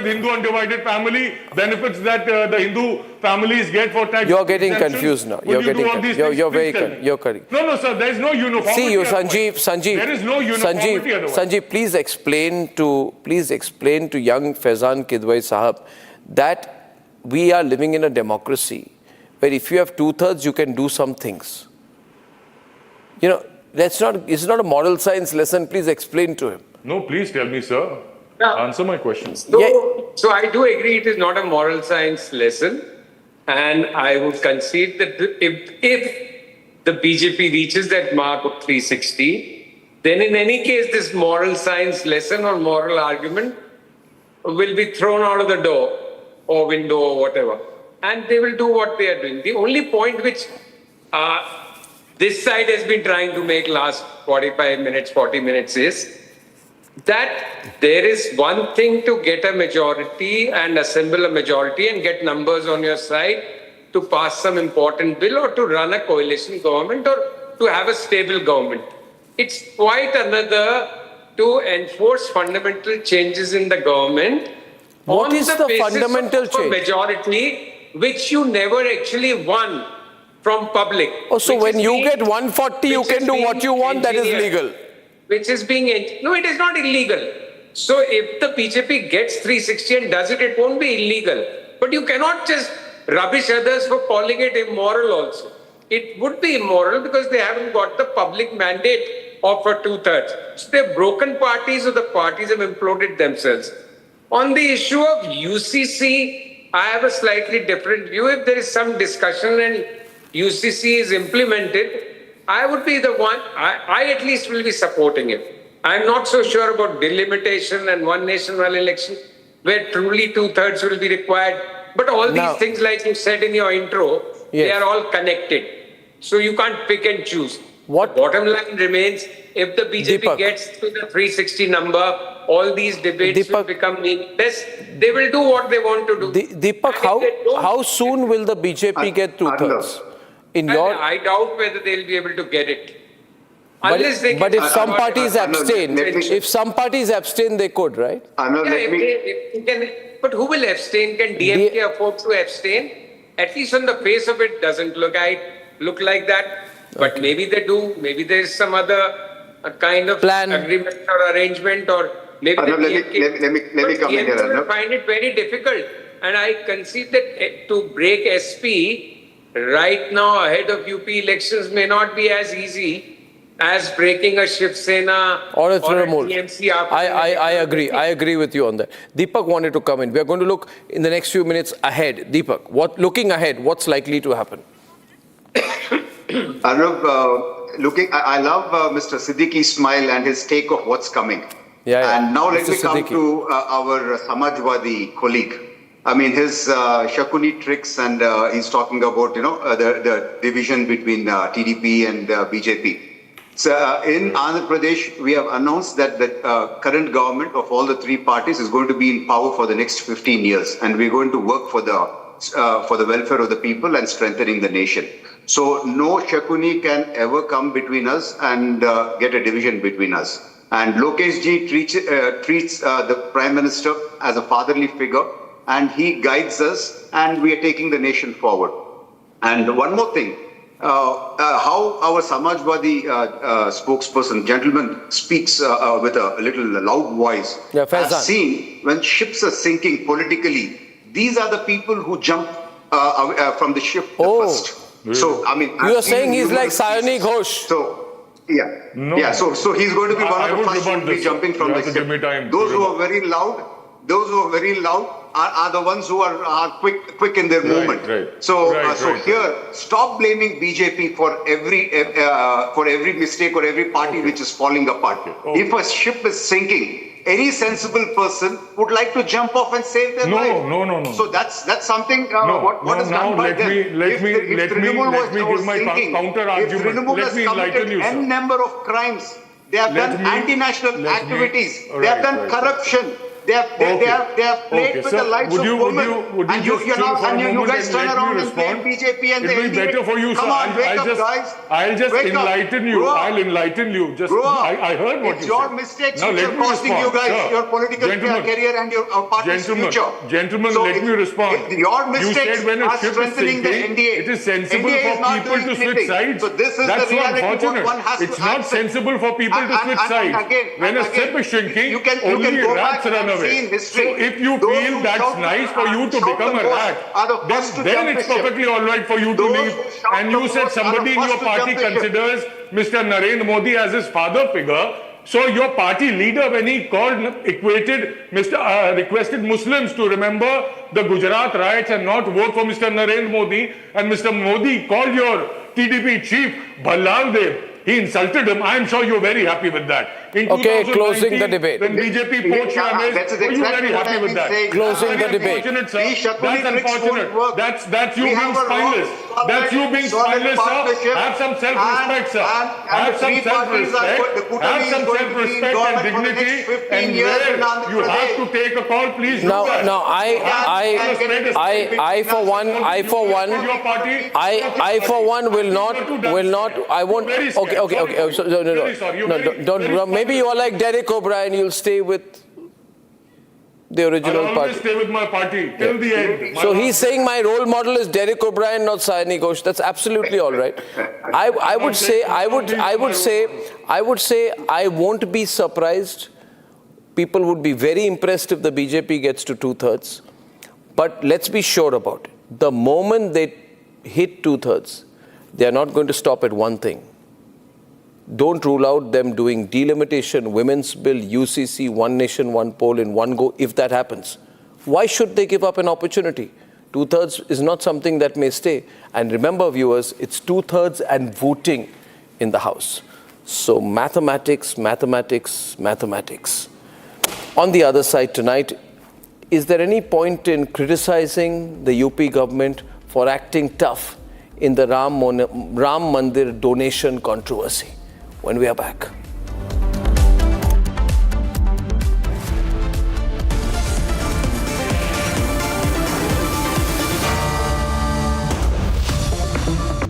Hindu undivided family benefits that the Hindu families get for tax. You're getting exemptions? confused now. Would you do all these things? You're very Please tell me. you're correct. No, sir. There is no uniformity. See you, otherwise. Sanjeev. There is no uniformity otherwise. Sanjeev, please explain to young Faizan Kidwai Sahab that we are living in a democracy where if you have 2/3, you can do some things. You know, it's not a moral science lesson. Please explain to him. No, please tell me, sir. Answer my question. So I do agree it is not a moral science lesson. And I would concede that if the BJP reaches that mark of 360, then in any case, this moral science lesson or moral argument will be thrown out of the door or window or whatever. And they will do what they are doing. The only point which this side has been trying to make last 45 minutes, 40 minutes is that there is one thing to get a majority and assemble a majority and get numbers on your side to pass some important bill or to run a coalition government or to have a stable government. It's quite another to enforce fundamental changes in the government. What is the basis fundamental of change? A majority which you never actually won from public. Oh, so when you get 140, you can do what you want, that is legal. Which is being, no, it is not illegal. So if the BJP gets 360 and does it, it won't be illegal. But you cannot just rubbish others for calling it immoral also. It would be immoral because they haven't got the public mandate of a 2/3. So they're broken parties or the parties have imploded themselves. On the issue of UCC, I have a slightly different view. If there is some discussion and UCC is implemented, I would be the one, I at least will be supporting it. I'm not so sure about delimitation and one nation, one election, where truly 2/3 will be required. But all these things, like you said in your intro, they are all connected. So you can't pick and choose. What? The bottom line remains, if the BJP gets to the 360 number, all these debates will become meaningless. They will do what they want to do. Deepak, how soon will the BJP get 2/3? I doubt whether they'll be able to get it. Unless they but if some parties abstain, they could, right? But who will abstain? Can DMK afford to abstain? At least on the face of it, doesn't look like that. But maybe they do. Maybe there is some other kind of plan, agreement or arrangement, or maybe let me come in here. I find it very difficult, and I concede that to break SP right now ahead of UP elections may not be as easy as breaking a Shiv Sena or a TMC. I agree with you on that. Deepak wanted to come in. We are going to look in the next few minutes ahead. Deepak, looking ahead, what's likely to happen? Arnab, I love Mr. Siddiqui's smile and his take of what's coming. And now let me come to our Samajwadi colleague. I mean, his Shakuni tricks, and he's talking about, the division between TDP and BJP. So in Andhra Pradesh, we have announced that the current government of all the three parties is going to be in power for the next 15 years. And we're going to work for the welfare of the people and strengthening the nation. So no Shakuni can ever come between us and get a division between us. And Lokesh ji treats the Prime Minister as a fatherly figure, and he guides us, and we are taking the nation forward. And one more thing, how our Samajwadi spokesperson, gentleman, speaks with a little loud voice. I've seen when ships are sinking politically, these are the people who jump from the ship first. So, I mean, you are saying he's like Sayani Ghosh. So, so he's going to be one of the first to be jumping from the ship. Those who are very loud are the ones who are quick in their movement. So here, stop blaming BJP for every mistake or every party which is falling apart. If a ship is sinking, any sensible person would like to jump off and save their life. No. So that's something. What is done by them? Let me give my counter argument. If Trinamool has committed n number of crimes, they have done anti-national activities. They have done corruption. They have played with the lives of women. And you guys turn around and blame BJP and the NDA. It'll be better for you, Come sir. on, wake up, guys. I'll just enlighten you. I'll enlighten you. Just, I heard what you said. It's your mistakes Now which let are me costing you respond. guys Sir. your political career and your party's future. Gentlemen, So let me respond. Your You mistakes said when a are ship is strengthening the sinking, NDA. it is sensible NDA for is not people doing to switch anything. sides. So this is That's the reality unfortunate. one has to It's not accept. sensible for people to switch sides. When a ship is shrinking, only rats run away. So if you feel that's nice for you to become a rat, then it's perfectly all right for you to leave. And you said somebody in your party considers Mr. Narendra Modi as his father figure. So your party leader, when he requested Muslims to remember the Gujarat riots and not vote for Mr. Narendra Modi, and Mr. Modi called your TDP chief Bhalal Dev. He insulted him. I am sure you're very happy with that. Okay, closing the debate. When BJP poached Ramesh, were you very happy with that? Closing the debate. That's unfortunate. That's you being spineless. That's you being spineless, sir. Have some self-respect, sir. Have some self-respect. Have some self-respect and dignity. And where you have to take a call, please do that. Now, I for one will not. I won't. Okay. So, no. Don't. Maybe you are like Derek O'Brien. You'll stay with the original I'll party. always stay with my party till the end. So he's saying my role model is Derek O'Brien, not Saini Ghosh. That's absolutely all right. I would say I won't be surprised. People would be very impressed if the BJP gets to 2/3. But let's be sure about it. The moment they hit 2/3, they are not going to stop at one thing. Don't rule out them doing delimitation, women's bill, UCC, one nation, one poll in one go if that happens. Why should they give up an opportunity? 2/3 is not something that may stay. And remember, viewers, it's 2/3 and voting in the House. So mathematics. On the other side tonight, is there any point in criticizing the UP government for acting tough in the Ram Mandir donation controversy? When we are back.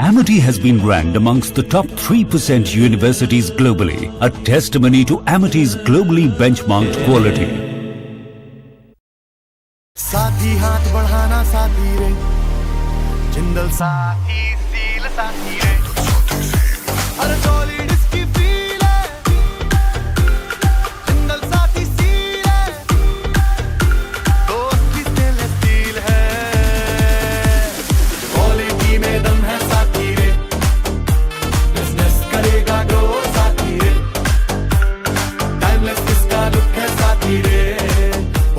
Amity has been ranked amongst the top 3% universities globally, a testimony to Amity's globally benchmarked quality. साथी हाथ बढ़ाना साथी रे Jindal Saathi seal साथी रे हर टोली डिस्की feel है Jindal Saathi seal है दोस्ती स्टेनलेस स्टील है क्वालिटी में दम है साथी रे बिजनेस करेगा ग्रो साथी रे टाइमलेस इसका लुक है साथी रे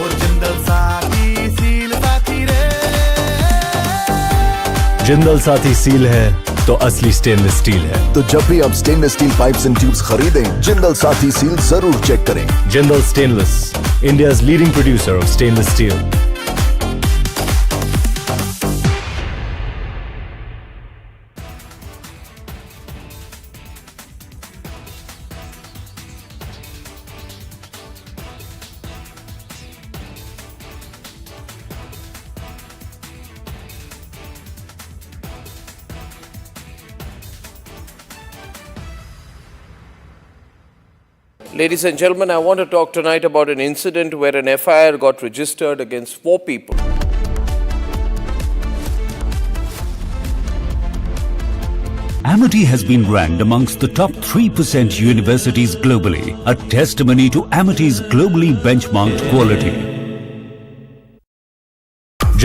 और जिंदल साथी सील साथी रे जिंदल साथी सील है तो असली स्टेनलेस स्टील है। तो जब भी आप stainless steel pipes and tubes खरीदें, जिंदल साथी सील जरूर चेक करें। Jindal stainless, India's leading producer of stainless steel. Ladies and gentlemen, I want to talk tonight about an incident where an FIR got registered against 4 people. Amity has been ranked amongst the top 3% universities globally, a testimony to Amity's globally benchmarked quality.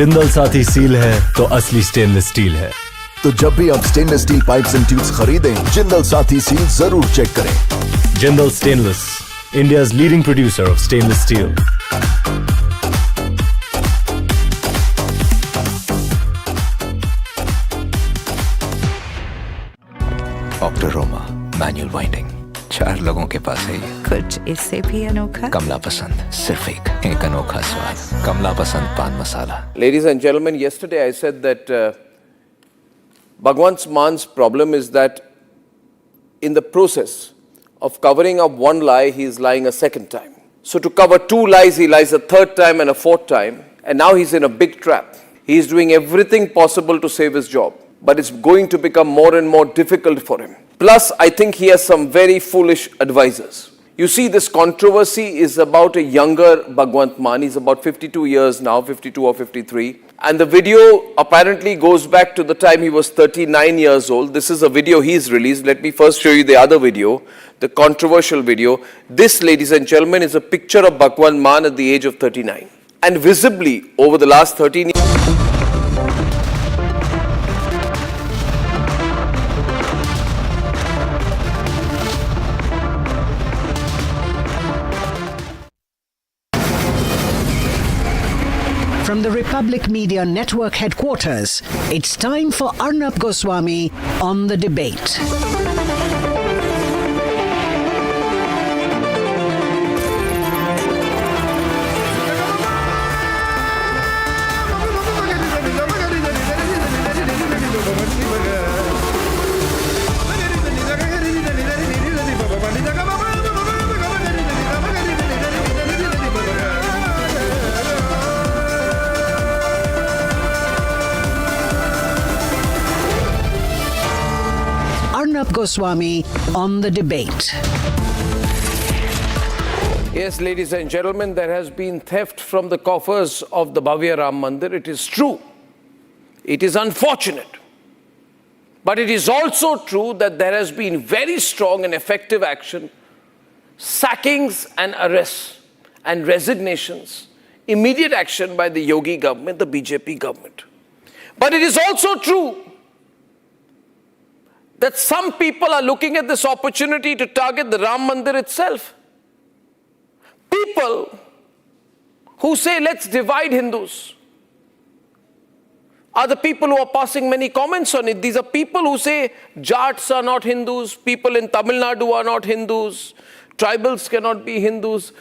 Jindal Saathi seal है तो असली stainless steel है। तो जब भी आप stainless steel pipes and tubes खरीदें, Jindal Saathi seal जरूर चेक करें। Jindal stainless, India's leading producer of stainless steel. ऑक्टोरोमा मैनुअल वाइंडिंग 4 लोगों के पास है। कुछ इससे भी अनोखा। कमला पसंद, सिर्फ एक अनोखा स्वाद। कमला पसंद पान मसाला। Ladies and gentlemen, yesterday I said that Bhagwant Mann's problem is that in the process of covering up one lie, he is lying a second time. So to cover two lies, he lies a third time and a fourth time. And now he's in a big trap. He's doing everything possible to save his job. But it's going to become more and more difficult for him. Plus, I think he has some very foolish advisors. You see, this controversy is about a younger Bhagwant Mann. He's about 52 years now, 52 or 53. And the video apparently goes back to the time he was 39 years old. This is a video he's released. Let me first show you the other video, the controversial video. This, ladies and gentlemen, is a picture of Bhagwant Mann at the age of 39. And visibly, over the last 13 years, From the Republic Media Network headquarters, it's time for Arnab Goswami on the debate. Arnab Goswami on the debate. yes, ladies and gentlemen, there has been theft from the coffers of the Bhavya Ram Mandir. It is true. It is unfortunate. But it is also true that there has been very strong and effective action, sackings and arrests and resignations, immediate action by the Yogi government, the BJP government. But it is also true that some people are looking at this opportunity to target the Ram Mandir itself. People who say, let's divide Hindus, are the people who are passing many comments on it. These are people who say Jats are not Hindus, people in Tamil Nadu are not Hindus, tribals cannot be Hindus.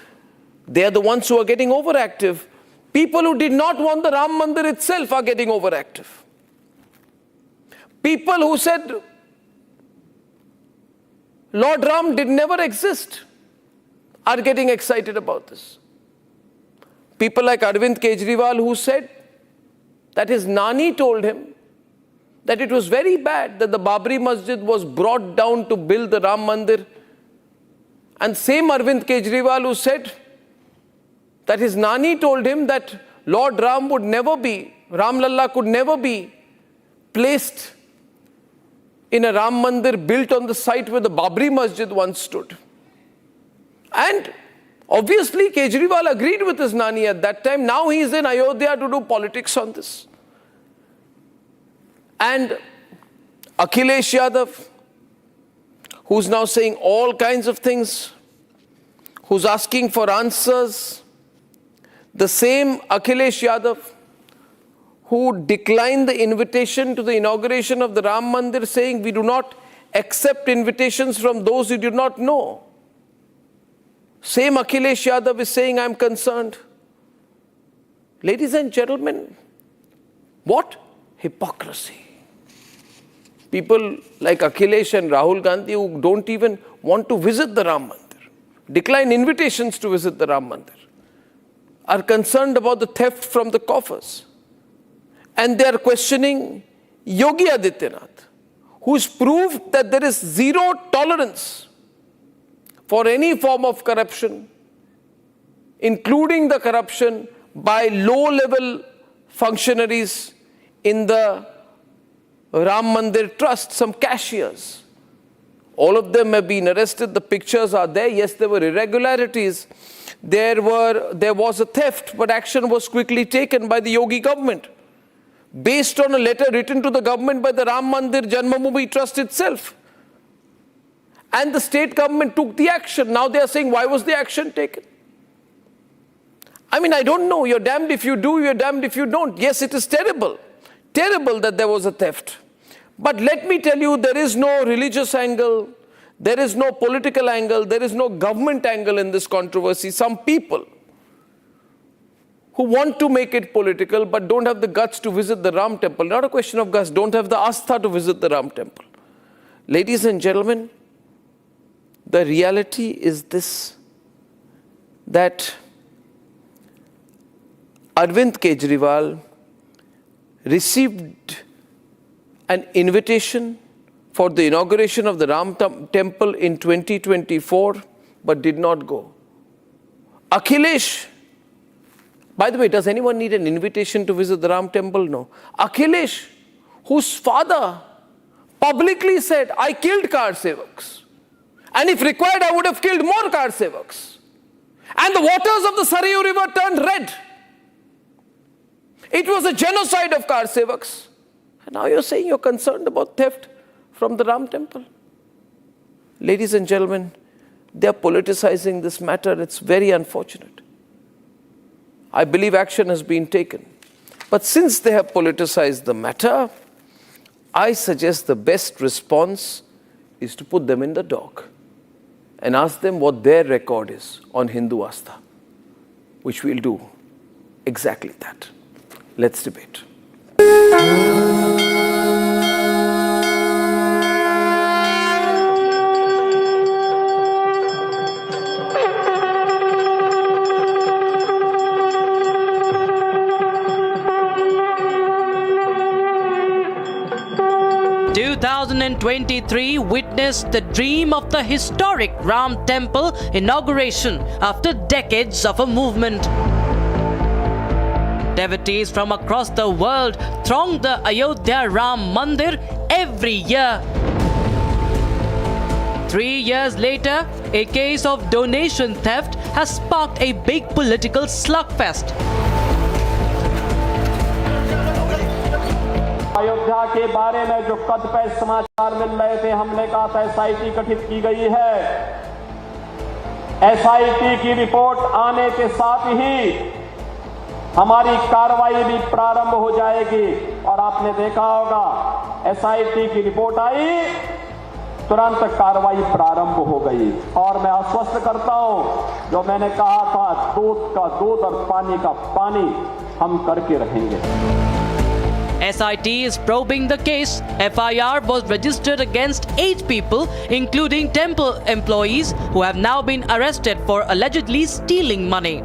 They are the ones who are getting overactive. People who did not want the Ram Mandir itself are getting overactive. People who said Lord Ram did never exist are getting excited about this. People like Arvind Kejriwal, who said that his Nani told him that it was very bad that the Babri Masjid was brought down to build the Ram Mandir. And same Arvind Kejriwal who said that his Nani told him that Lord Ram would never be, Ram Lalla could never be placed in a Ram Mandir built on the site where the Babri Masjid once stood. And obviously Kejriwal agreed with his Nani at that time. Now he is in Ayodhya to do politics on this. And Akhilesh Yadav, who's now saying all kinds of things, who's asking for answers. The same Akhilesh Yadav who declined the invitation to the inauguration of the Ram Mandir, saying we do not accept invitations from those who do not know. Same Akhilesh Yadav is saying, I'm concerned. Ladies and gentlemen, what hypocrisy. People like Akhilesh and Rahul Gandhi who don't even want to visit the Ram Mandir, decline invitations to visit the Ram Mandir, are concerned about the theft from the coffers. And they are questioning Yogi Adityanath, who's proved that there is zero tolerance for any form of corruption, including the corruption by low-level functionaries in the Ram Mandir Trust, some cashiers. All of them have been arrested. The pictures are there. Yes, there were irregularities. There was a theft, but action was quickly taken by the Yogi government, based on a letter written to the government by the Ram Mandir Janmabhoomi Trust itself. And the state government took the action. Now they are saying, why was the action taken? I mean, I don't know. You're damned if you do, you're damned if you don't. Yes, it is terrible. Terrible that there was a theft. But let me tell you, there is no religious angle, there is no political angle, there is no government angle in this controversy. Some people who want to make it political but don't have the guts to visit the Ram temple, not a question of guts, don't have the astha to visit the Ram temple. Ladies and gentlemen, the reality is this. that Arvind Kejriwal received an invitation for the inauguration of the Ram Temple in 2024 but did not go. Akhilesh, by the way, does anyone need an invitation to visit the Ram Temple? No. Akhilesh, whose father publicly said, I killed car sevaks. And if required, I would have killed more car sevaks. And the waters of the Sarayu River turned red. It was a genocide of car sevaks. And now you're saying you're concerned about theft from the Ram Temple. Ladies and gentlemen, they're politicizing this matter. It's very unfortunate. I believe action has been taken. But since they have politicized the matter, I suggest the best response is to put them in the dock and ask them what their record is on Hindu Astha, which we'll do exactly that. Let's debate. 2023 witnessed the dream of the historic Ram Temple inauguration after decades of a movement. Devotees from across the world thronged the Ayodhya Ram Mandir every year. 3 years later, a case of donation theft has sparked a big political slugfest. Ayodhya के बारे में जो कतिपय समाचार मिल रहे थे, हमने कहा था एसआईटी गठित की गई है। एसआईटी की रिपोर्ट आने के साथ ही हमारी कार्रवाई भी प्रारंभ हो जाएगी। और आपने देखा होगा एसआईटी की रिपोर्ट आई, तुरंत कार्रवाई प्रारंभ हो गई। और मैं आश्वस्त करता हूं, जो मैंने कहा था दूध का दूध और पानी का पानी हम करके रहेंगे। SIT is probing the case. FIR was registered against 8 people, including temple employees, who have now been arrested for allegedly stealing money.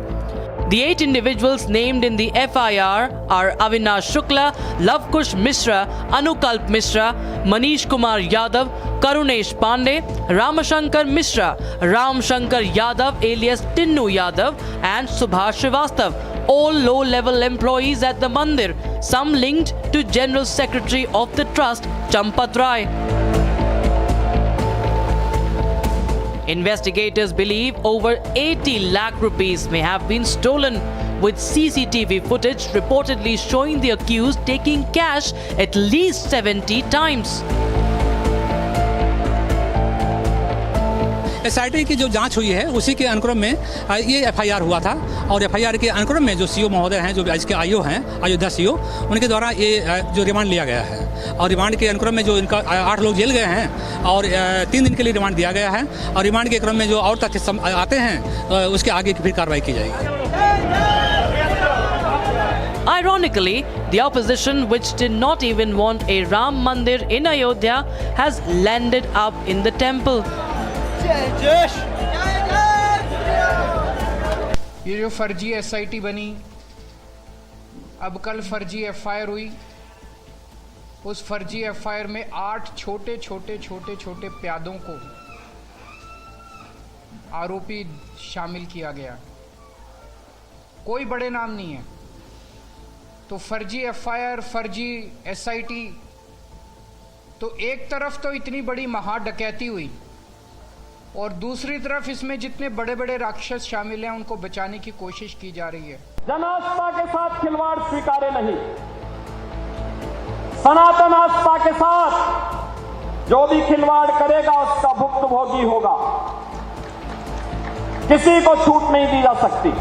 The 8 individuals named in the FIR are Avinash Shukla, Lavkush Mishra, Anukalp Mishra, Manish Kumar Yadav, Karunesh Pandey, Ramashankar Mishra, Ram Shankar Yadav alias Tinnu Yadav, and Subhash Srivastav, all low-level employees at the Mandir, some linked to General Secretary of the Trust, Champat Rai. Investigators believe over 80 lakh rupees may have been stolen, with CCTV footage reportedly showing the accused taking cash at least 70 times. SIT की जो जांच हुई है उसी के अनुक्रम में ये एफआईआर हुआ था। और एफआईआर के अनुक्रम में जो सीओ महोदय हैं, जो इसके आईओ हैं, अयोध्या सीओ, उनके द्वारा ये जो रिमांड लिया गया है। और रिमांड के अनुक्रम में जो इनका 8 लोग जेल गए हैं और 3 दिन के लिए रिमांड दिया गया है। और रिमांड के क्रम में जो और तथ्य आते हैं उसके आगे की फिर कार्रवाई की जाएगी। Ironically, the opposition, which did not even want a Ram Mandir in Ayodhya, has landed up in the temple. ये जो फर्जी एसआईटी बनी, अब कल फर्जी एफआईआर हुई, उस फर्जी एफआईआर में 8 छोटे छोटे प्यादों को आरोपी शामिल किया गया। कोई बड़े नाम नहीं है। तो फर्जी एफआईआर, फर्जी एसआईटी, तो एक तरफ तो इतनी बड़ी महा डकैती हुई और दूसरी तरफ इसमें जितने बड़े बड़े राक्षस शामिल हैं उनको बचाने की कोशिश की जा रही है। जन आस्था के साथ खिलवाड़ स्वीकार्य नहीं। सनातन आस्था के साथ जो भी खिलवाड़ करेगा उसका भुक्तभोगी होगा। किसी को छूट नहीं दी जा सकती।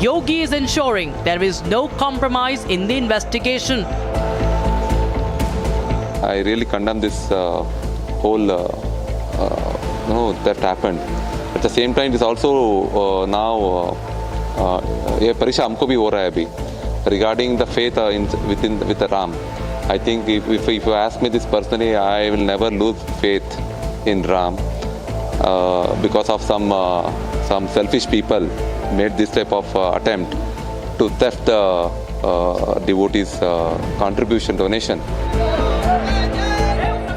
Yogi is ensuring there is no compromise in the investigation. I really condemn this whole that happened. At the same time, it is also now ये परीक्षा हमको भी हो रहा है अभी regarding the faith with the Ram. I think if you ask me this personally, I will never lose faith in Ram. because of some selfish people made this type of attempt to theft the devotees' contribution donation.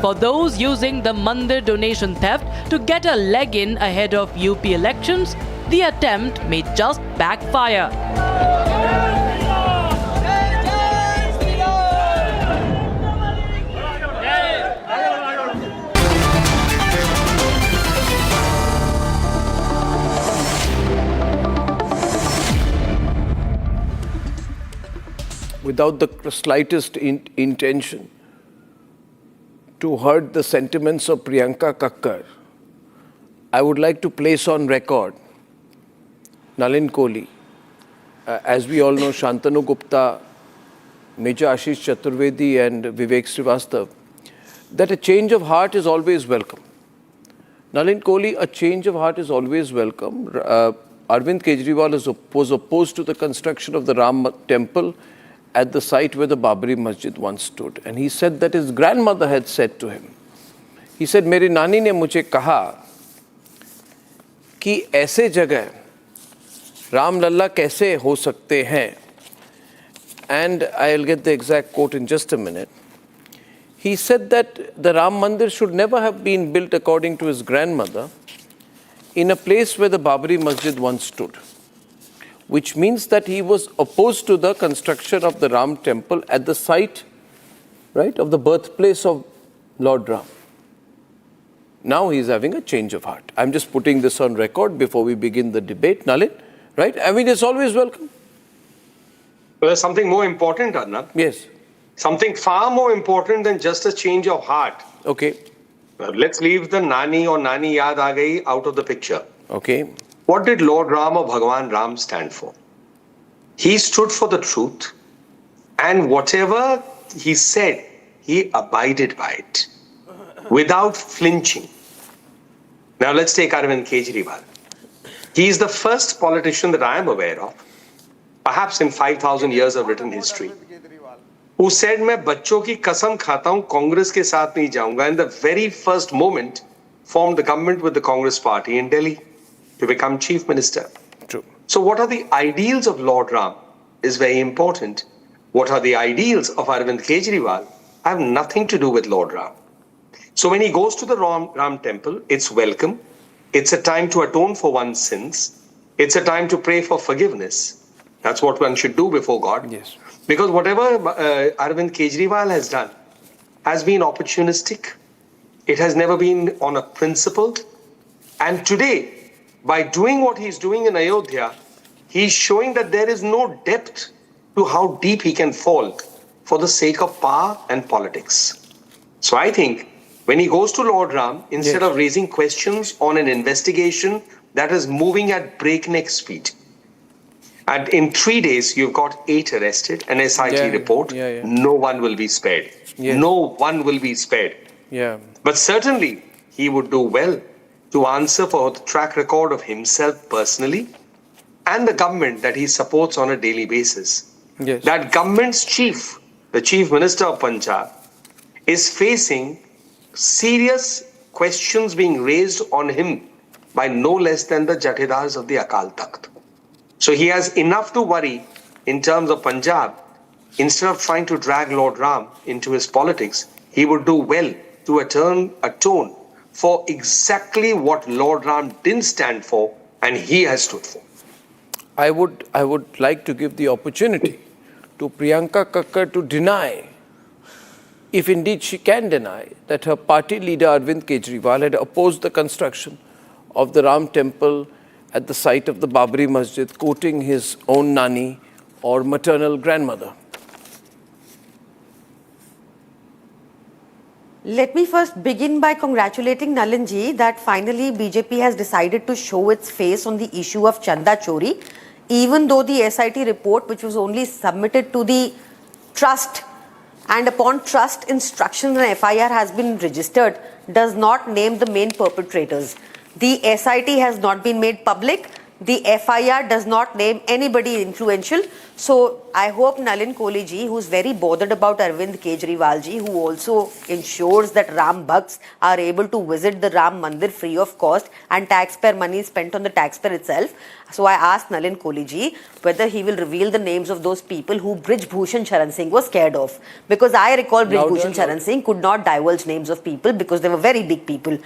For those using the Mandir donation theft to get a leg in ahead of UP elections, the attempt may just backfire. Without the slightest intention to hurt the sentiments of Priyanka Kakkar, I would like to place on record Nalin Kohli, as we all know, Shantanu Gupta, Major Ashish Chaturvedi and Vivek Srivastav, that a change of heart is always welcome. Nalin Kohli, a change of heart is always welcome. Arvind Kejriwal was opposed to the construction of the Ram temple at the site where the Babri Masjid once stood. And he said that his grandmother had said to him, he said, मेरी नानी ने मुझे कहा कि ऐसे जगह राम लल्ला कैसे हो सकते हैं. And I'll get the exact quote in just a minute. He said that the Ram Mandir should never have been built according to his grandmother in a place where the Babri Masjid once stood, which means that he was opposed to the construction of the Ram temple at the site, right, of the birthplace of Lord Ram. Now he's having a change of heart. I'm just putting this on record before we begin the debate. Nalin, right? I mean, it's always welcome. Well, there's something more important, Arnab. Yes. Something far more important than just a change of heart. Okay. Well, let's leave the Nani or Nani Yaad Aa Gayi out of the picture. Okay. What did Lord Ram or Bhagwan Ram stand for? He stood for the truth, and whatever he said, he abided by it without flinching. Now let's take Arvind Kejriwal. He is the first politician that I am aware of, perhaps in 5,000 years of written history, who said, मैं बच्चों की कसम खाता हूं, कांग्रेस के साथ नहीं जाऊंगा, and the very first moment formed the government with the Congress party in Delhi to become chief minister. True. So what are the ideals of Lord Ram is very important. What are the ideals of Arvind Kejriwal have nothing to do with Lord Ram. So when he goes to the Ram temple, it's welcome. It's a time to atone for one's sins. It's a time to pray for forgiveness. That's what one should do before God. Yes. Because whatever Arvind Kejriwal has done has been opportunistic. It has never been on a principle. And today, by doing what he's doing in Ayodhya, he's showing that there is no depth to how deep he can fall for the sake of power and politics. So I think when he goes to Lord Ram, instead of raising questions on an investigation that is moving at breakneck speed, and in 3 days you've got 8 arrested, an SIT report, no one will be spared. No one will be spared. Yeah. But certainly he would do well to answer for the track record of himself personally and the government that he supports on a daily basis. Yes. That government's chief, the chief minister of Punjab, is facing serious questions being raised on him by no less than the Jathedars of the Akal Takht. So he has enough to worry in terms of Punjab. Instead of trying to drag Lord Ram into his politics, he would do well to atone for exactly what Lord Ram didn't stand for and he has stood for. I would like to give the opportunity to Priyanka Kakkar to deny, if indeed she can deny, that her party leader Arvind Kejriwal had opposed the construction of the Ram temple at the site of the Babri Masjid, quoting his own nani or maternal grandmother. Let me first begin by congratulating Nalin ji that finally BJP has decided to show its face on the issue of Chanda Chori, even though the SIT report, which was only submitted to the trust and upon trust instruction an FIR has been registered, does not name the main perpetrators. The SIT has not been made public. The FIR does not name anybody influential. So I hope Nalin Kohli ji, who's very bothered about Arvind Kejriwal ji, who also ensures that Ram Bhakts are able to visit the Ram Mandir free of cost and taxpayer money is spent on the taxpayer itself. So I asked Nalin Kohli ji whether he will reveal the names of those people who Brij Bhushan Charan Singh was scared of. Because I recall Brij Bhushan Charan Singh could not divulge names of people because they were very big people.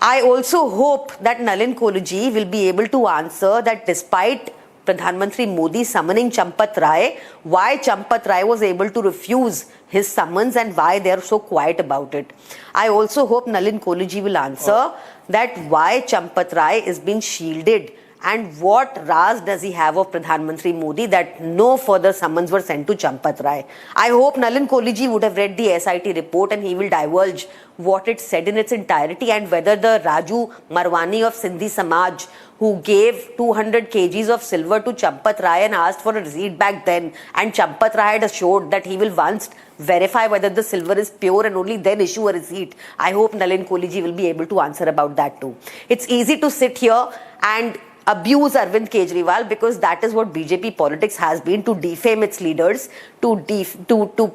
I also hope that Nalin Kohli ji will be able to answer that despite Pradhan Mantri Modi summoning Champat Rai, why Champat Rai was able to refuse his summons and why they are so quiet about it. I also hope Nalin Kohli ji will answer that why Champat Rai is being shielded and what raz does he have of Pradhan Mantri Modi that no further summons were sent to Champat Rai. I hope Nalin Kohli ji would have read the SIT report and he will divulge what it said in its entirety and whether the Raju Marwani of Sindhi Samaj who gave 200 kgs of silver to Champat Rai and asked for a receipt back then, and Champat Rai had assured that he will once verify whether the silver is pure and only then issue a receipt. I hope Nalin Kohli ji will be able to answer about that too. It's easy to sit here and abuse Arvind Kejriwal because that is what BJP politics has been, to defame its leaders, to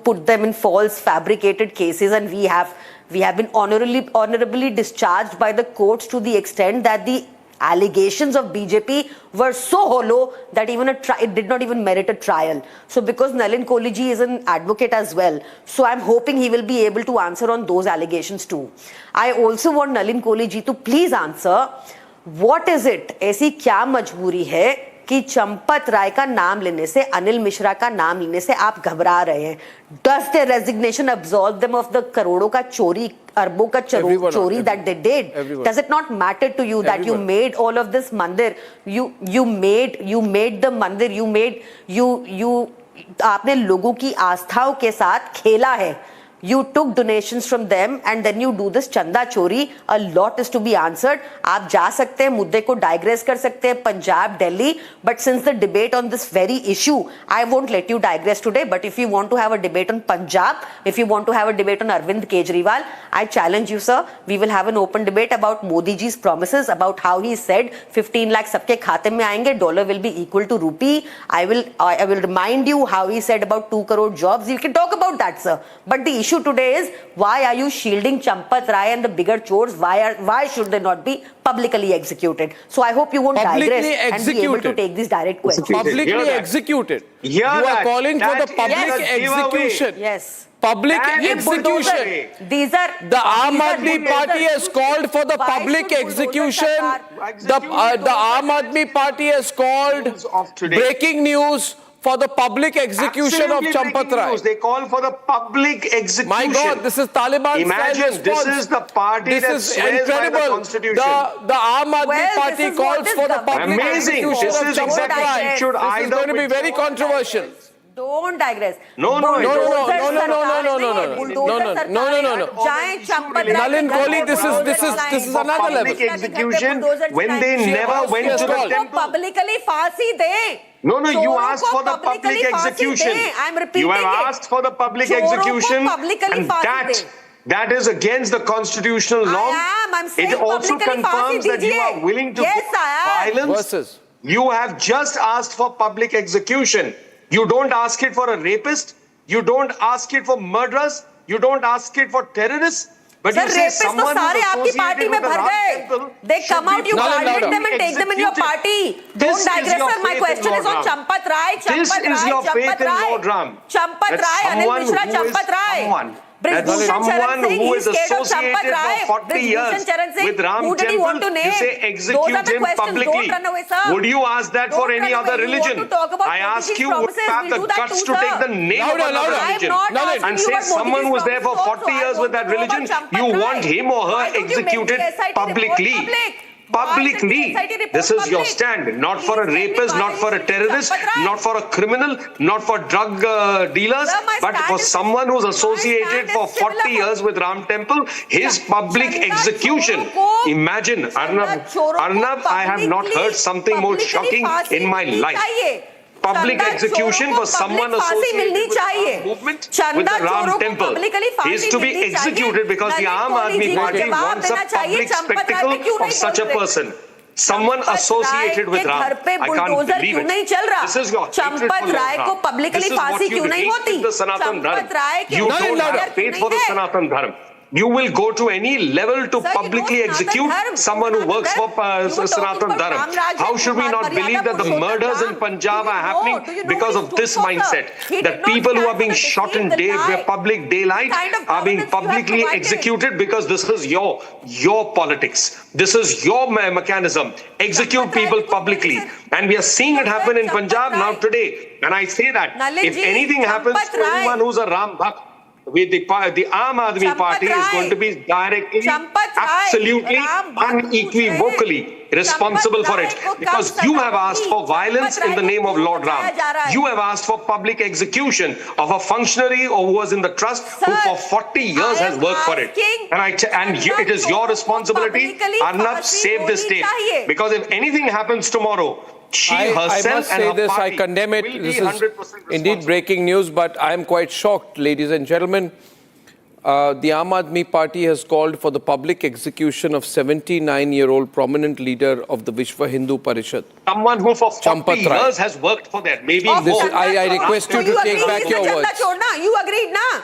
put them in false fabricated cases, and we have been honorably discharged by the courts to the extent that the allegations of BJP were so hollow that it did not even merit a trial. So because Nalin Kohli ji is an advocate as well, so I'm hoping he will be able to answer on those allegations too. I also want Nalin Kohli ji to please answer, what is it, ऐसी क्या मजबूरी है कि चंपत राय का नाम लेने से, अनिल मिश्रा का नाम लेने से आप घबरा रहे हैं? Does their resignation absolve them of the करोड़ों का चोरी, अरबों का चोरी that they did? Does it not matter to you that you made all of this mandir? You made the mandir. आपने लोगों की आस्थाओं के साथ खेला है. You took donations from them and then you do this chanda chori. A lot is to be answered. आप जा सकते हैं, मुद्दे को digress कर सकते हैं, Punjab, Delhi. But since the debate on this very issue, I won't let you digress today. But if you want to have a debate on Punjab, if you want to have a debate on Arvind Kejriwal, I challenge you, sir. We will have an open debate about Modi ji's promises, about how he said 15 lakh सबके खाते में आएंगे, dollar will be equal to rupee. I will remind you how he said about 2 crore jobs. You can talk about that, sir. But the issue today is, why are you shielding Champat Rai and the bigger chores? Why should they not be publicly executed? So I hope you won't digress and be able to take these direct questions. Publicly executed. You are calling for the public execution. Yes. Public execution. These are the Aam Aadmi Party has called for the public execution. The Aam Aadmi Party has called breaking news for the public execution of Champat Rai. They call for the public execution. My God, this is Taliban. Imagine, this is the party that swears by the constitution. The Aam Aadmi Party calls for the public execution of Champat Rai. This is going to be very controversial. Don't digress. No. Nalin Kohli, this is another level. Public execution when they never went to the temple. Publicly फांसी दे. No, you asked for the public execution. I'm repeating You have asked for the public execution, and that is against the constitutional norm. I'm saying it also confirms that you are willing to go violence. You have just asked for public execution. You don't ask it for a rapist. You don't ask it for murderers. You don't ask it for terrorists. But you say someone who's associated with the Ram temple. They come out, you target them and take them in your party. Don't digress, sir. My question is on Champat Rai. This is your faith in Lord Ram. Champat Rai, Anil Mishra, Champat Rai. That someone who is associated for 40 years with Ram temple, you say execute him publicly. Would you ask that for any other religion? I ask you, would you have the guts to take the name of another religion and say someone who was there for 40 years with that religion, you want him or her executed publicly? Publicly. This is your stand. Not for a rapist, not for a terrorist, not for a criminal, not for drug dealers, but for someone who's associated for 40 years with Ram temple, his public execution. Imagine, Arnab, I have not heard something more shocking in my life. Public execution for someone associated with the movement with the Ram temple is to be executed because the Aam Aadmi Party wants a public spectacle of such a person. someone associated with Ram. घर पे bulldozer क्यों नहीं चल रहा? This is your Champat Rai को publicly फांसी क्यों नहीं होती? चंपत राय के you don't have faith for the Sanatan Dharma. You will go to any level to publicly execute someone who works for Sanatan Dharma. How should we not believe that the murders in Punjab are happening because of this mindset? That people who are being shot in public daylight are being publicly executed because this is your politics. This is your mechanism. Execute people publicly. And we are seeing it happen in Punjab now today. And I say that if anything happens to anyone who's a Ram Bhakt, with the Aam Aadmi Party is going to be directly, absolutely, unequivocally responsible for it. Because you have asked for violence in the name of Lord Ram. You have asked for public execution of a functionary who was in the trust who for 40 years has worked for it. And it is your responsibility. Arnab, save this tape. Because if anything happens tomorrow, I must say this, I condemn it. This is indeed breaking news, but I am quite shocked, ladies and gentlemen. The Aam Aadmi Party has called for the public execution of 79-year-old prominent leader of the Vishwa Hindu Parishad. Someone who for 40 years has worked for that, maybe more. I request you to take back your words. You agreed, na?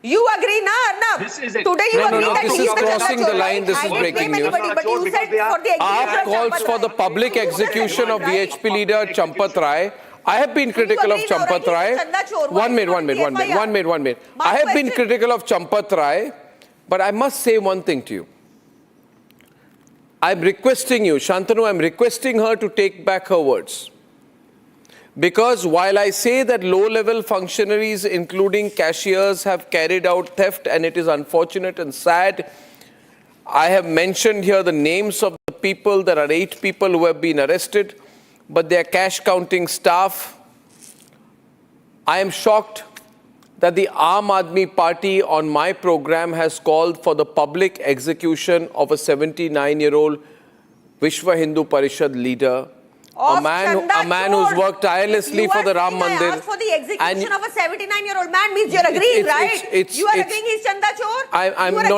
You agree, na, Arnab? Today you agree that this is crossing the line. This is breaking news. But you said for the AAP calls for the public execution of VHP leader Champat Rai. I have been critical of Champat Rai. One minute. I have been critical of Champat Rai, but I must say one thing to you. I'm requesting you, Shantanu, I'm requesting her to take back her words. Because while I say that low-level functionaries, including cashiers, have carried out theft, and it is unfortunate and sad, I have mentioned here the names of the people. There are 8 people who have been arrested, but they are cash-counting staff. I am shocked that the Aam Aadmi Party on my program has called for the public execution of a 79-year-old Vishwa Hindu Parishad leader. A man who's worked tirelessly for the Ram Mandir. I asked for the execution of a 79-year-old man, means you're agreeing, right? You are agreeing he's Chanda Chor?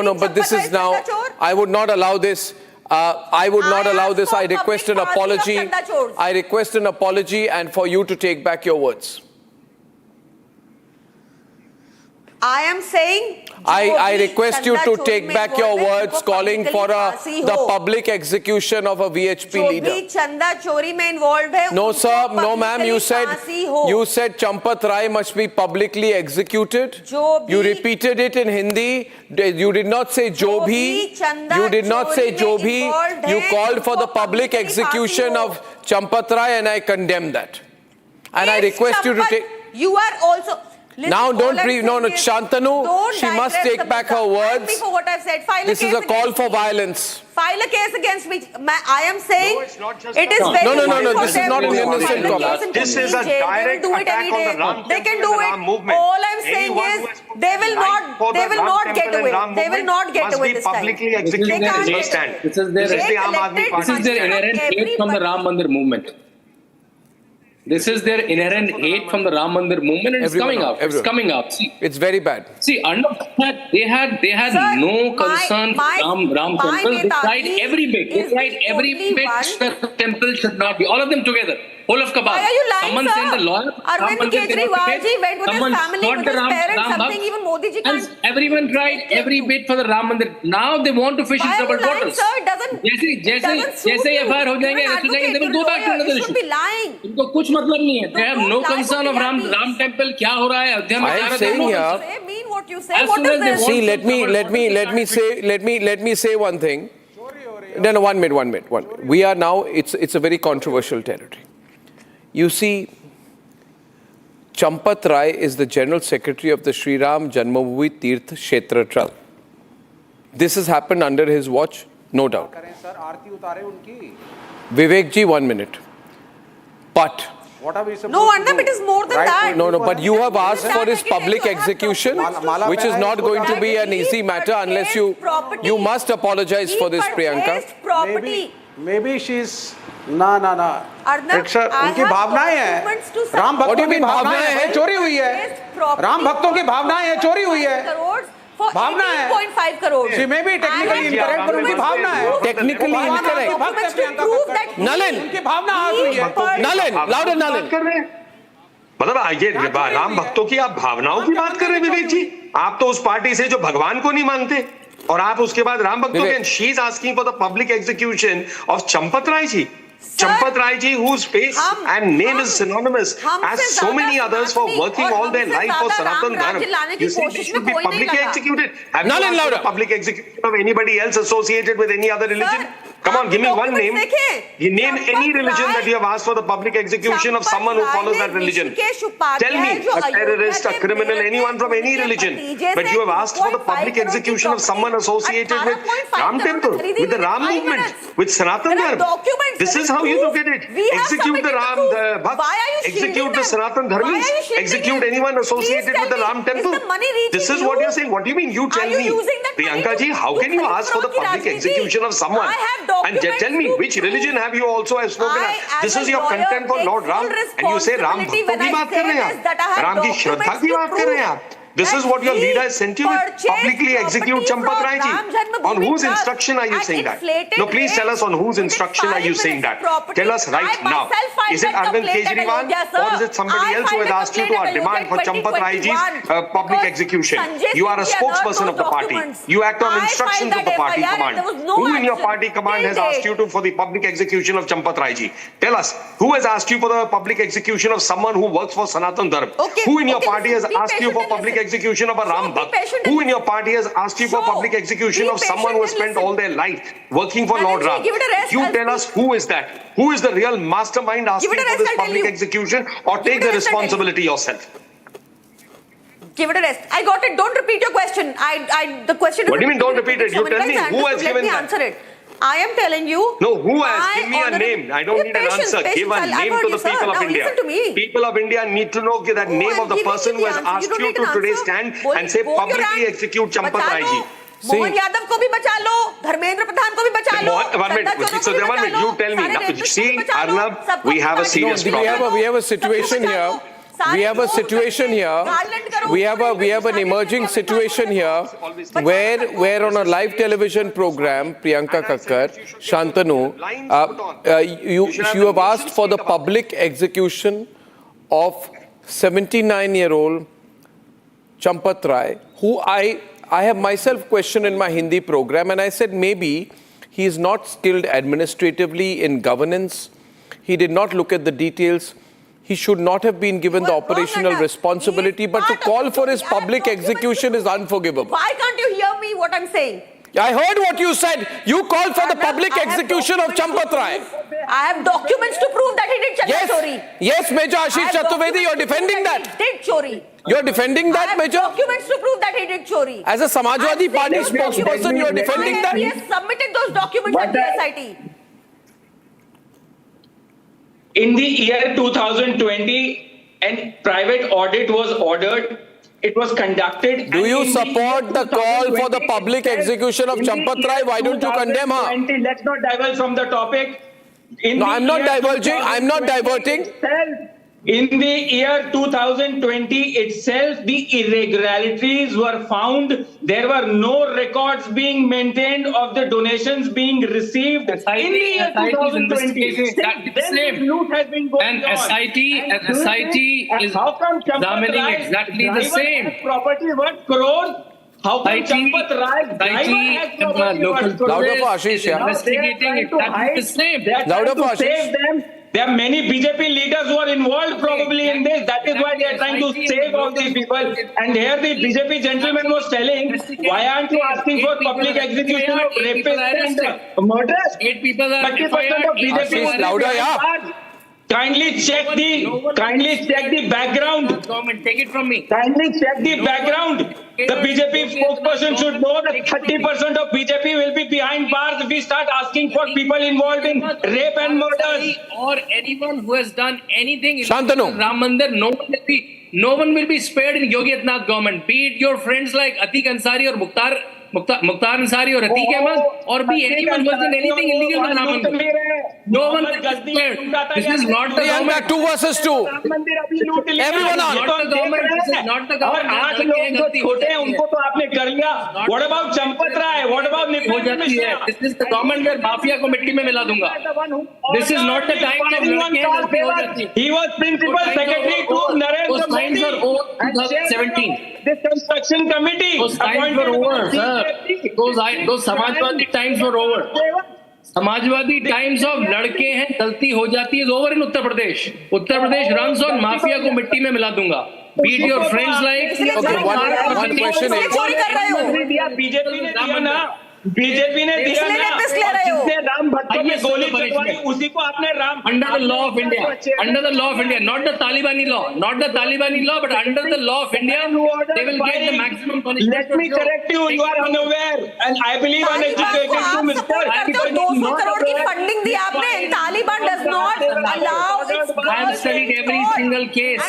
No, but this is now, I would not allow this. I would not allow this. I request an apology. I request an apology and for you to take back your words. I am saying... I request you to take back your words calling for the public execution of a VHP leader. No, sir. No, ma'am. You said Champat Rai must be publicly executed. You repeated it in Hindi. You did not say Jo bhi. You did not say Jo bhi. You called for the public execution of Champat Rai, and I condemn that. And I request you to take... You are also... Now don't Shantanu, she must take back her words. For what I've said. This is a call for violence. File a case against me. I am saying it is very No, this is not an innocent comment. This is a direct attack on the Ram They can do it. All I'm saying is they will not get away. They will not get away this time. Publicly executed. This is their Aam Aadmi Party. This is their inherent hate from the Ram Mandir movement. This is their inherent hate from the Ram Mandir movement, and it's coming out. It's coming out. See, it's very bad. See, they had no concern for Ram temple. They tried every bit. They tried every bit that the temple should not be. All of them together. Whole of Kabal. Why are you lying, someone sir? saying the lawyer. Arvind Kejriwal ji went with his family, with his parents, something even Modi ji can't. Everyone tried every bit for the Ram Mandir. Now they want to fish in troubled waters. Sir, it doesn't जैसे FIR हो जाएंगे, arrest हो जाएंगे, they will go back to another issue. इनको कुछ मतलब नहीं है. They have no concern of Ram temple. क्या हो रहा है अयोध्या में? I am saying here. Mean what you say. What is this? See, let me say one thing. No, 1 minute. We are now. It's a very controversial territory. You see, Champat Rai is the General Secretary of the Sri Ram Janmabhoomi Tirth Kshetra Trust. This has happened under his watch, no doubt. Vivek ji, 1 minute. But... No, Arnab, it is more than that. No, but you have asked for his public execution, which is not going to be an easy matter unless you must apologize for this, Priyanka. Maybe she's... ना उनकी भावनाएं हैं राम भक्तों की भावनाएं हैं चोरी हुई है राम भक्तों की भावनाएं हैं चोरी हुई है भावना है 18.5 crore. She may be technically incorrect, but उनकी भावना है. Technically incorrect. Nalin. उनकी भावना आ रही है. Nalin, louder Nalin. मतलब ये राम भक्तों की आप भावनाओं की बात कर रहे हैं विवेक जी. आप तो उस पार्टी से जो भगवान को नहीं मानते और आप उसके बाद राम भक्तों के. She is asking for the public execution of Champat Rai ji. Champath Rai ji, whose face and name is synonymous, as so many others for working all their life for Sanatan Dharma. You say they should be publicly executed. Have you asked for the public execution of anybody else associated with any other religion? Come on, give me one name. You name any religion that you have asked for the public execution of someone who follows that religion. Tell me, a terrorist, a criminal, anyone from any religion. But you have asked for the public execution of someone associated with Ram Temple, with the Ram movement, with Sanatan Dharma. This is how you look at it. Execute the Ram Bhakt, execute the Sanatan Dharmis, execute anyone associated with the Ram Temple. This is what you're saying. What do you mean? You tell me. Priyanka ji, how can you ask for the public execution of someone? And tell me, which religion have you also spoken of? This is your content for Lord Ram. And you say Ram Bhakto ki baat kar rahe hain aap. Ram ki Shraddha ki baat kar rahe hain aap. This is what your leader has sent you with. Publicly execute Champath Rai ji. On whose instruction are you saying that? No, please tell us on whose instruction are you saying that? Tell us right now. Is it Arvind Kejriwal or is it somebody else who has asked you to demand for Champath Rai ji's public execution? You are a spokesperson of the party. You act on instructions of the party command. Who in your party command has asked you to for the public execution of Champath Rai ji? Tell us, who has asked you for the public execution of someone who works for Sanatan Dharma? Who in your party has asked you for public execution of a Ram Bhakt? Who in your party has asked you for public execution of someone who has spent all their life working for Lord Ram? You tell us who is that? Who is the real mastermind asking for this public execution, or take the responsibility yourself? Give it a rest. I got it. Don't repeat your question. The question. What do you mean don't repeat it? You tell me who has given that. Answer it. I am telling you. No, who has? Give me a name. I don't need an answer. Give a name to the people of India. Listen to me. People of India need to know that name of the person who has asked you to today stand and say publicly execute Champath Rai ji. Mohan Yadav को भी बचा लो, धर्मेंद्र प्रधान को भी बचा लो. You tell me. Now, see, Arnab, we have a serious problem. We have a situation here. We have a situation here. We have an emerging situation here where on a live television program, Priyanka Kakkar, Shantanu, you have asked for the public execution of 79-year-old Champath Rai, who I have myself questioned in my Hindi program, and I said maybe he is not skilled administratively in governance. He did not look at the details. He should not have been given the operational responsibility, but to call for his public execution is unforgivable. Why can't you hear me what I'm saying? I heard what you said. You called for the public execution of Champath Rai. I have documents to prove that he did Chanda Chori. Yes, Major Ashish Chaturvedi, you're defending that. He did Chori. You're defending that, Major? I have documents to prove that he did Chori. As a Samajwadi Party spokesperson, you're defending that? He has submitted those documents at the SIT. In the year 2020, a private audit was ordered. It was conducted. Do you support the call for the public execution of Champath Rai? Why don't you condemn her? Let's not divulge from the topic. No, I'm not divulging. I'm not diverting. In the year 2020 itself, the irregularities were found. There were no records being maintained of the donations being received in the year 2020. Then loot has been going on. SIT is examining exactly the same. Property worth crores. How come Champath Rai louder for Ashish, yeah. Investigating exactly the same. They are trying to save them. There are many BJP leaders who are involved probably in this. That is why they are trying to save all these people. And here the BJP gentleman was telling, why aren't you asking for public execution of rapists and murderers? 8 people are 30% of BJP louder, yeah. Kindly check the background. Government, take it from me. Kindly check the background. The BJP spokesperson should know that 30% of BJP will be behind bars if we start asking for people involved in rape and murders. Or anyone who has done anything in Shantanu. Ram Mandir, no one will be spared in Yogi Adityanath government. Be it your friends like Atiq Ansari or Mukhtar Mukhtar Ansari or Atiq Ahmed or be anyone who has done anything illegal with Ram Mandir. No one is scared. This is not the government. 2 versus 2. Everyone on. Not the government. This is not the government. आठ लोग जो छोटे हैं उनको तो आपने कर लिया. What about Champat Rai? What about Nipendra Mishra? This is the government where mafia को मिट्टी में मिला दूंगा. This is not the time of लड़के हैं गलती हो जाती है. He was principal secretary to Narendra Modi. Those times were over 2017. This construction committee. Those times were over, sir. Those Samajwadi times were over. Samajwadi times of लड़के हैं गलती हो जाती है over in Uttar Pradesh runs on mafia को मिट्टी में मिला दूंगा beat your friends like BJP ने दिया ना जिसने राम भट्टों में गोली चलवाई उसी को आपने राम under the law of India not the Talibani law but under the law of India they will get the maximum punishment. Let me correct you are unaware and I believe uneducated to mister 200 crore की funding दी आपने. Taliban does not allow its I have studied every single case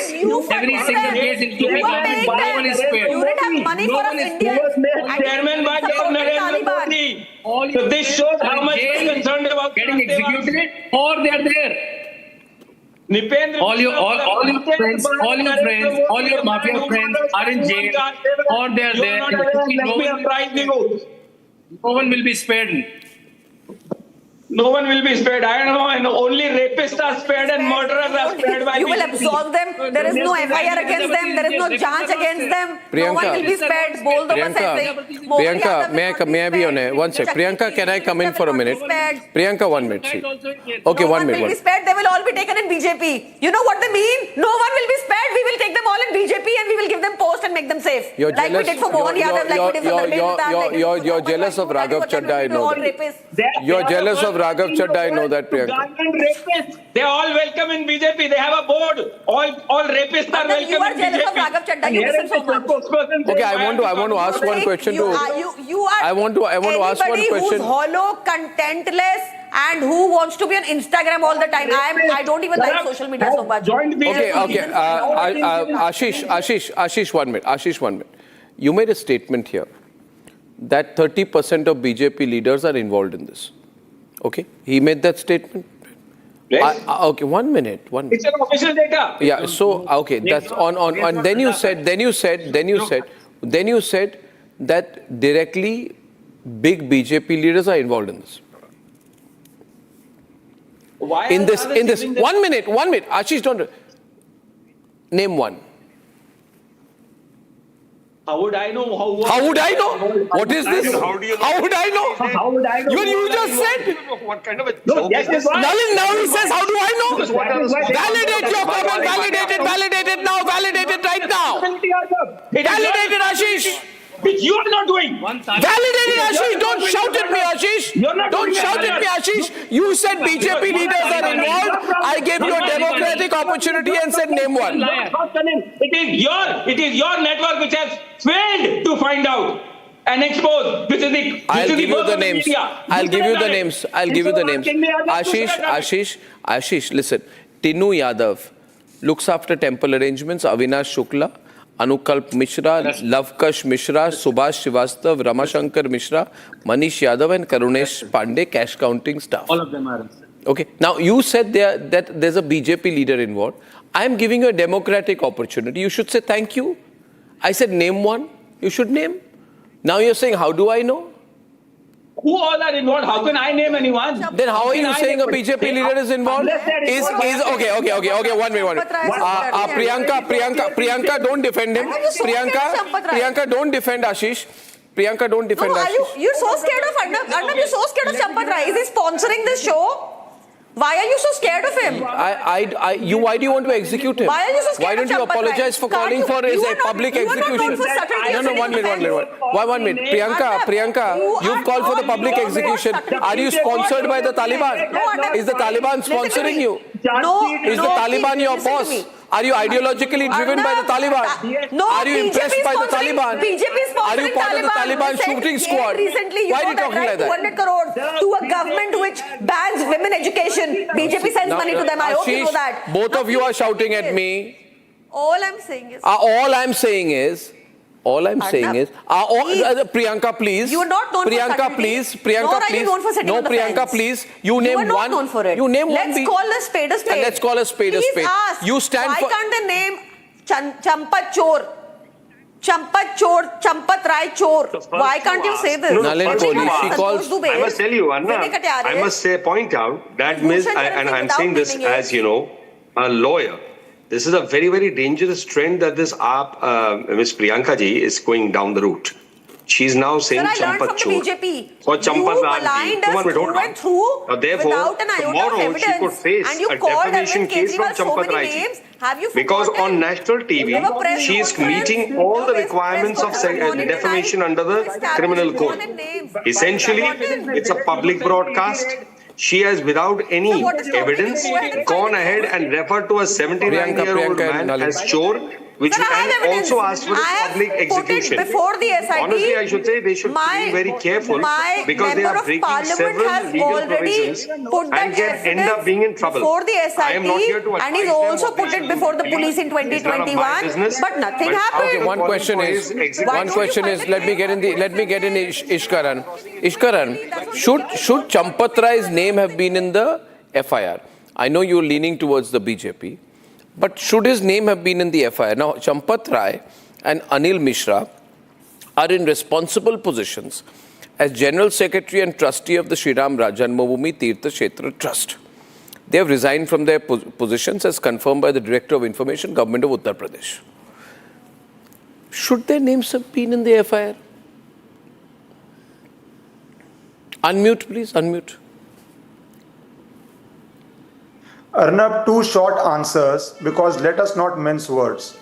including no one is spared. You didn't have money for us Indians. Chairman by Narendra Modi. So this shows how much you are concerned about getting executed or they are there. Nipendra, all your friends, all your mafia friends are in jail or they are there. No one will be spared. No one will be spared. I don't know. And only rapists are spared and murderers are spared by You will absolve them. There is no FIR against them. There is no charge against them. No one will be spared. Priyanka, may I be on air? One sec. Priyanka, can I come in for a minute? Priyanka, 1 minute. See. Okay, 1 minute. No one will be spared. They will all be taken in BJP. You know what they mean? No one will be spared. We will take them all in BJP and we will give them post and make them safe. Like we did for Mohan Yadav, like we did for Dharmendra. You're jealous of Raghav Chadha, I know that. You're jealous of Raghav Chadha, I know that, Priyanka. They are all welcome in BJP. They have a board. All rapists are welcome in BJP. You are jealous of Raghav Chadha. You listen so much. Okay, I want to ask one question to. I want to ask one question. Anybody who's hollow, contentless, and who wants to be on Instagram all the time. I don't even like social media so much. Okay. Ashish, 1 minute. Ashish, 1 minute. You made a statement here that 30% of BJP leaders are involved in this. Okay, he made that statement. Yes. Okay, 1 minute. It's an official data. Yeah. So okay, that's on. And then you said that directly big BJP leaders are involved in this. Why? In this. 1 minute. Ashish, don't. Name one. How would I know? How would I know? What is this? How would I know? You just said. What kind of a joke? Yes, Now he says, how do I know? Validate your comment. Validate it now. Validate it right now. Validate it, Ashish. Which you are not doing. Validate it, Ashish. Don't shout at me, Ashish. Don't shout at me, Ashish. You said BJP leaders are involved. I gave you a democratic opportunity and said name one. It is your network which has failed to find out and expose. I'll give you the names. Ashish, listen. Tinu Yadav looks after temple arrangements. Avinash Shukla, Anukalp Mishra, Lavkash Mishra, Subhash Srivastav, Ramashankar Mishra, Manish Yadav and Karunesh Pandey, cash counting staff. All of them are. Okay. Now you said that there's a BJP leader involved. I am giving you a democratic opportunity. You should say thank you. I said name one. You should name. Now you're saying how do I know? Who all are involved? How can I name anyone? Then how are you saying a BJP leader is involved? Okay. 1 minute. Priyanka, don't defend him. Priyanka, don't defend Ashish. Priyanka, don't defend Ashish. You're so scared of Arnab. You're so scared of Champat Rai. Is he sponsoring this show? Why are you so scared of him? Why do you want to execute him? Why are you so scared Why don't of you Champat Rai? apologize for calling for a public execution? No, 1 minute. Priyanka, you've called for the public execution. Are you sponsored by the Taliban? Is the Taliban sponsoring you? Is the Taliban your boss? Are you ideologically driven by the Taliban? No, are you impressed by the Taliban? BJP is Are you part of the Taliban shooting squad? Recently, Why are you talking like that? 200 crores to a government which bans women education. BJP sends money to them. I hope you know that. Both of you are shouting at me. All I'm saying is All I'm saying is, Priyanka, please. You are not known Priyanka, for please. subtlety. Priyanka, Nor are please. you known for sitting No, on the Priyanka, fence. please. You name are not one. known for it. You name Let's one. call a spade a spade. Let's call a spade a spade. Please ask. You stand why for. can't they name Champat Chor? Champat Rai Chor. Why can't you say this? Nalin Kohli, she calls. I must tell you, Anna, I must point out that Ms. and I'm saying this as, a lawyer. This is a very, very dangerous trend that this Ms. Priyanka ji is going down the route. She's now saying Champat Chor. Or Champat Raj. Therefore, tomorrow she could face a defamation case from Champat Raj. Because on national TV, she is meeting all the requirements of defamation under the criminal code. Essentially, it's a public broadcast. She has, without any evidence, gone ahead and referred to a 79-year-old man as Chor, which and also asked for a public execution. Before the SIT, honestly, I should say they should be very careful because they are breaking several legal provisions and end up being in trouble. Before the SIT, I am not here to and he's also put it before the police in 2021, but nothing happened. Okay, one question is, let me get in Ishkaran. Ishkaran, should Champat Rai's name have been in the FIR? I know you're leaning towards the BJP. But should his name have been in the FIR? Now, Champat Rai and Anil Mishra are in responsible positions as General Secretary and Trustee of the Shri Ram Janmabhoomi Tirtha Kshetra Trust. They have resigned from their positions as confirmed by the Director of Information, Government of Uttar Pradesh. Should their names have been in the FIR? Unmute, please, unmute. Arnab, two short answers, because let us not mince words.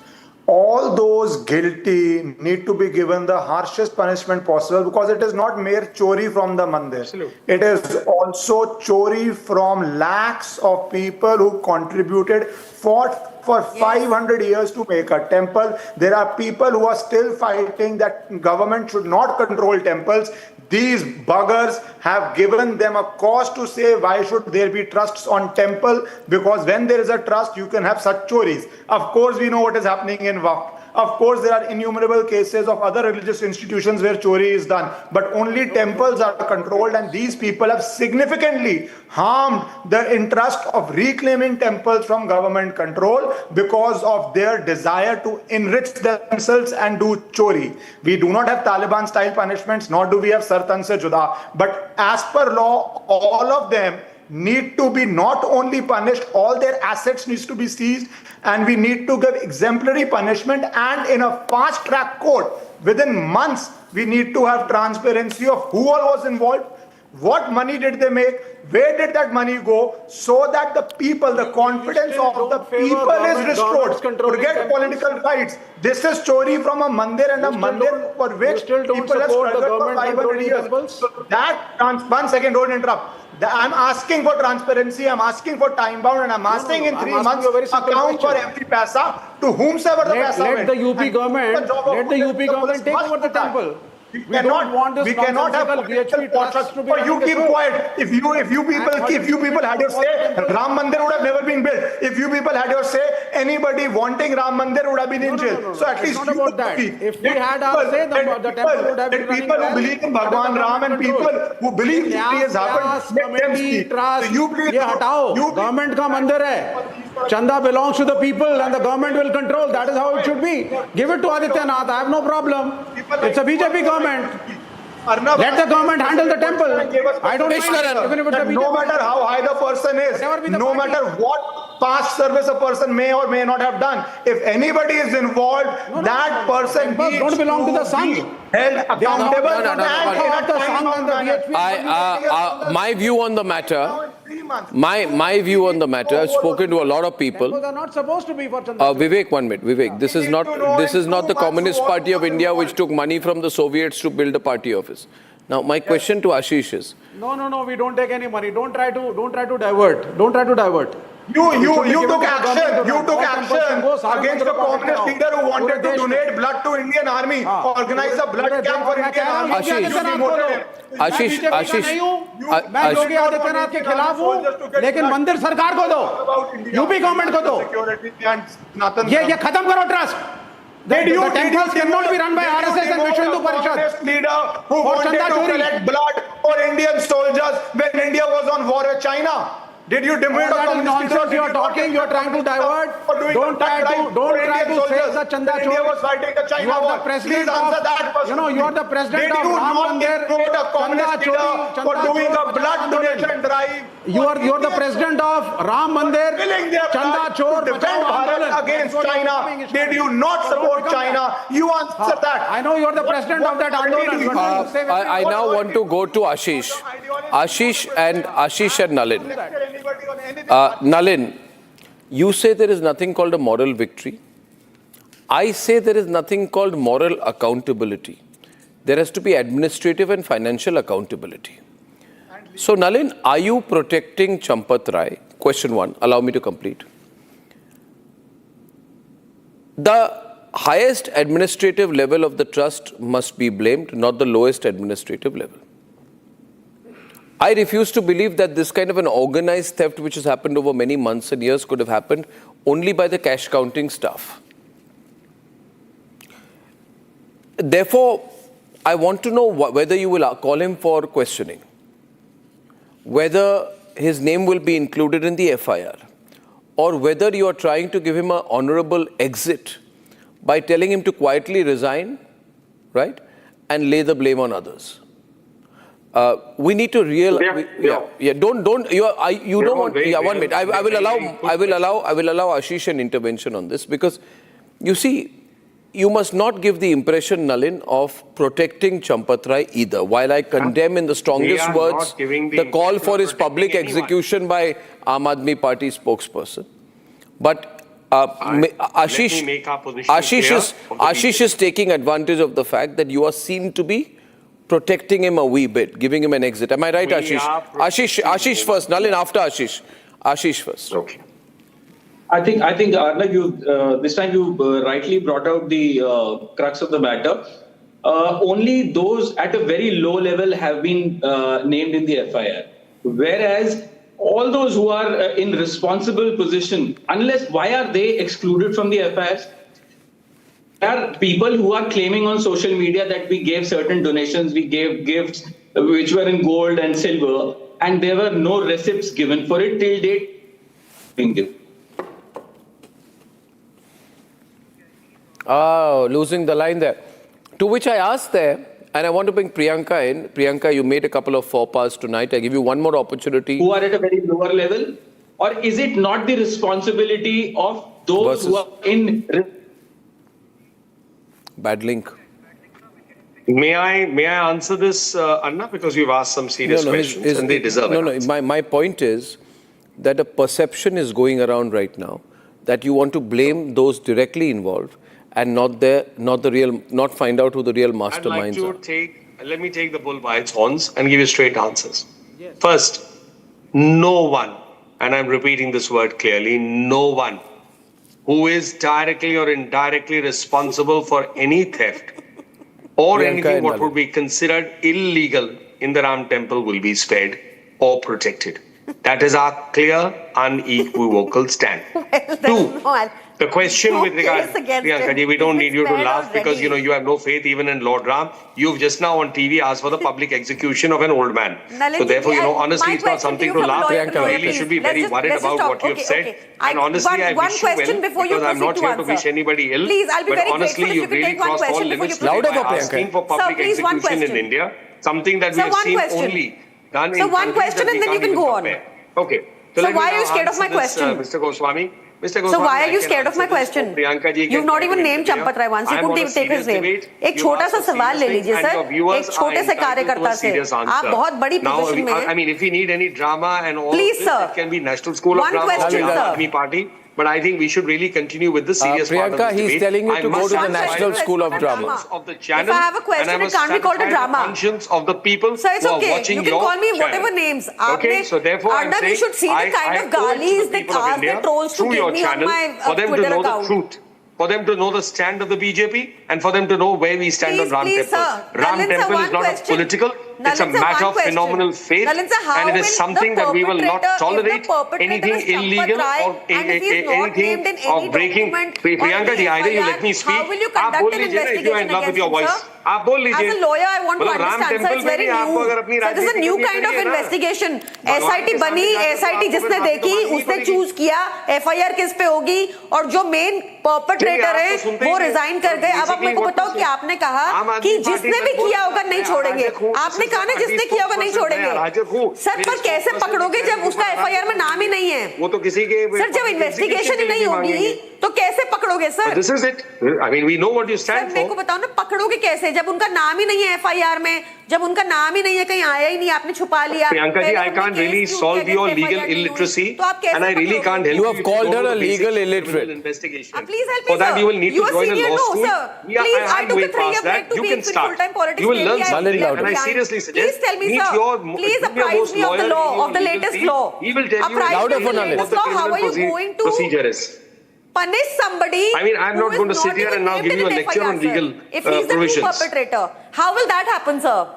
All those guilty need to be given the harshest punishment possible, because it is not mere chori from the mandir. Absolutely. It is also chori from lakhs of people who contributed, fought for 500 years to make a temple. There are people who are still fighting that government should not control temples. These buggers have given them a cause to say why should there be trusts on temple, because when there is a trust you can have such choris. Of course we know what is happening in Waqf. Of course there are innumerable cases of other religious institutions where chori is done, but only temples are controlled, and these people have significantly harmed the interest of reclaiming temples from government control because of their desire to enrich themselves and do chori. We do not have Taliban style punishments, nor do we have sartan se juda, but as per law all of them need to be not only punished, all their assets needs to be seized, and we need to give exemplary punishment, and in a fast track court within months we need to have transparency of who all was involved, what money did they make, where did that money go, so that the people, the confidence of the people is restored. Forget political rights. This is chori from a mandir, and a mandir for which people have struggled for 500 years. So that, one second, don't interrupt. I'm asking for transparency, I'm asking for time bound, and I'm asking in 3 months account for every paisa to whomsoever the paisa went. Let the UP government take over the temple. We cannot have VHP trusts to be. You keep quiet. If you people had your say, Ram Mandir would have never been built. If you people had your say, anybody wanting Ram Mandir would have been in jail. So at least not about that. If we had our say, the temple would have been running. People who believe in Bhagwan Ram and people who believe it has happened, let them speak. You please hatao. Government ka mandir hai. Chanda belongs to the people and the government will control. That is how it should be. Give it to Adityanath. I have no problem. It's a BJP government. Let the government handle the temple. I don't mind. Even if it's a BJP. No matter how high the person is, no matter what past service a person may or may not have done, if anybody is involved, that person don't belong to the Sangh. Held accountable for that. My view on the matter. My view on the matter, I've spoken to a lot of people. They are not supposed to be for Chandra. Vivek, 1 minute. Vivek, this is not the Communist Party of India which took money from the Soviets to build a party office. Now, my question to Ashish is. No, we don't take any money. Don't try to divert. You took action. You took action against the communist leader who wanted to donate blood to Indian Army, organize a blood camp for Indian Army. Ashish, मैं योगी आदित्यनाथ के खिलाफ हूँ, लेकिन मंदिर सरकार को दो, UP government को दो। ये खत्म करो trust. The temples cannot be run by RSS and Vishnu Hindu Parishad. Leader who wanted to collect blood for Indian soldiers when India was on war with China. Did you demean that is nonsense you are talking? You are trying to divert. Don't try to say the Chanda Chori. India was fighting the China war. Please answer that question. You are the president of Ram Mandir. Chanda Chori for doing a blood donation drive. You are the president of Ram Mandir. Chanda Chori to defend Bharat against China. Did you not support China? You answer that. I know you are the president of that Andolan. I now want to go to Ashish. Ashish and Nalin. Nalin, you say there is nothing called a moral victory. I say there is nothing called moral accountability. There has to be administrative and financial accountability. So, Nalin, are you protecting Champat Rai? Question 1. Allow me to complete. The highest administrative level of the trust must be blamed, not the lowest administrative level. I refuse to believe that this kind of an organized theft which has happened over many months and years could have happened only by the cash counting staff. Therefore, I want to know whether you will call him for questioning, whether his name will be included in the FIR, or whether you are trying to give him an honorable exit by telling him to quietly resign, right, and lay the blame on others. We need to don't you don't want 1 minute. I will allow Ashish an intervention on this, because you see, you must not give the impression, Nalin, of protecting Champat Rai either. While I condemn in the strongest words the call for his public execution by Aam Aadmi Party spokesperson, but Ashish is taking advantage of the fact that you are seen to be protecting him a wee bit, giving him an exit. Am I right, Ashish? Ashish first. Nalin after Ashish. Ashish first. Okay. I think Arnab, this time you rightly brought out the crux of the matter. Only those at a very low level have been named in the FIR, whereas all those who are in responsible position, why are they excluded from the FIRs? There are people who are claiming on social media that we gave certain donations, we gave gifts which were in gold and silver, and there were no receipts given for it till date. Oh, losing the line there. To which I asked there, and I want to bring Priyanka in. Priyanka, you made a couple of faux pas tonight. I give you one more opportunity. Who are at a very lower level? Or is it not the responsibility of those who are in... Bad link. May I answer this, Anna? Because you've asked some serious questions and they deserve it. My point is that a perception is going around right now that you want to blame those directly involved and not find out who the real masterminds are. Let me take the bull by its horns and give you straight answers. Yes. First, no one, and I'm repeating this word clearly, no one who is directly or indirectly responsible for any theft or anything what would be considered illegal in the Ram temple will be spared or protected. That is our clear, unequivocal stand. Two, the question with regard, Priyanka ji, we don't need you to laugh because you have no faith even in Lord Ram. You've just now on TV asked for the public execution of an old man. So therefore, honestly, it's not something to laugh. Priyanka really should be very worried about what you've said. And honestly, I wish you well because I'm not here to wish anybody ill. Please, I'll be but very honestly, you've really crossed all limits by asking for public execution in India. Something that we have seen only done in countries that we can't even compare. So one question and then you can go on. Okay. So why are you scared of my question? Mr. Goswami. So why are you scared of my question? You've not even named Champat Rai once. You couldn't even take his name. एक छोटा सा सवाल ले लीजिए sir. एक छोटे से कार्यकर्ता से. आप बहुत बड़ी पोजीशन में हैं. I mean, if we need any drama and all, please, sir. It can be National School of Drama or the Army Party. But I think we should really continue with the serious part of the debate. Priyanka, he's telling you to go to the National School of Drama. Of the channel, if I have a question, it can't be called a drama. Conscience of the people so it's okay. You can call me whatever names. Okay, so therefore I'm saying, you should see the kind of galis that ask the trolls to give me on my Twitter account. Truth. For them to know the stand of the BJP and for them to know where we stand on Ram Temple. Ram Temple is not a political, It's a matter of phenomenal faith, and it is something that we will not tolerate anything illegal or anything of breaking. Priyanka ji, either you let me speak. How will you conduct an investigation if you are in love with your voice? As a lawyer, I want to understand, sir, it's very new. So this is a new kind of investigation. SIT बनी, SIT जिसने देखी, उसने choose किया, FIR किस पे होगी, और जो main perpetrator है, वो resign कर गए. अब आप मेरे को बताओ कि आपने कहा कि जिसने भी किया होगा नहीं छोड़ेंगे. आपने कहा ना जिसने किया होगा नहीं छोड़ेंगे. सर पर कैसे पकड़ोगे जब उसका FIR में नाम ही नहीं है? वो तो किसी के. सर जब investigation ही नहीं होगी, तो कैसे पकड़ोगे sir? This is it. I mean, we know what you stand for. मेरे को बताओ ना पकड़ोगे कैसे जब उनका नाम ही नहीं है FIR में, जब उनका नाम ही नहीं है, कहीं आया ही नहीं, आपने छुपा लिया. Priyanka ji, I can't really solve your legal illiteracy, and I really can't help you. You have called her a legal illiterate. Investigation. Please help me, For that, you will need to join a law school. Please, I took a 3-year break to be in full-time politics. You will learn something, and I seriously suggest. Please tell me, sir. Please apprise me of the law, of the latest law. He will tell you what the criminal procedure is. Punish somebody. I mean, I'm not going to sit here and now give you a lecture on legal if he's the true perpetrator. How will that happen, sir?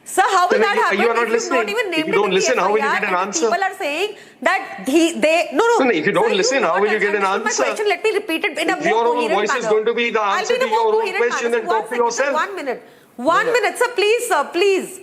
Sir, how will that happen? You are not listening. If you don't listen, how will you get an answer? People are saying that no. If you don't listen, how will you get an answer? My question, let me repeat it in a more coherent manner. Your own voice is going to be the answer to your own question, and talk to yourself. 1 minute. 1 minute, sir, please, sir, please.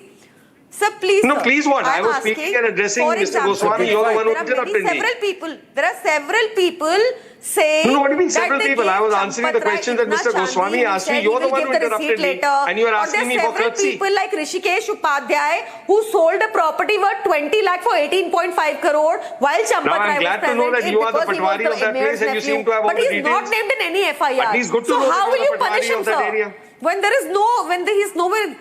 Sir, please. No, please what? I was speaking and addressing Mr. Goswami. You're the one who interrupted me. There are several people saying. No, what do you mean several people? I was answering the question that Mr. Goswami asked me. You're the one who interrupted me. And you are asking me for courtesy. People like Rishikesh Upadhyay who sold a property worth 20 lakh for 18.5 crore while Champat Rai was present. Now I'm glad to know that you are the patwari of that place and you seem to have all the details. But he's not named in any FIR. But he's good to know that how will you punish him, sir? When he's nowhere.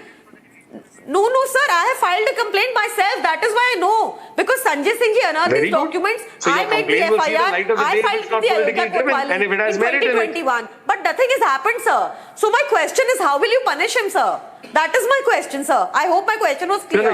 No, sir, I have filed a complaint myself. That is why I know. Because Sanjay Singh ji unearthed these documents. So I made the FIR. I filed with the Ayodhya Court and if it has merit in 2021. But nothing has happened, sir. So my question is, how will you punish him, sir? That is my question, sir. I hope my question was clear.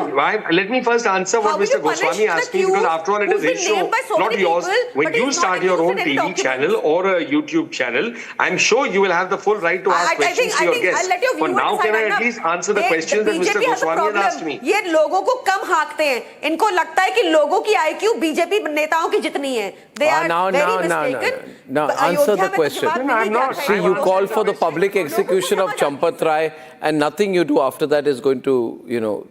Let me first answer what Mr. Goswami asked me, because after all it is his show, not yours. When you start your own TV channel or a YouTube channel, I'm sure you will have the full right to ask questions to your guests. But now can I at least answer the questions that Mr. Goswami has asked me? ये लोगों को कम हाँकते हैं. इनको लगता है कि लोगों की IQ बीजेपी नेताओं की जितनी है. They are very mistaken. Now answer the question. I'm not. See, you call for the public execution of Champat Rai, and nothing you do after that is going to,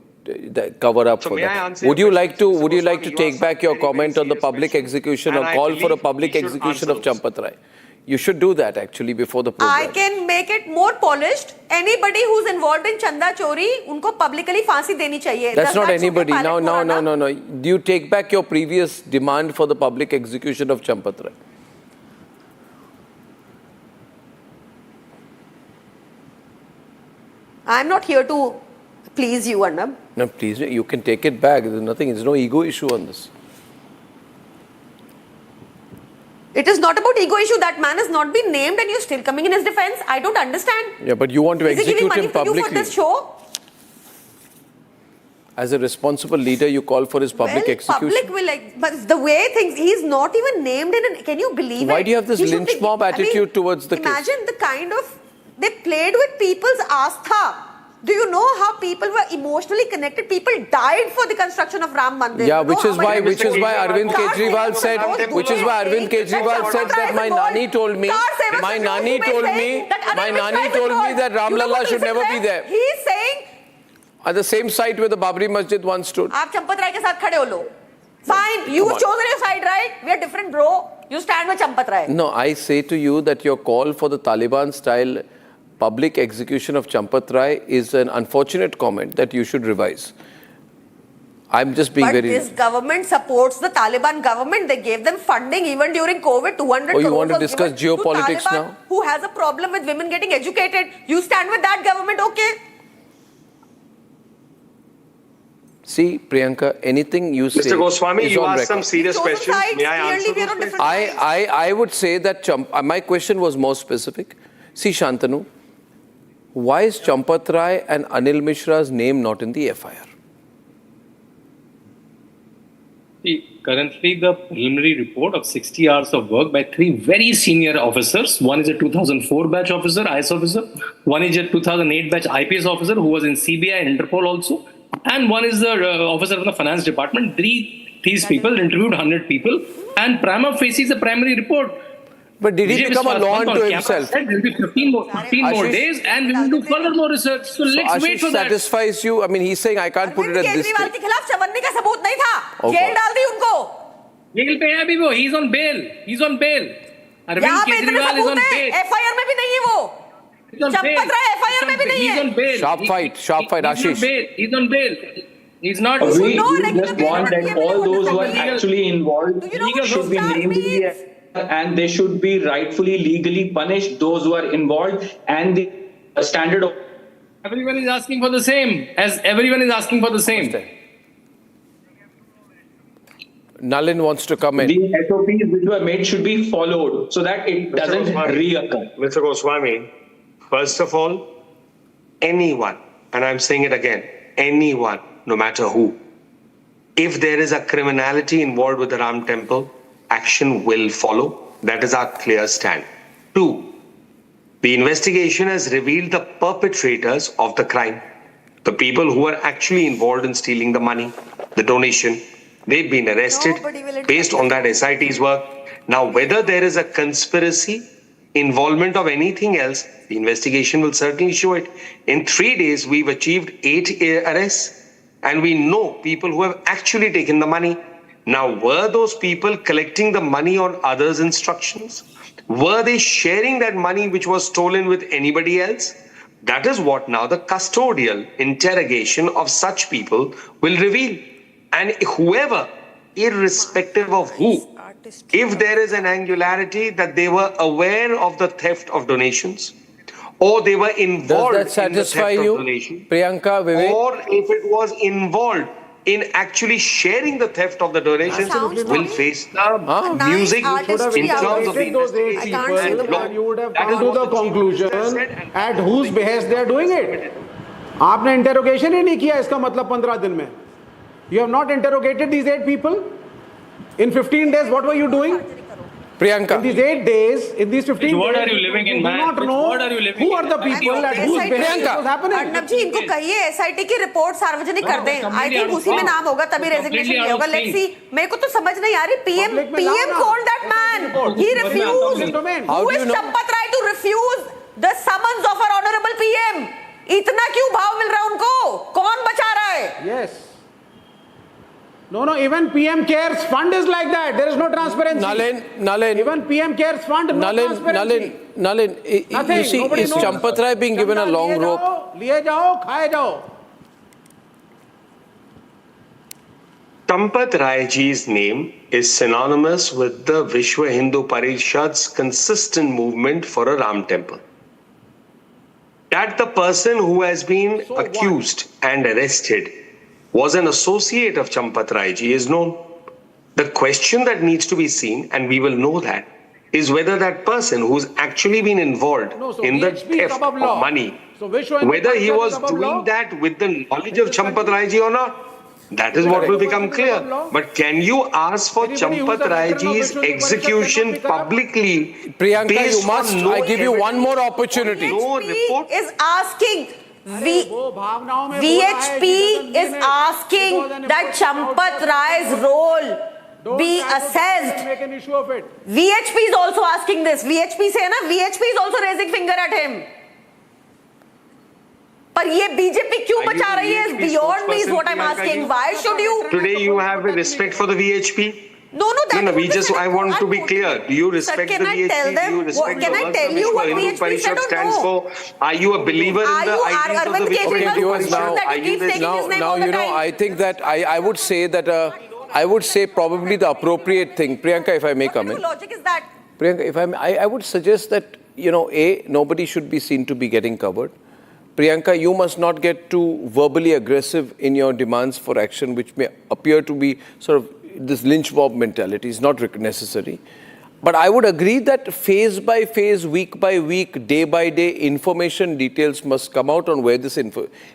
cover up for that. Would you like to take back your comment on the public execution or call for a public execution of Champat Rai? You should do that actually before the program. I can make it more polished. Anybody who's involved in Chanda Chori, unko publicly फांसी देनी चाहिए. That's not anybody. No. Do you take back your previous demand for the public execution of Champat Rai? I'm not here to please you, Arnab. No, please, you can take it back. There's nothing. There's no ego issue on this. It is not about ego issue. That man has not been named and you're still coming in his defense. I don't understand. Yeah, but you want to execute him publicly. Is he giving money for this show? As a responsible leader, you call for his public execution. Public will, but the way things, he's not even named in. Can you believe it? Why do you have this lynch mob attitude towards the case? Imagine the kind of, they played with people's astha. Do you know how people were emotionally connected? People died for the construction of Ram Mandir. Yeah, which is why Arvind Kejriwal said that my nani told me that Ram Lalla should never be there. He is saying at the same site where the Babri Masjid once stood. आप चंपत राय के साथ खड़े हो लो. Fine, you chose your side, right? We are different, bro. You stand with Champat Rai. No, I say to you that your call for the Taliban-style public execution of Champat Rai is an unfortunate comment that you should revise. I'm just being very... But this government supports the Taliban government. They gave them funding even during COVID, 200 crores. Oh, you want to discuss geopolitics now? Who has a problem with women getting educated. You stand with that government, okay? See, Priyanka, anything you say Mr. Goswami, you asked record. some serious questions. May I answer those questions? I would say that my question was more specific. See, Shantanu, why is Champat Rai and Anil Mishra's name not in the FIR? Currently, the preliminary report of 60 hours of work by 3 very senior officers. One is a 2004 batch officer, IS officer. One is a 2008 batch IPS officer who was in CBI and Interpol also. And one is the officer from the finance department. These people interviewed 100 people. And prima facie is a primary report. But did he become a law unto himself? There will be 15 more days and we will do further more research. So let's wait for that. Satisfies you? I mean, he's saying I can't put it at this Kejriwal के खिलाफ चवन्नी का सबूत नहीं था, jail डाल दी उनको। Jail पे है अभी वो, he's on bail. Arvind Kejriwal is on bail. FIR में भी नहीं है वो। चंपत राय FIR में भी नहीं है। Sharp fight, Ashish. He's on bail. He's not. We just want that all those who are actually involved should be named and they should be rightfully legally punished, those who are involved, and the standard of everyone is asking for the same. Nalin wants to come in. The SOPs which were made should be followed so that it doesn't reoccur. Mr. Goswami, first of all, anyone, and I'm saying it again, anyone, no matter who, if there is a criminality involved with the Ram Temple, action will follow. That is our clear stand. 2, the investigation has revealed the perpetrators of the crime, the people who are actually involved in stealing the money, the donation. They've been arrested based on that SIT's work. Now, whether there is a conspiracy, involvement of anything else, the investigation will certainly show it. In 3 days, we've achieved 8 arrests, and we know people who have actually taken the money. Now, were those people collecting the money on others' instructions? Were they sharing that money which was stolen with anybody else? That is what now the custodial interrogation of such people will reveal. And whoever, irrespective of who, if there is an angularity that they were aware of the theft of donations, or they were involved in the theft of donations, Priyanka, Vivek? Or if it was involved in actually sharing the theft of the donations, will face the music in terms of the investigation. And you would have come to the conclusion at whose behest they are doing it. आपने interrogation ही नहीं किया, इसका मतलब 15 दिन में. You have not interrogated these 8 people? In 15 days, what were you doing? Priyanka. In these 8 days, in these 15 days, Which world are you living in, man? do not know who are the people at whose behest it was happening. Arnab जी, इनको कहिए SIT की report सार्वजनिक कर दें. I think उसी में नाम होगा, तभी रेजिग्नेशन नहीं होगा. Let's see. मेरे को तो समझ नहीं आ रही. PM called that man. He refused. Who is Champat Rai to refuse the summons of our honorable PM? इतना क्यों भाव मिल रहा है उनको? कौन बचा रहा है? Yes. No, even PM Cares Fund is like that. There is no transparency. Nalin. Even PM Cares Fund, no transparency. Nalin, you see, is Champat Rai being given a long rope? Liye jao, khaye jao. Champat Rai ji's name is synonymous with the Vishwa Hindu Parishad's consistent movement for a Ram temple. That the person who has been accused and arrested was an associate of Champat Rai ji is known. The question that needs to be seen, and we will know that, is whether that person who's actually been involved in the theft of money, whether he was doing that with the knowledge of Champat Rai ji or not. That is what will become clear. But can you ask for Champat Rai ji's execution publicly? Priyanka, you must. I give you one more opportunity. No report is asking. VHP is asking that Champat Rai's role be assessed. VHP is also asking this. VHP say na, VHP is also raising finger at him. पर ये BJP क्यों बचा रही है? Is beyond me is what I'm asking. Why should you? Today you have a respect for the VHP. No, I want to be clear. Do you respect the VHP? Do you respect can I tell you what VHP said or no? Are you a believer in the ideals of the VHP? Now, you know, I think that I would say that I would say probably the appropriate thing. Priyanka, if I may come in. What logic is that? Priyanka, if I would suggest that, you know, nobody should be seen to be getting covered. Priyanka, you must not get too verbally aggressive in your demands for action, which may appear to be sort of this lynch mob mentality is not necessary. But I would agree that phase by phase, week by week, day by day, information details must come out on where this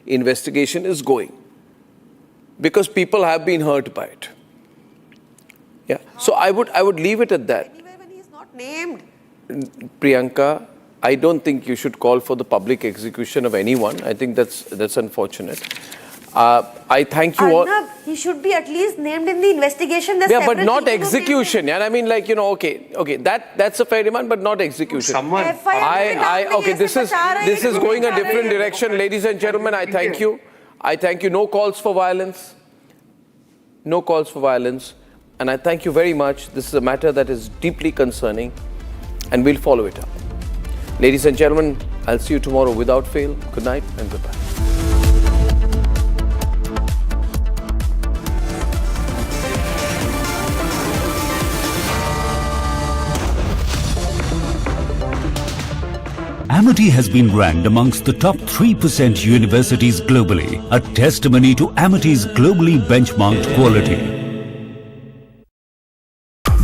investigation is going. Because people have been hurt by it. Yeah. So I would leave it at that. Anyway, when he's not named. Priyanka, I don't think you should call for the public execution of anyone. I think that's unfortunate. I thank you all. Arnab, he should be at least named in the investigation. Yeah, but not execution. Yeah, I mean, like, you know, okay, that's a fair demand, but not execution. Someone. Okay, this is going a different direction, ladies and gentlemen. I thank you. I thank you. No calls for violence. No calls for violence. And I thank you very much. This is a matter that is deeply concerning, and we'll follow it up. Ladies and gentlemen, I'll see you tomorrow without fail. Good night and goodbye. Amity has been ranked amongst the top 3% universities globally, a testimony to Amity's globally benchmarked quality.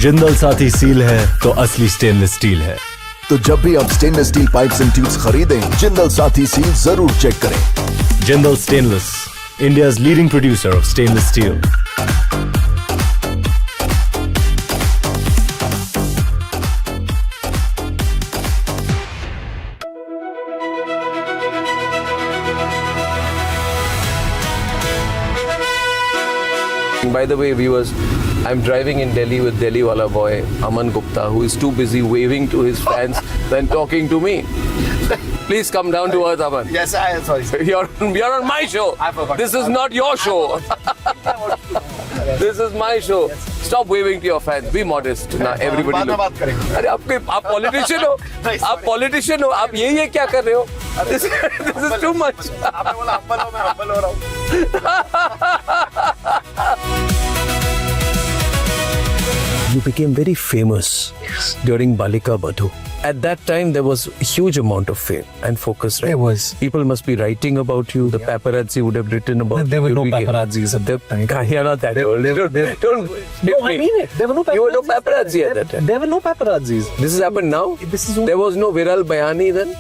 Jindal Saathi seal है तो असली stainless steel है। तो जब भी आप stainless steel pipes and tubes खरीदें, Jindal Saathi seal जरूर चेक करें। Jindal stainless, India's leading producer of stainless steel. By the way, viewers, I'm driving in Delhi with Delhi wala boy Aman Gupta, who is too busy waving to his fans than talking to me. Please come down to earth, Aman. Yes, I am sorry. You're on my show. This is not your show. This is my show. Stop waving to your fans. Be modest. Now everybody look. अरे आप politician हो. आप politician हो. आप ये क्या कर रहे हो? This is too much. आपने बोला humble हो, मैं humble हो रहा हूँ. You became very famous during Balika Badhu. At that time, there was a huge amount of fame and focus. Right? There was. People must be writing about you. The paparazzi would have written about you. There were no paparazzis at that time. You're not that old. Don't No, I mean it. There were no paparazzis. You were no paparazzi at that time. There were no paparazzis. This has happened now? There was no Viral Bayani then?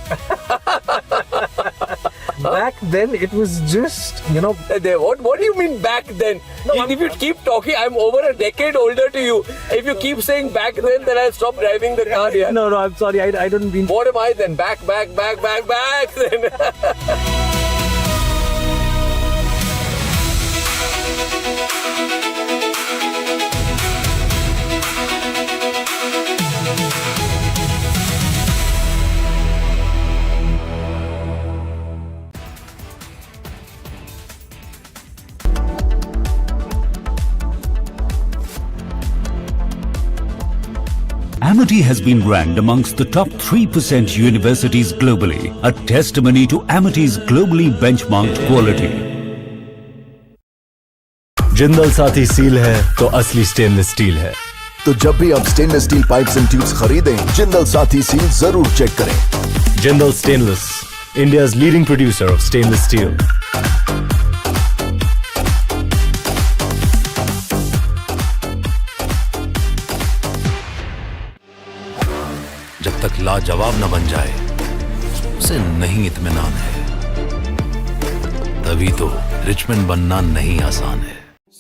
Back then, it was just, you know... What do you mean back then? No, if you keep talking, I'm over a decade older to you. If you keep saying back then I'll stop driving the car here. No, I'm sorry. I don't mean... What am I then? Back then. Amity has been ranked amongst the top 3% universities globally, a testimony to Amity's globally benchmarked quality. Jindal Saathi seal है तो असली stainless steel है। तो जब भी आप stainless steel pipes and tubes खरीदें, Jindal Saathi seal जरूर चेक करें। Jindal stainless, India's leading producer of stainless steel. जब तक लाजवाब न बन जाए, उसे नहीं इत्मीनान है। तभी तो रिचमैन बनना नहीं आसान है।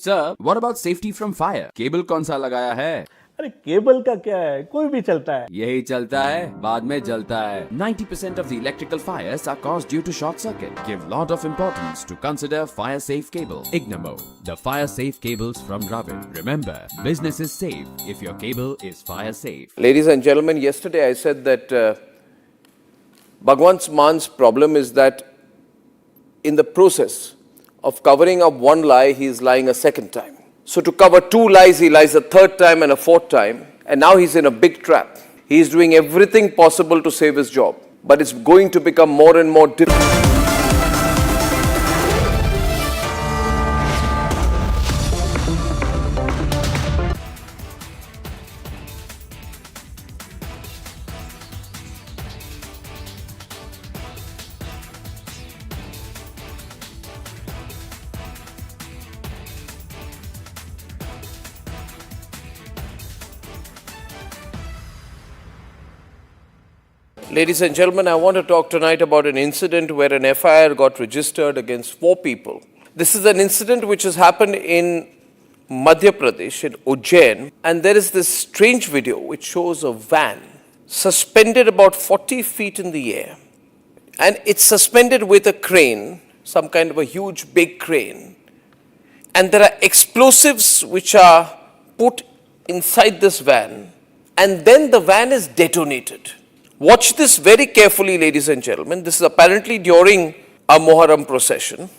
Sir, what about safety from fire? Cable कौन सा लगाया है? अरे केबल का क्या है, कोई भी चलता है। यही चलता है, बाद में जलता है। 90% of the electrical fires are caused due to short circuit. Give lot of importance to consider fire safe cable. Ignamo, the fire safe cables from Dravid. Remember, business is safe if your cable is fire safe. Ladies and gentlemen, yesterday I said that Bhagwant Mann's problem is that in the process of covering up one lie, he is lying a second time. So to cover two lies, he lies a third time and a fourth time. And now he's in a big trap. He is doing everything possible to save his job. But it's going to become more and more difficult. Ladies and gentlemen, I want to talk tonight about an incident where an FIR got registered against 4 people. This is an incident which has happened in Madhya Pradesh, in Ujjain, and there is this strange video which shows a van suspended about 40 feet in the air. And it's suspended with a crane, some kind of a huge big crane. And there are explosives which are put inside this van, and then the van is detonated. Watch this very carefully, ladies and gentlemen. This is apparently during a Muharram procession,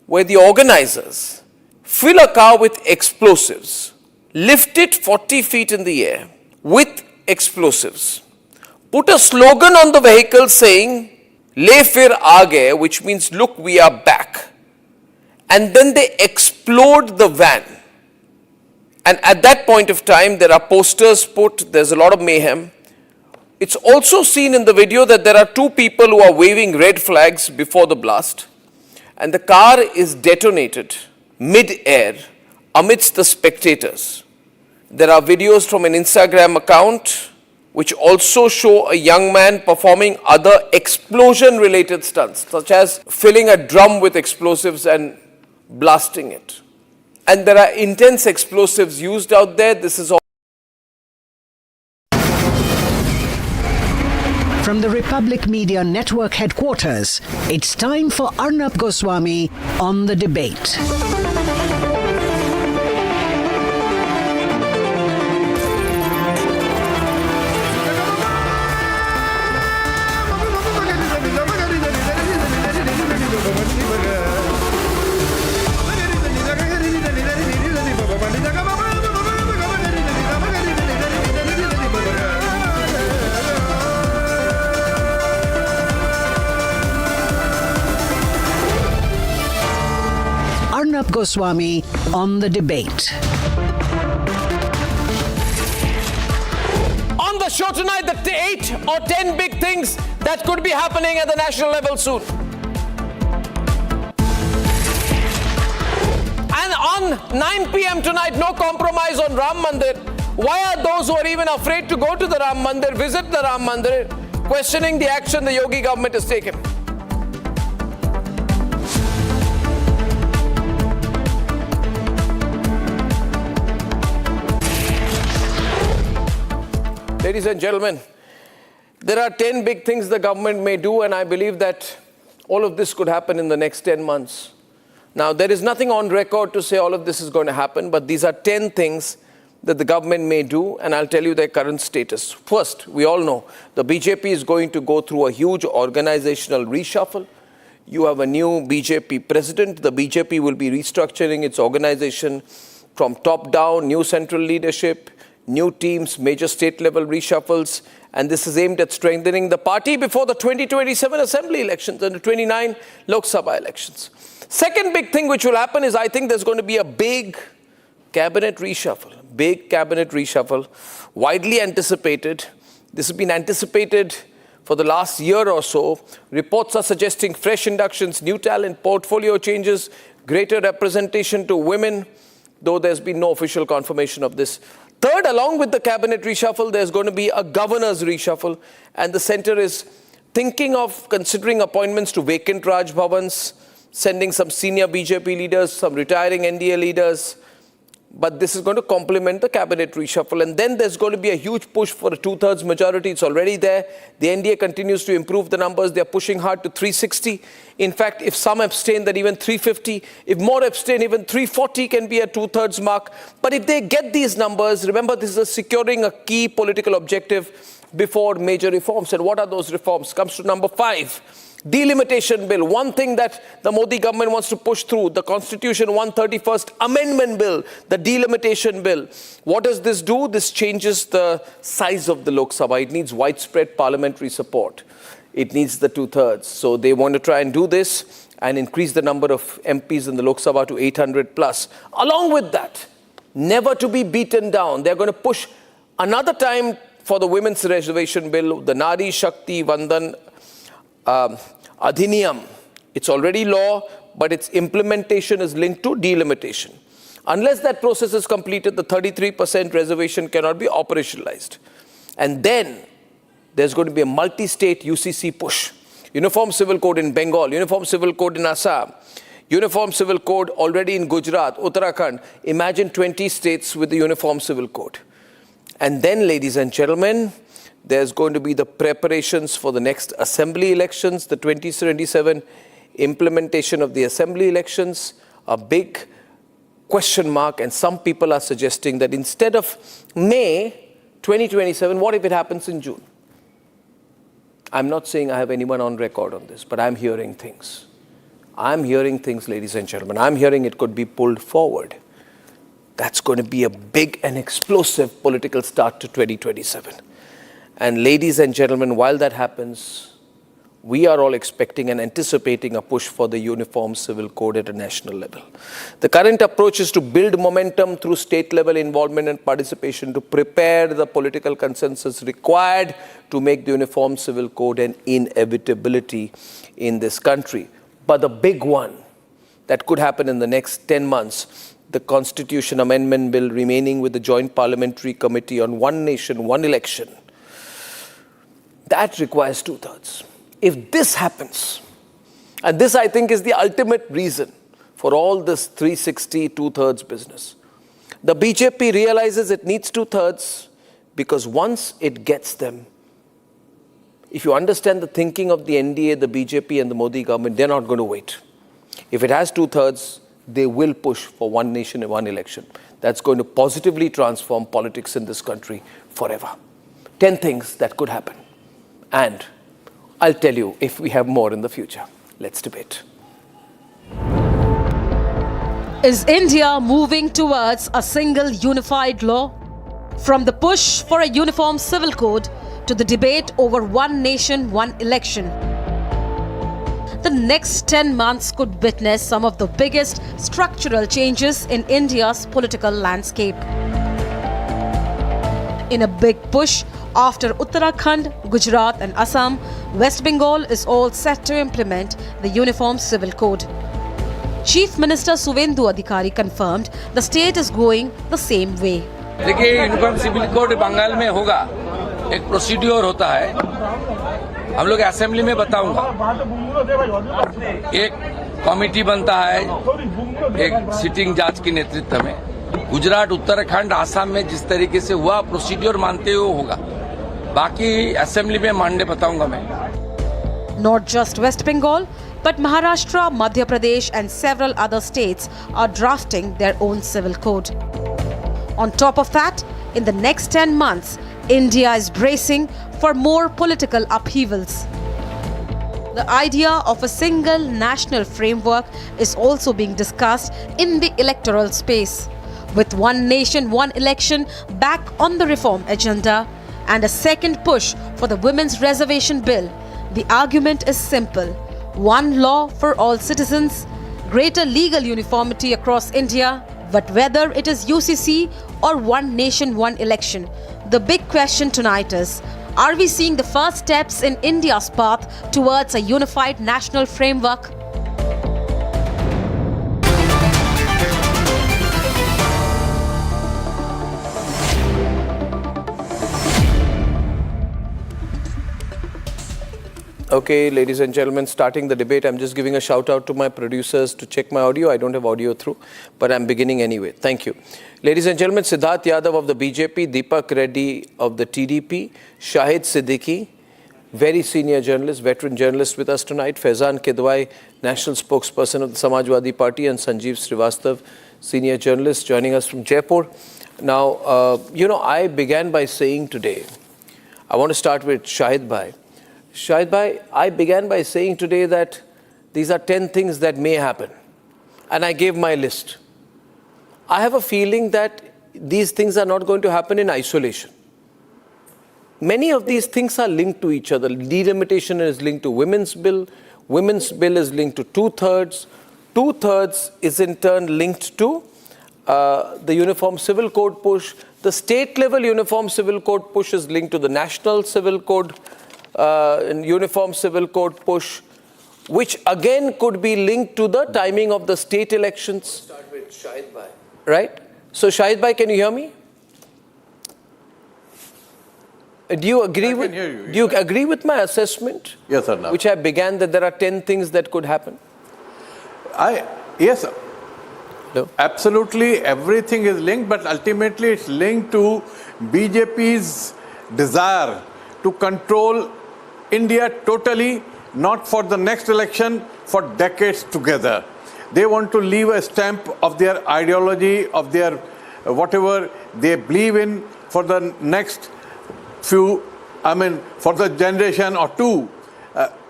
where the organizers fill a car with explosives, lift it 40 feet in the air with explosives, put a slogan on the vehicle saying, "Le fir aage," which means, "Look, we are back." And then they explode the van. And at that point of time, there are posters put, there's a lot of mayhem. It's also seen in the video that there are two people who are waving red flags before the blast. And the car is detonated mid-air amidst the spectators. There are videos from an Instagram account which also show a young man performing other explosion-related stunts, such as filling a drum with explosives and blasting it. And there are intense explosives used out there. This is all. From the Republic Media Network headquarters, it's time for Arnab Goswami on the debate. Arnab Goswami on the debate. On the show tonight, the 8 or 10 big things that could be happening at the national level soon. And on 9 p.m. tonight, no compromise on Ram Mandir. Why are those who are even afraid to go to the Ram Mandir, visit the Ram Mandir, questioning the action the Yogi government has taken? Ladies and gentlemen, there are 10 big things the government may do, and I believe that all of this could happen in the next 10 months. Now, there is nothing on record to say all of this is going to happen, but these are 10 things that the government may do, and I'll tell you their current status. First, we all know the BJP is going to go through a huge organizational reshuffle. You have a new BJP president. The BJP will be restructuring its organization from top down, new central leadership, new teams, major state-level reshuffles, and this is aimed at strengthening the party before the 2027 assembly elections and the 29 Lok Sabha elections. Second big thing which will happen is I think there's going to be a big cabinet reshuffle, widely anticipated. This has been anticipated for the last year or so. Reports are suggesting fresh inductions, new talent, portfolio changes, greater representation to women, though there's been no official confirmation of this. Third, along with the cabinet reshuffle, there's going to be a governor's reshuffle, and the centre is thinking of considering appointments to vacant Raj Bhavans, sending some senior BJP leaders, some retiring NDA leaders. But this is going to complement the cabinet reshuffle. And then there's going to be a huge push for a 2/3 majority. It's already there. The NDA continues to improve the numbers. They're pushing hard to 360. In fact, if some abstain, then even 350. If more abstain, even 340 can be a 2/3 mark. But if they get these numbers, remember, this is securing a key political objective before major reforms. And what are those reforms? Comes to number 5. Delimitation bill, one thing that the Modi government wants to push through, the Constitution 131st Amendment bill, the delimitation bill. What does this do? This changes the size of the Lok Sabha. It needs widespread parliamentary support. It needs the 2/3. So they want to try and do this and increase the number of MPs in the Lok Sabha to 800 plus. Along with that, never to be beaten down, they're going to push another time for the women's reservation bill, the Nari Shakti Vandan Adhiniyam. It's already law, but its implementation is linked to delimitation. Unless that process is completed, the 33% reservation cannot be operationalized. And then there's going to be a multi-state UCC push. Uniform Civil Code in Bengal, Uniform Civil Code in Assam, Uniform Civil Code already in Gujarat, Uttarakhand. Imagine 20 states with the Uniform Civil Code. And then, ladies and gentlemen, there's going to be the preparations for the next assembly elections, the 2027 implementation of the assembly elections, a big question mark, and some people are suggesting that instead of May 2027, what if it happens in June? I'm not saying I have anyone on record on this, but I'm hearing things. I'm hearing things, ladies and gentlemen. I'm hearing it could be pulled forward. That's going to be a big and explosive political start to 2027. And ladies and gentlemen, while that happens, we are all expecting and anticipating a push for the Uniform Civil Code at a national level. The current approach is to build momentum through state-level involvement and participation to prepare the political consensus required to make the Uniform Civil Code an inevitability in this country. But the big one that could happen in the next 10 months, the Constitution Amendment Bill remaining with the Joint Parliamentary Committee on One Nation, One Election, that requires 2/3. If this happens, and this I think is the ultimate reason for all this 360 2/3 business, the BJP realizes it needs 2/3 because once it gets them, if you understand the thinking of the NDA, the BJP and the Modi government, they're not going to wait. If it has 2/3, they will push for one nation and one election. That's going to positively transform politics in this country forever. 10 things that could happen. And I'll tell you if we have more in the future. Let's debate. Is India moving towards a single unified law? From the push for a uniform civil code to the debate over one nation, one election, the next 10 months could witness some of the biggest structural changes in India's political landscape. In a big push, after Uttarakhand, Gujarat and Assam, West Bengal is all set to implement the Uniform Civil Code. Chief Minister Suvendu Adhikari confirmed the state is going the same way. देखिए, uniform civil code Bengal में होगा, एक procedure होता है, हम लोग assembly में बताऊंगा, एक कमेटी बनता है, एक सिटिंग जज के नेतृत्व में, गुजरात, उत्तराखंड, आसाम में जिस तरीके से हुआ प्रोसीड्योर मानते हुए होगा, बाकी असेंबली में मानने बताऊंगा मैं. Not just West Bengal, but Maharashtra, Madhya Pradesh and several other states are drafting their own civil code. On top of that, in the next 10 months, India is bracing for more political upheavals. The idea of a single national framework is also being discussed in the electoral space. With one nation, one election back on the reform agenda and a second push for the Women's Reservation Bill, the argument is simple. One law for all citizens, greater legal uniformity across India, but whether it is UCC or one nation, one election, the big question tonight is, are we seeing the first steps in India's path towards a unified national framework? Okay, ladies and gentlemen, starting the debate, I'm just giving a shout out to my producers to check my audio. I don't have audio through, but I'm beginning anyway. Thank you. Ladies and gentlemen, Siddharth Yadav of the BJP, Deepak Reddy of the TDP, Shahid Siddiqui, very senior journalist, veteran journalist with us tonight, Faizan Kidwai, national spokesperson of the Samajwadi Party, and Sanjeev Srivastav, senior journalist, joining us from Jaipur. Now, I began by saying today, I want to start with Shahid Bhai. Shahid Bhai, I began by saying today that these are 10 things that may happen. And I gave my list. I have a feeling that these things are not going to happen in isolation. Many of these things are linked to each other. Delimitation is linked to Women's Bill. Women's Bill is linked to 2/3. 2/3 is in turn linked to the Uniform Civil Code push. The state level Uniform Civil Code push is linked to the National Civil Code Uniform Civil Code push, which again could be linked to the timing of the state elections. Start with Shahid Bhai. Right? So Shahid Bhai, can you hear me? Do you agree with? Do you agree with my assessment? Yes, sir. Which I began that there are 10 things that could happen. Yes, sir. No. Absolutely, everything is linked, but ultimately it's linked to BJP's desire to control India totally, not for the next election, for decades together. They want to leave a stamp of their ideology, of their whatever they believe in for the next few, for the generation or two.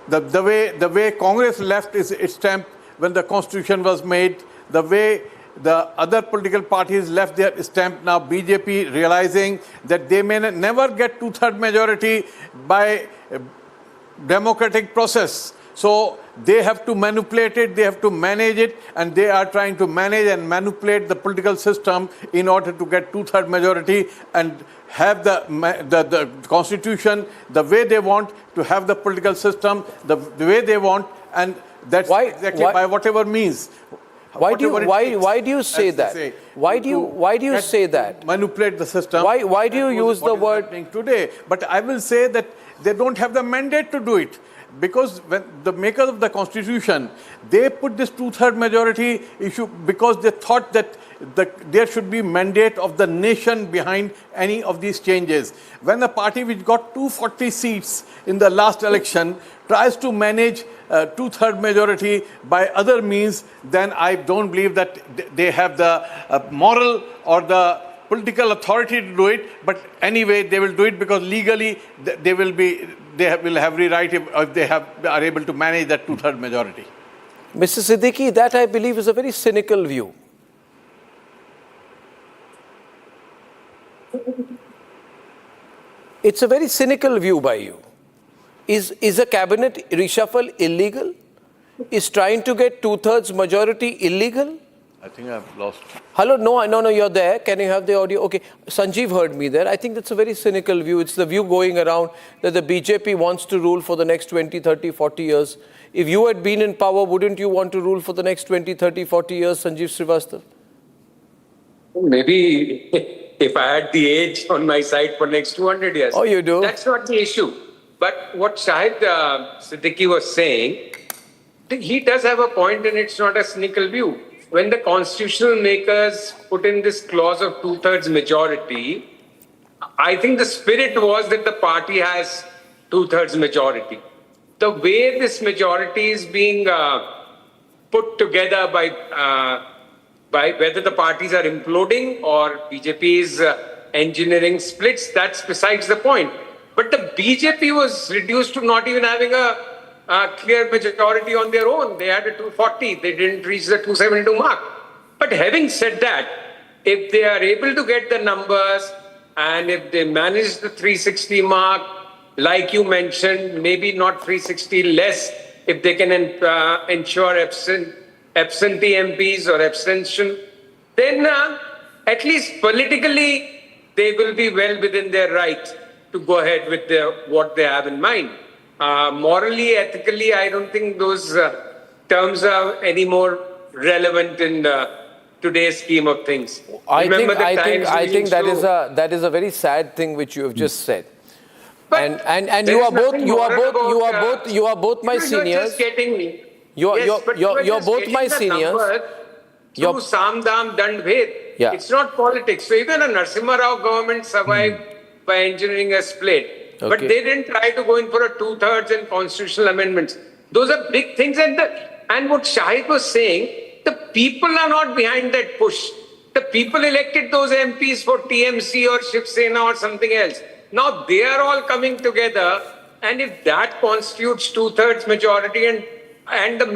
The way Congress left its stamp when the Constitution was made, the way the other political parties left their stamp, now BJP realizing that they may never get two-thirds majority by democratic process. So they have to manipulate it, they have to manage it, and they are trying to manage and manipulate the political system in order to get two-thirds majority and have the constitution the way they want, to have the political system the way they want, and that's exactly by whatever means. Why do you say that? Why do you say that? Manipulate the system. Why do you use the word today? But I will say that they don't have the mandate to do it, because when the makers of the Constitution, they put this two-thirds majority issue because they thought that there should be mandate of the nation behind any of these changes. When the party which got 240 seats in the last election tries to manage two-thirds majority by other means, then I don't believe that they have the moral or the political authority to do it. But anyway, they will do it because legally they will have rewrite if they are able to manage that two-thirds majority. Mr. Siddiqui, that I believe is a very cynical view. It's a very cynical view by you. Is a cabinet reshuffle illegal? Is trying to get two-thirds majority illegal? I think I've lost. Hello, no, you're there. Can you have the audio? Okay, Sanjeev heard me there. I think that's a very cynical view. It's the view going around that the BJP wants to rule for the next 20, 30, 40 years. If you had been in power, wouldn't you want to rule for the next 20, 30, 40 years, Sanjeev Srivastava? Maybe if I had the age on my side for next 200 years. Oh, you do? That's not the issue. But what Shahid Siddiqui was saying, he does have a point, and it's not a cynical view. When the constitutional makers put in this clause of two-thirds majority, I think the spirit was that the party has two-thirds majority. The way this majority is being put together by whether the parties are imploding or BJP is engineering splits, that's besides the point. But the BJP was reduced to not even having a clear majority on their own. They had a 240. They didn't reach the 272 mark. But having said that, if they are able to get the numbers and if they manage the 360 mark, like you mentioned, maybe not 360 less, if they can ensure absentee MPs or abstention, then at least politically they will be well within their right to go ahead with what they have in mind. Morally, ethically, I don't think those terms are any more relevant in today's scheme of things. I think that is a very sad thing which you have just said. But and you are both my seniors. You're just getting me. You're both my seniors. Through Sam Dam Dand Bhed. Yeah. It's not politics. So even a Narasimha Rao government survived by engineering a split. Okay. But they didn't try to go in for a two-thirds and constitutional amendments. Those are big things. And what Shahid was saying, the people are not behind that push. The people elected those MPs for TMC or Shiv Sena or something else. Now they are all coming together. And if that constitutes two-thirds majority and the